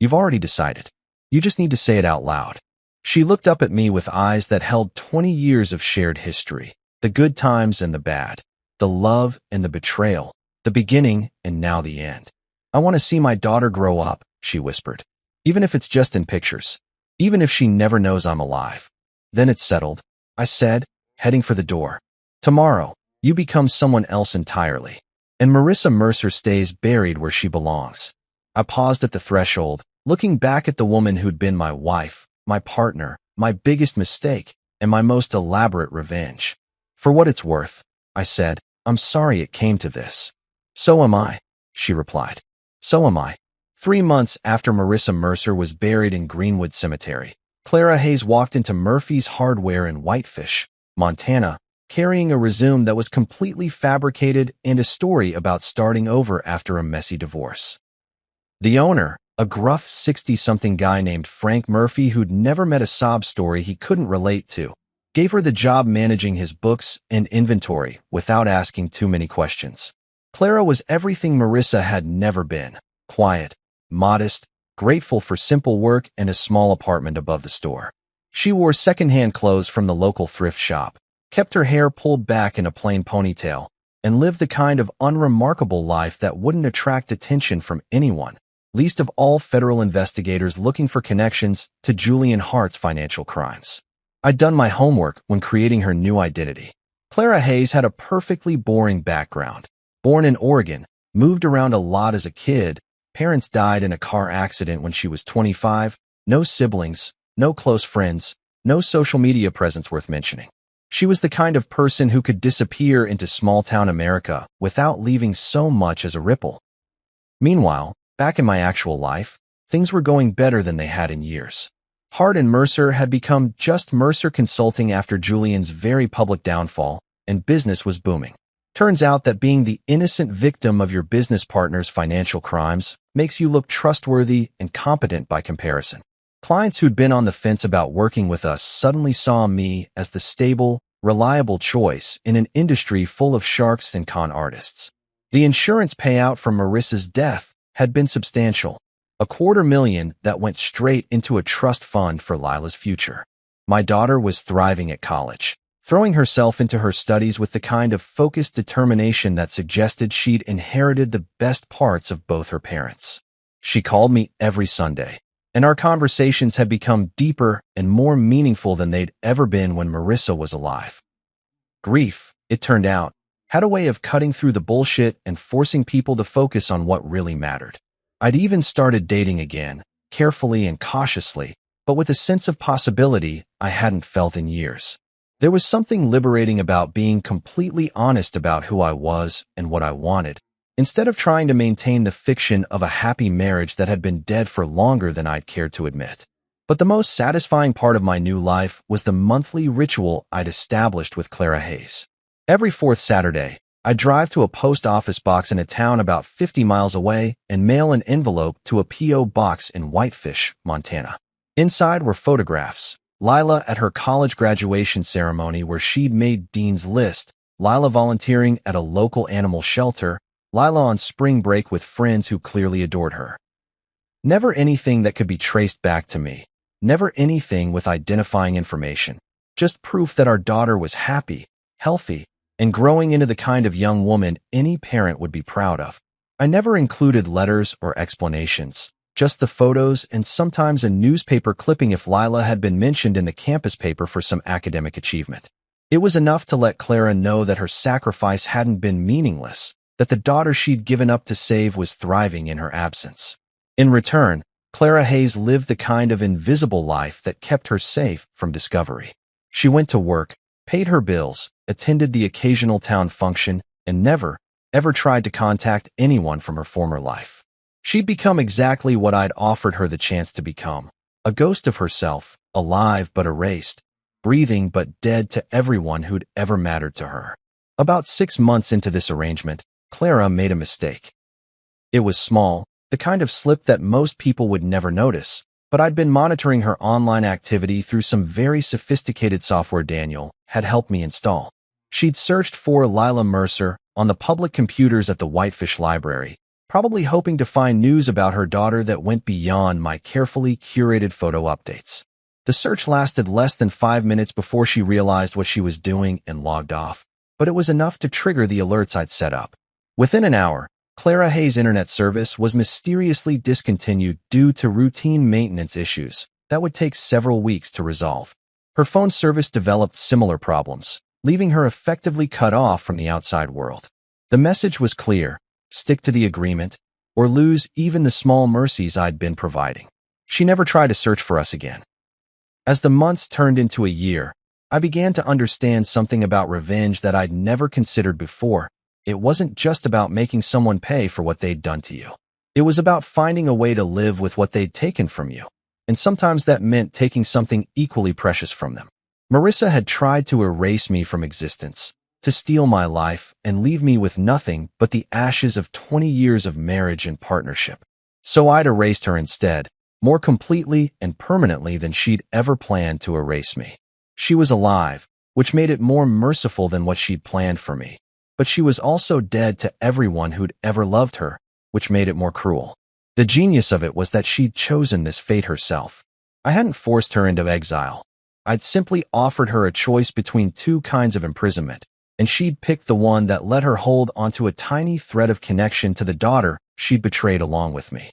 "You've already decided. You just need to say it out loud." She looked up at me with eyes that held 20 years of shared history, the good times and the bad, the love and the betrayal, the beginning and now the end. "I want to see my daughter grow up," she whispered, "even if it's just in pictures, even if she never knows I'm alive." "Then it's settled," I said, heading for the door. "Tomorrow, you become someone else entirely, and Marissa Mercer stays buried where she belongs." I paused at the threshold, looking back at the woman who'd been my wife, my partner, my biggest mistake, and my most elaborate revenge. "For what it's worth," I said, "I'm sorry it came to this." "So am I," she replied. "So am I." 3 months after Marissa Mercer was buried in Greenwood Cemetery, Clara Hayes walked into Murphy's Hardware in Whitefish, Montana, carrying a resume that was completely fabricated and a story about starting over after a messy divorce. The owner, a gruff 60-something guy named Frank Murphy who'd never met a sob story he couldn't relate to, gave her the job managing his books and inventory without asking too many questions. Clara was everything Marissa had never been: quiet, modest, grateful for simple work and a small apartment above the store. She wore secondhand clothes from the local thrift shop, kept her hair pulled back in a plain ponytail, and lived the kind of unremarkable life that wouldn't attract attention from anyone, least of all federal investigators looking for connections to Julian Hart's financial crimes. I'd done my homework when creating her new identity. Clara Hayes had a perfectly boring background. Born in Oregon, moved around a lot as a kid, parents died in a car accident when she was 25, no siblings, no close friends, no social media presence worth mentioning. She was the kind of person who could disappear into small-town America without leaving so much as a ripple. Meanwhile, back in my actual life, things were going better than they had in years. Hart and Mercer had become just Mercer Consulting after Julian's very public downfall, and business was booming. Turns out that being the innocent victim of your business partner's financial crimes makes you look trustworthy and competent by comparison. Clients who'd been on the fence about working with us suddenly saw me as the stable, reliable choice in an industry full of sharks and con artists. The insurance payout from Marissa's death had been substantial, $250,000 that went straight into a trust fund for Lila's future. My daughter was thriving at college, throwing herself into her studies with the kind of focused determination that suggested she'd inherited the best parts of both her parents. She called me every Sunday, and our conversations had become deeper and more meaningful than they'd ever been when Marissa was alive. Grief, it turned out, had a way of cutting through the bullshit and forcing people to focus on what really mattered. I'd even started dating again, carefully and cautiously, but with a sense of possibility I hadn't felt in years. There was something liberating about being completely honest about who I was and what I wanted, instead of trying to maintain the fiction of a happy marriage that had been dead for longer than I'd cared to admit. But the most satisfying part of my new life was the monthly ritual I'd established with Clara Hayes. Every fourth Saturday, I'd drive to a post office box in a town about 50 miles away and mail an envelope to a P.O. box in Whitefish, Montana. Inside were photographs: Lila at her college graduation ceremony where she'd made Dean's List, Lila volunteering at a local animal shelter, Lila on spring break with friends who clearly adored her. Never anything that could be traced back to me, never anything with identifying information, just proof that our daughter was happy, healthy, and growing into the kind of young woman any parent would be proud of. I never included letters or explanations, just the photos and sometimes a newspaper clipping if Lila had been mentioned in the campus paper for some academic achievement. It was enough to let Clara know that her sacrifice hadn't been meaningless, that the daughter she'd given up to save was thriving in her absence. In return, Clara Hayes lived the kind of invisible life that kept her safe from discovery. She went to work, paid her bills, attended the occasional town function, and never, ever tried to contact anyone from her former life. She'd become exactly what I'd offered her the chance to become: a ghost of herself, alive but erased, breathing but dead to everyone who'd ever mattered to her. About 6 months into this arrangement, Clara made a mistake. It was small, the kind of slip that most people would never notice, but I'd been monitoring her online activity through some very sophisticated software Daniel had helped me install. She'd searched for Lila Mercer on the public computers at the Whitefish Library, probably hoping to find news about her daughter that went beyond my carefully curated photo updates. The search lasted less than 5 minutes before she realized what she was doing and logged off, but it was enough to trigger the alerts I'd set up. Within an hour, Clara Hayes' internet service was mysteriously discontinued due to routine maintenance issues that would take several weeks to resolve. Her phone service developed similar problems, leaving her effectively cut off from the outside world. The message was clear: stick to the agreement, or lose even the small mercies I'd been providing. She never tried to search for us again. As the months turned into a year, I began to understand something about revenge that I'd never considered before. It wasn't just about making someone pay for what they'd done to you. It was about finding a way to live with what they'd taken from you, and sometimes that meant taking something equally precious from them. Marissa had tried to erase me from existence, to steal my life and leave me with nothing but the ashes of 20 years of marriage and partnership. So I'd erased her instead, more completely and permanently than she'd ever planned to erase me. She was alive, which made it more merciful than what she'd planned for me. But she was also dead to everyone who'd ever loved her, which made it more cruel. The genius of it was that she'd chosen this fate herself. I hadn't forced her into exile. I'd simply offered her a choice between two kinds of imprisonment, and she'd picked the one that let her hold onto a tiny thread of connection to the daughter she'd betrayed along with me.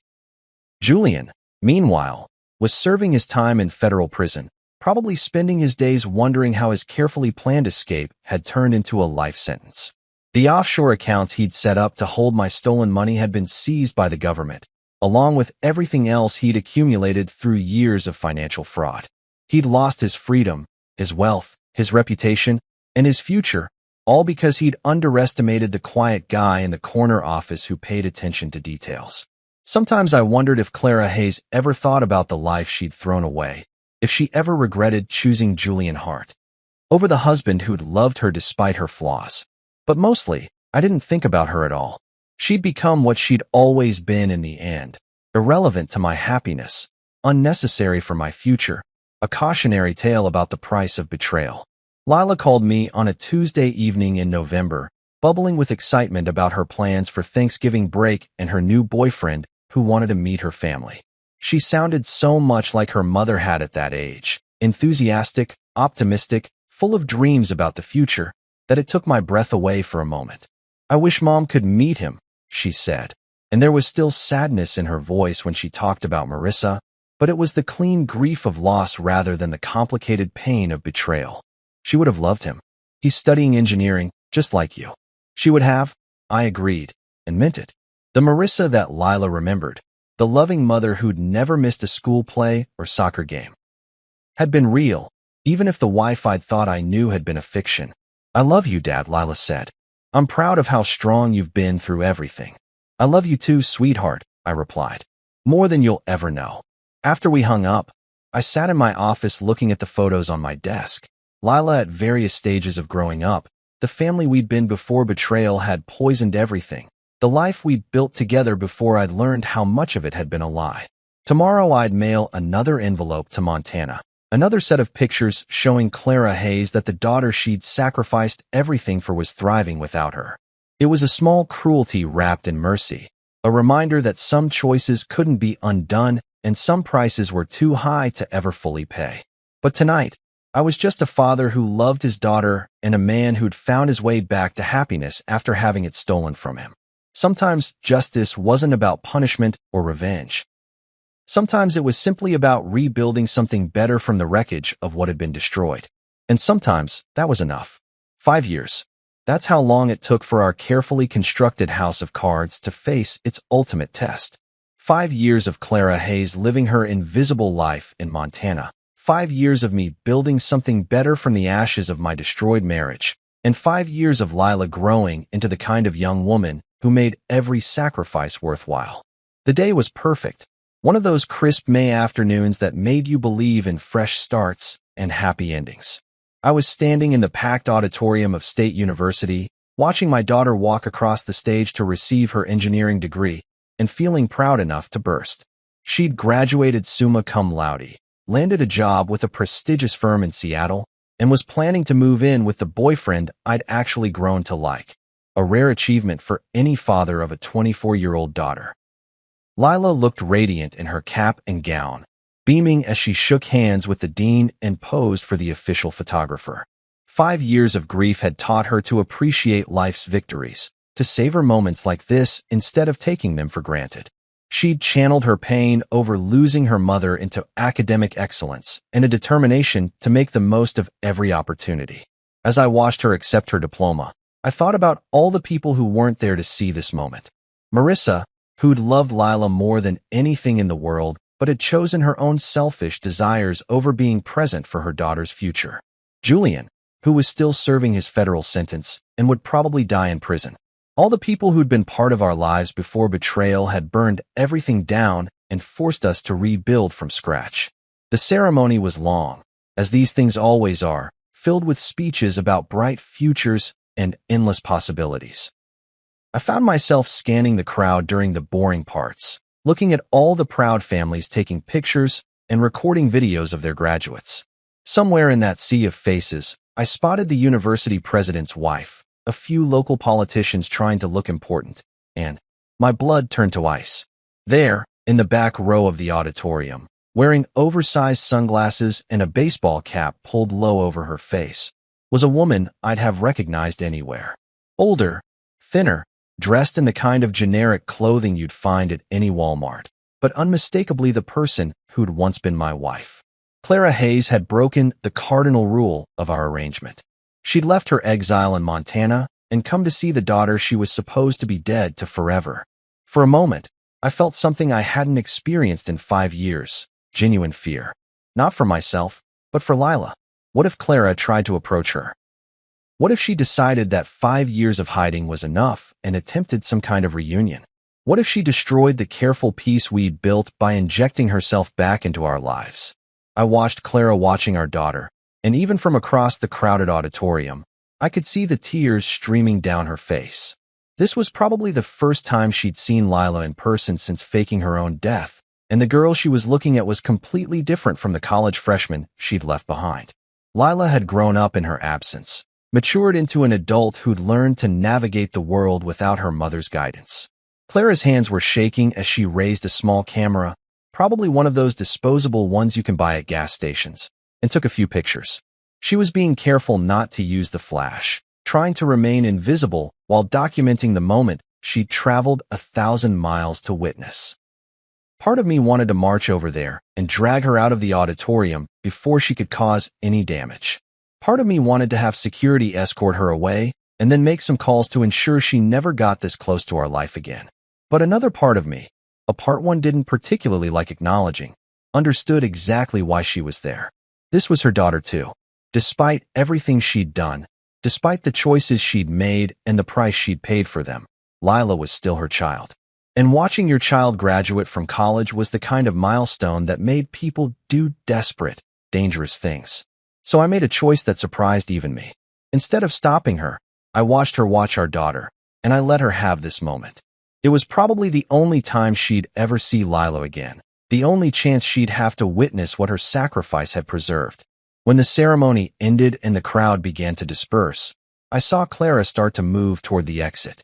Julian, meanwhile, was serving his time in federal prison, probably spending his days wondering how his carefully planned escape had turned into a life sentence. The offshore accounts he'd set up to hold my stolen money had been seized by the government, along with everything else he'd accumulated through years of financial fraud. He'd lost his freedom, his wealth, his reputation, and his future, all because he'd underestimated the quiet guy in the corner office who paid attention to details. Sometimes I wondered if Clara Hayes ever thought about the life she'd thrown away, if she ever regretted choosing Julian Hart over the husband who'd loved her despite her flaws. But mostly, I didn't think about her at all. She'd become what she'd always been in the end, irrelevant to my happiness, unnecessary for my future, a cautionary tale about the price of betrayal. Lila called me on a Tuesday evening in November, bubbling with excitement about her plans for Thanksgiving break and her new boyfriend who wanted to meet her family. She sounded so much like her mother had at that age, enthusiastic, optimistic, full of dreams about the future, that it took my breath away for a moment. I wish Mom could meet him, she said, and there was still sadness in her voice when she talked about Marissa, but it was the clean grief of loss rather than the complicated pain of betrayal. She would have loved him. He's studying engineering, just like you. She would have, I agreed, and meant it. The Marissa that Lila remembered, the loving mother who'd never missed a school play or soccer game, had been real, even if the wife I'd thought I knew had been a fiction. I love you, Dad, Lila said. I'm proud of how strong you've been through everything. I love you too, sweetheart, I replied. More than you'll ever know. After we hung up, I sat in my office looking at the photos on my desk. Lila at various stages of growing up. The family we'd been before betrayal had poisoned everything. The life we'd built together before I'd learned how much of it had been a lie. Tomorrow I'd mail another envelope to Montana. Another set of pictures showing Clara Hayes that the daughter she'd sacrificed everything for was thriving without her. It was a small cruelty wrapped in mercy, a reminder that some choices couldn't be undone and some prices were too high to ever fully pay. But tonight, I was just a father who loved his daughter and a man who'd found his way back to happiness after having it stolen from him. Sometimes justice wasn't about punishment or revenge. Sometimes it was simply about rebuilding something better from the wreckage of what had been destroyed. And sometimes that was enough. 5 years. That's how long it took for our carefully constructed house of cards to face its ultimate test. 5 years of Clara Hayes living her invisible life in Montana. 5 years of me building something better from the ashes of my destroyed marriage. And 5 years of Lila growing into the kind of young woman who made every sacrifice worthwhile. The day was perfect. One of those crisp May afternoons that made you believe in fresh starts and happy endings. I was standing in the packed auditorium of State University, watching my daughter walk across the stage to receive her engineering degree and feeling proud enough to burst. She'd graduated summa cum laude, landed a job with a prestigious firm in Seattle, and was planning to move in with the boyfriend I'd actually grown to like, a rare achievement for any father of a 24-year-old daughter. Lila looked radiant in her cap and gown, beaming as she shook hands with the dean and posed for the official photographer. 5 years of grief had taught her to appreciate life's victories, to savor moments like this instead of taking them for granted. She'd channeled her pain over losing her mother into academic excellence and a determination to make the most of every opportunity. As I watched her accept her diploma, I thought about all the people who weren't there to see this moment. Marissa, who'd loved Lila more than anything in the world, but had chosen her own selfish desires over being present for her daughter's future. Julian, who was still serving his federal sentence and would probably die in prison. All the people who'd been part of our lives before betrayal had burned everything down and forced us to rebuild from scratch. The ceremony was long, as these things always are, filled with speeches about bright futures and endless possibilities. I found myself scanning the crowd during the boring parts, looking at all the proud families taking pictures and recording videos of their graduates. Somewhere in that sea of faces, I spotted the university president's wife, a few local politicians trying to look important, and my blood turned to ice. There, in the back row of the auditorium, wearing oversized sunglasses and a baseball cap pulled low over her face, was a woman I'd have recognized anywhere. Older, thinner, dressed in the kind of generic clothing you'd find at any Walmart, but unmistakably the person who'd once been my wife. Clara Hayes had broken the cardinal rule of our arrangement. She'd left her exile in Montana and come to see the daughter she was supposed to be dead to forever. For a moment, I felt something I hadn't experienced in 5 years, genuine fear. Not for myself, but for Lila. What if Clara tried to approach her? What if she decided that 5 years of hiding was enough and attempted some kind of reunion? What if she destroyed the careful peace we'd built by injecting herself back into our lives? I watched Clara watching our daughter, and even from across the crowded auditorium, I could see the tears streaming down her face. This was probably the first time she'd seen Lila in person since faking her own death, and the girl she was looking at was completely different from the college freshman she'd left behind. Lila had grown up in her absence, matured into an adult who'd learned to navigate the world without her mother's guidance. Clara's hands were shaking as she raised a small camera, probably one of those disposable ones you can buy at gas stations, and took a few pictures. She was being careful not to use the flash, trying to remain invisible while documenting the moment she'd traveled 1,000 miles to witness. Part of me wanted to march over there and drag her out of the auditorium before she could cause any damage. Part of me wanted to have security escort her away and then make some calls to ensure she never got this close to our life again. But another part of me, a part one didn't particularly like acknowledging, understood exactly why she was there. This was her daughter too. Despite everything she'd done, despite the choices she'd made and the price she'd paid for them, Lila was still her child. And watching your child graduate from college was the kind of milestone that made people do desperate, dangerous things. So I made a choice that surprised even me. Instead of stopping her, I watched her watch our daughter, and I let her have this moment. It was probably the only time she'd ever see Lila again, the only chance she'd have to witness what her sacrifice had preserved. When the ceremony ended and the crowd began to disperse, I saw Clara start to move toward the exit.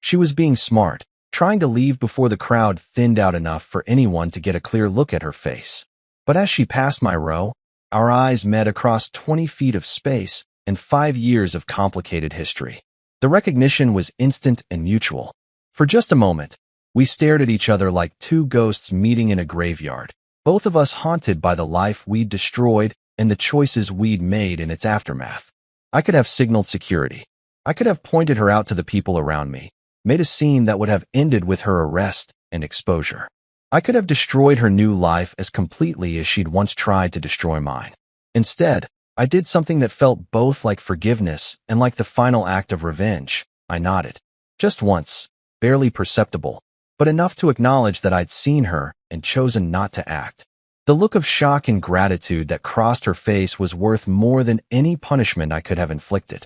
She was being smart, trying to leave before the crowd thinned out enough for anyone to get a clear look at her face. But as she passed my row, our eyes met across 20 feet of space and 5 years of complicated history. The recognition was instant and mutual. For just a moment, we stared at each other like two ghosts meeting in a graveyard, both of us haunted by the life we'd destroyed and the choices we'd made in its aftermath. I could have signaled security. I could have pointed her out to the people around me, made a scene that would have ended with her arrest and exposure. I could have destroyed her new life as completely as she'd once tried to destroy mine. Instead, I did something that felt both like forgiveness and like the final act of revenge. I nodded. Just once, barely perceptible, but enough to acknowledge that I'd seen her and chosen not to act. The look of shock and gratitude that crossed her face was worth more than any punishment I could have inflicted.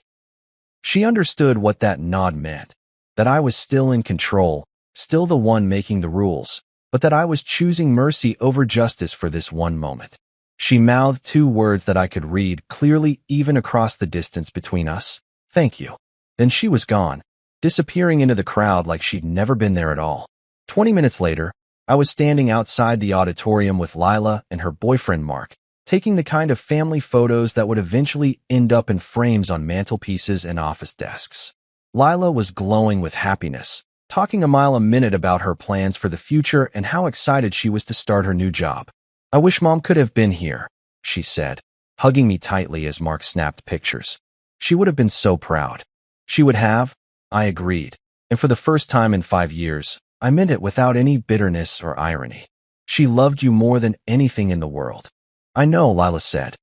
She understood what that nod meant, that I was still in control, still the one making the rules, but that I was choosing mercy over justice for this one moment. She mouthed two words that I could read clearly even across the distance between us. Thank you. Then she was gone, disappearing into the crowd like she'd never been there at all. 20 minutes later, I was standing outside the auditorium with Lila and her boyfriend Mark, taking the kind of family photos that would eventually end up in frames on mantelpieces and office desks. Lila was glowing with happiness, talking a mile a minute about her plans for the future and how excited she was to start her new job. I wish Mom could have been here, she said, hugging me tightly as Mark snapped pictures. She would have been so proud. She would have, I agreed, and for the first time in 5 years, I meant it without any bitterness or irony. She loved you more than anything in the world. I know, Lila said.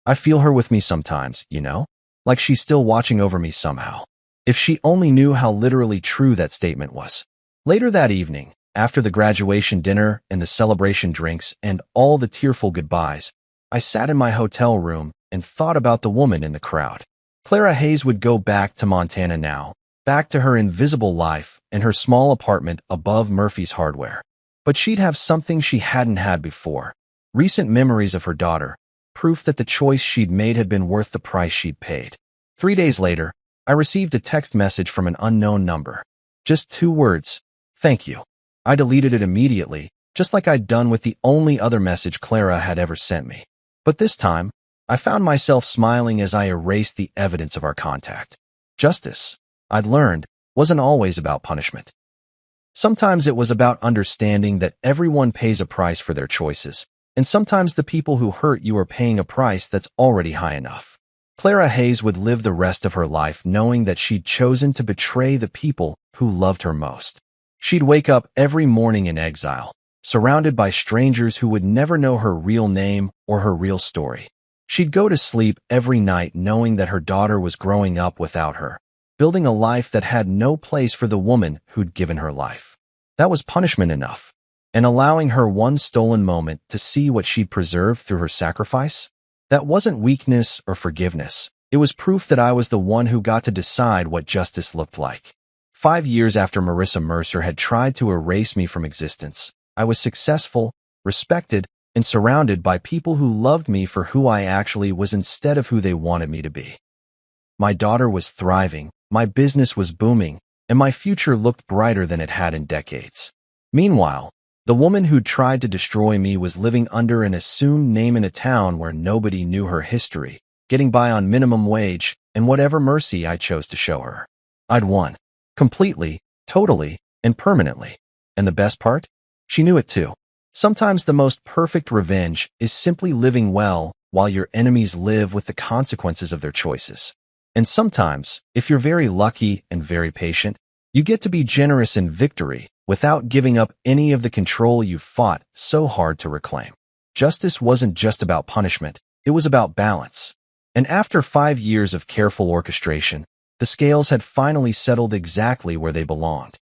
I feel her with me sometimes, you know? Like she's still watching over me somehow. If she only knew how literally true that statement was. Later that evening, after the graduation dinner and the celebration drinks and all the tearful goodbyes, I sat in my hotel room and thought about the woman in the crowd. Clara Hayes would go back to Montana now, back to her invisible life and her small apartment above Murphy's Hardware. But she'd have something she hadn't had before. Recent memories of her daughter, proof that the choice she'd made had been worth the price she'd paid. 3 days later, I received a text message from an unknown number. Just 2 words, thank you. I deleted it immediately, just like I'd done with the only other message Clara had ever sent me. But this time, I found myself smiling as I erased the evidence of our contact. Justice, I'd learned, wasn't always about punishment. Sometimes it was about understanding that everyone pays a price for their choices, and sometimes the people who hurt you are paying a price that's already high enough. Clara Hayes would live the rest of her life knowing that she'd chosen to betray the people who loved her most. She'd wake up every morning in exile, surrounded by strangers who would never know her real name or her real story. She'd go to sleep every night knowing that her daughter was growing up without her, building a life that had no place for the woman who'd given her life. That was punishment enough. And allowing her one stolen moment to see what she'd preserved through her sacrifice? That wasn't weakness or forgiveness. It was proof that I was the one who got to decide what justice looked like. 5 years after Marissa Mercer had tried to erase me from existence, I was successful, respected, and surrounded by people who loved me for who I actually was instead of who they wanted me to be. My daughter was thriving, my business was booming, and my future looked brighter than it had in decades. Meanwhile, the woman who'd tried to destroy me was living under an assumed name in a town where nobody knew her history, getting by on minimum wage and whatever mercy I chose to show her. I'd won. Completely, totally, and permanently. And the best part? She knew it too. Sometimes the most perfect revenge is simply living well while your enemies live with the consequences of their choices. And sometimes, if you're very lucky and very patient, you get to be generous in victory without giving up any of the control you fought so hard to reclaim. Justice wasn't just about punishment, it was about balance. And after 5 years of careful orchestration, the scales had finally settled exactly where they belonged.